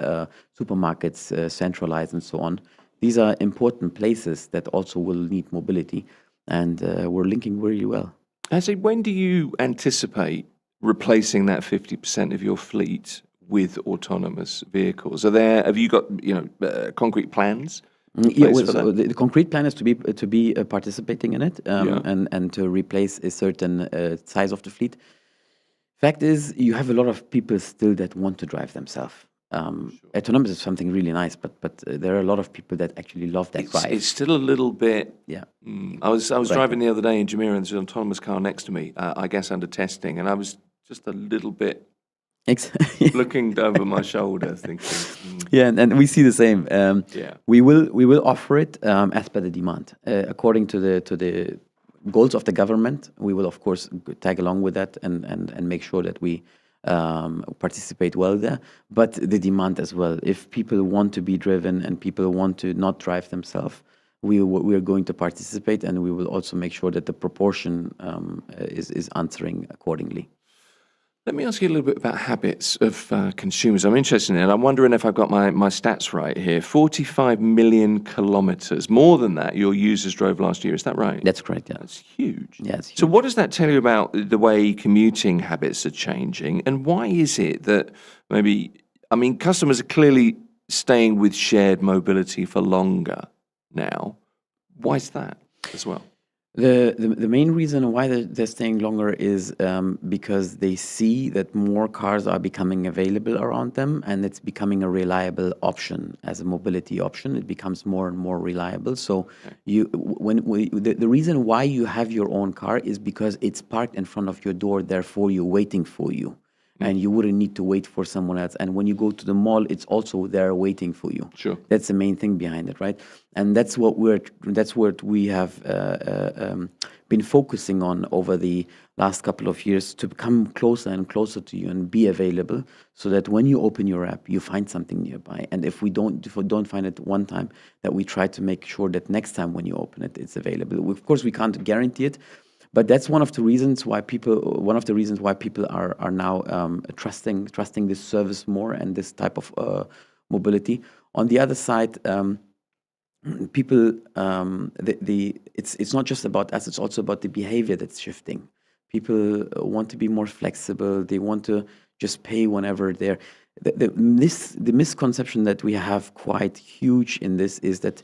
G: supermarkets centralized and so on. These are important places that also will need mobility, and we're linking really well.
B: Actually, when do you anticipate replacing that 50% of your fleet with autonomous vehicles? Have you got concrete plans?
G: Yeah, so the concrete plan is to be participating in it, and to replace a certain size of the fleet. Fact is, you have a lot of people still that want to drive themselves. Autonomous is something really nice, but there are a lot of people that actually love that drive.
B: It's still a little bit.
G: Yeah.
B: I was driving the other day in Jumeirah, and there's an autonomous car next to me, I guess under testing, and I was just a little bit looking over my shoulder, thinking.
G: Yeah, and we see the same. We will offer it as per the demand, according to the goals of the government. We will of course tag along with that and make sure that we participate well there. But the demand as well. If people want to be driven and people want to not drive themselves, we are going to participate, and we will also make sure that the proportion is answering accordingly.
B: Let me ask you a little bit about habits of consumers. I'm interested in it. I'm wondering if I've got my stats right here. 45 million kilometers, more than that, your users drove last year. Is that right?
G: That's correct, yeah.
B: That's huge.
G: Yeah, it's huge.
B: So what does that tell you about the way commuting habits are changing? And why is it that customers are clearly staying with shared mobility for longer now. Why is that as well?
G: The main reason why they're staying longer is because they see that more cars are becoming available around them, and it's becoming a reliable option as a mobility option. It becomes more and more reliable. So the reason why you have your own car is because it's parked in front of your door, therefore you're waiting for you. And you wouldn't need to wait for someone else. And when you go to the mall, it's also there waiting for you. Sure, that's the main thing behind it, right? And that's what we have been focusing on over the last couple of years, to come closer and closer to you and be available, so that when you open your app, you find something nearby. And if we don't find it one time, that we try to make sure that next time when you open it, it's available. Of course, we can't guarantee it. But that's one of the reasons why people are now trusting this service more and this type of mobility. On the other side, people it's not just about us; it's also about the behavior that's shifting. People want to be more flexible. They want to just pay whenever they're. The misconception that we have quite huge in this is that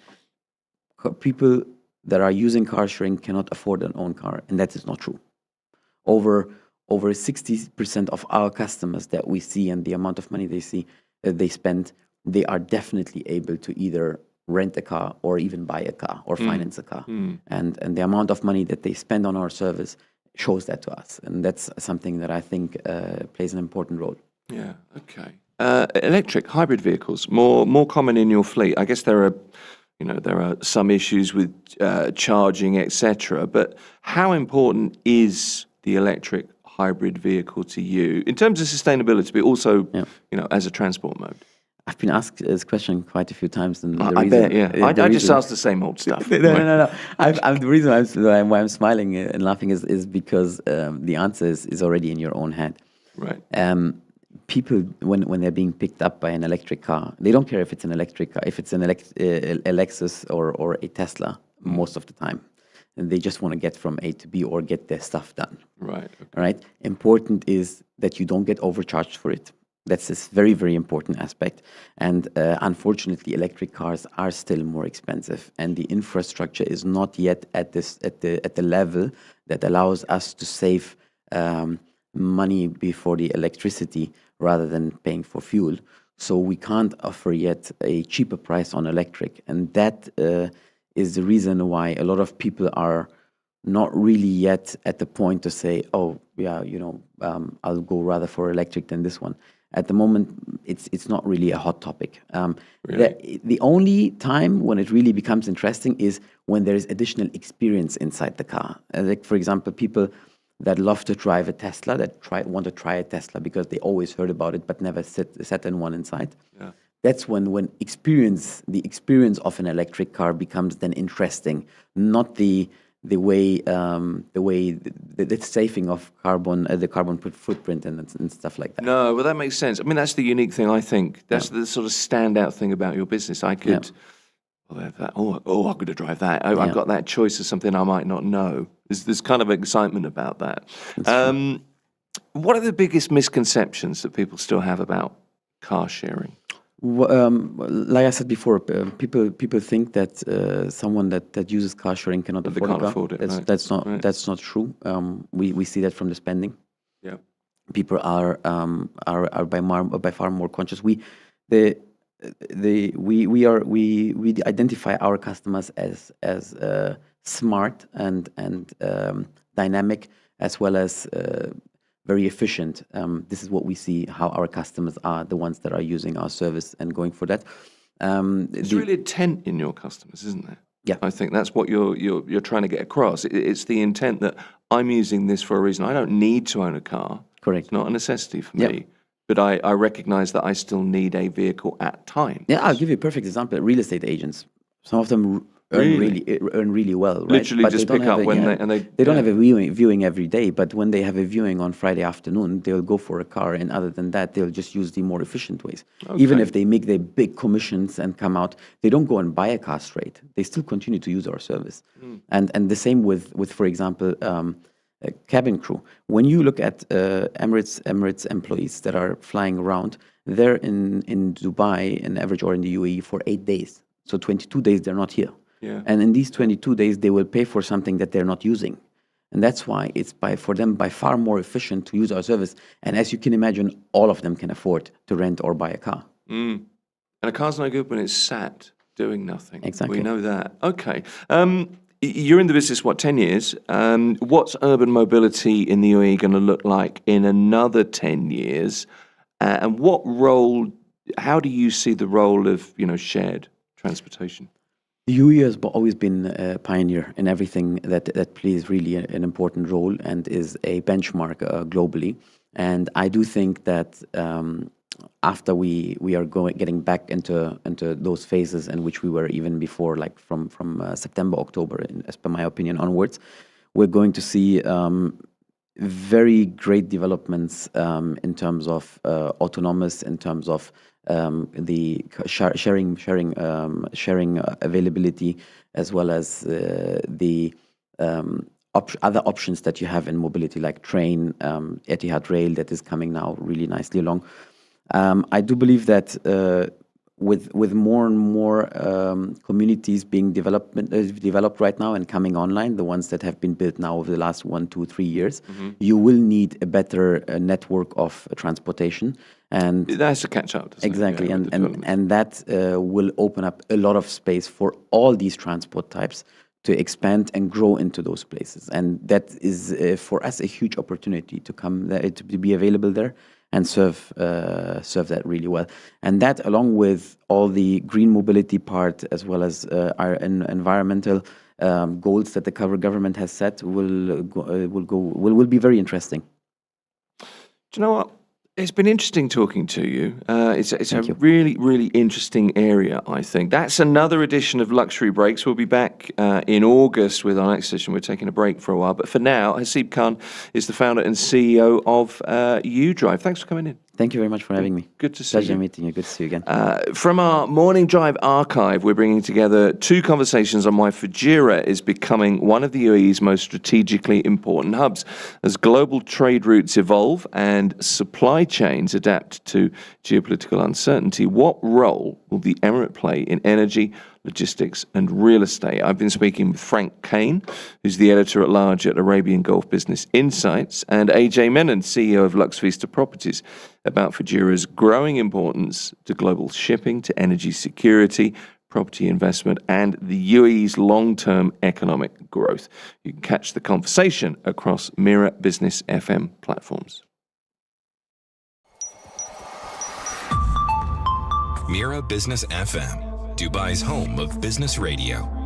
G: people that are using car sharing cannot afford an own car, and that is not true. Over 60% of our customers that we see, and the amount of money they spend, they are definitely able to either rent a car or even buy a car or finance a car. And the amount of money that they spend on our service shows that to us, and that's something that I think plays an important role.
B: Yeah. Okay. Electric hybrid vehicles more common in your fleet. I guess there are some issues with charging, etc. But how important is the electric hybrid vehicle to you in terms of sustainability, but also, as a transport mode?
G: I've been asked this question quite a few times. And
B: I bet, yeah. I just asked the same old stuff.
G: No. The reason why I'm smiling and laughing is because the answer is already in your own head.
B: Right.
G: People, when they're being picked up by an electric car, they don't care if it's an electric car, if it's a Lexus or a Tesla, most of the time. And they just want to get from A to B or get their stuff done. Right. Okay. Right. Important is that you don't get overcharged for it. That's a very, very important aspect. And unfortunately, electric cars are still more expensive, and the infrastructure is not yet at the level that allows us to save money before the electricity rather than paying for fuel. So we can't offer yet a cheaper price on electric. And that is the reason why a lot of people are not really yet at the point to say, oh, yeah, I'll go rather for electric than this one. At the moment, it's not really a hot topic.
B: Really?
G: The only time when it really becomes interesting is when there is additional experience inside the car. Like, for example, people that love to drive a Tesla, that want to try a Tesla because they always heard about it but never sat in one inside.
B: Yeah.
G: That's when the experience of an electric car becomes then interesting, not the saving of carbon, the carbon footprint and stuff like that.
B: No, well, that makes sense. I mean, that's the unique thing, I think. That's the sort of standout thing about your business. I could, I have that. Oh, I'm going to drive that. I've got that choice of something I might not know. There's kind of excitement about that. What are the biggest misconceptions that people still have about car sharing?
G: Like I said before, people think that someone that uses car sharing cannot
B: They
G: afford
B: can't
G: a car.
B: afford it, right.
G: That's not true. We see that from the spending.
B: Yeah.
G: People are by far more conscious. We identify our customers as smart and dynamic, as well as very efficient. This is what we see, how our customers are, the ones that are using our service and going for that.
B: It's really intent in your customers, isn't there?
G: Yeah.
B: I think that's what you're trying to get across. It's the intent that I'm using this for a reason. I don't need to own a car.
G: Correct.
B: It's not a necessity for me. But I recognize that I still need a vehicle at times.
G: Yeah, I'll give you a perfect example. Real estate agents. Some of them earn really well, right?
B: Literally
G: But
B: just
G: they don't
B: pick up
G: have
B: when
G: they don't have a viewing every day, but when they have a viewing on Friday afternoon, they'll go for a car, and other than that, they'll just use the more efficient ways. Even if they make their big commissions and come out, they don't go and buy a car straight. They still continue to use our service. And the same with for example, cabin crew. When you look at Emirates employees that are flying around, they're in Dubai, in average, or in the UAE for 8 days. So 22 days they're not here.
B: Yeah.
G: And in these 22 days, they will pay for something that they're not using. And that's why it's for them by far more efficient to use our service. And as you can imagine, all of them can afford to rent or buy a car.
B: And a car's no good when it's sat doing nothing.
G: Exactly.
B: We know that. Okay. You're in the business, 10 years? What's urban mobility in the UAE going to look like in another 10 years? And how do you see the role of, shared transportation?
G: The UAE has always been a pioneer in everything that plays really an important role and is a benchmark globally. And I do think that after we are getting back into those phases in which we were even before, like from September, October, as per my opinion, onwards, we're going to see very great developments in terms of autonomous, in terms of the sharing availability, as well as the other options that you have in mobility, like train, Etihad Rail, that is coming now really nicely along. I do believe that with more and more communities being developed right now and coming online, the ones that have been built now over the last 1, 2, 3 years, you will need a better network of transportation. And
B: that has to catch up.
G: Exactly, and that will open up a lot of space for all these transport types to expand and grow into those places. And that is for us a huge opportunity to come there, to be available there and serve that really well. And that, along with all the green mobility part, as well as our environmental goals that the government has set, will be very interesting.
B: Do you know what? It's been interesting talking to you. It's a
G: you.
B: really, really interesting area, I think. That's another edition of Luxury Breaks. We'll be back in August with our next session. We're taking a break for a while. But for now, Hasib Khan is the founder and CEO of UDrive. Thanks for coming in.
G: Thank you very much for having me.
B: Good to see
G: Pleasure
B: you.
G: meeting you. Good to see you again.
B: From our Morning Drive archive, we're bringing together 2 conversations on why Fujairah is becoming one of the UAE's most strategically important hubs. As global trade routes evolve and supply chains adapt to geopolitical uncertainty, what role will the Emirate play in energy, logistics and real estate? I've been speaking with Frank Kane, who's the editor-at-large at Arabian Gulf Business Insights, and AJ Menon, CEO of Lux Vista Properties, about Fujairah's growing importance to global shipping, to energy security, property investment, and the UAE's long-term economic growth. You can catch the conversation across Mira Business FM platforms.
A: Mira Business FM, Dubai's home of business radio.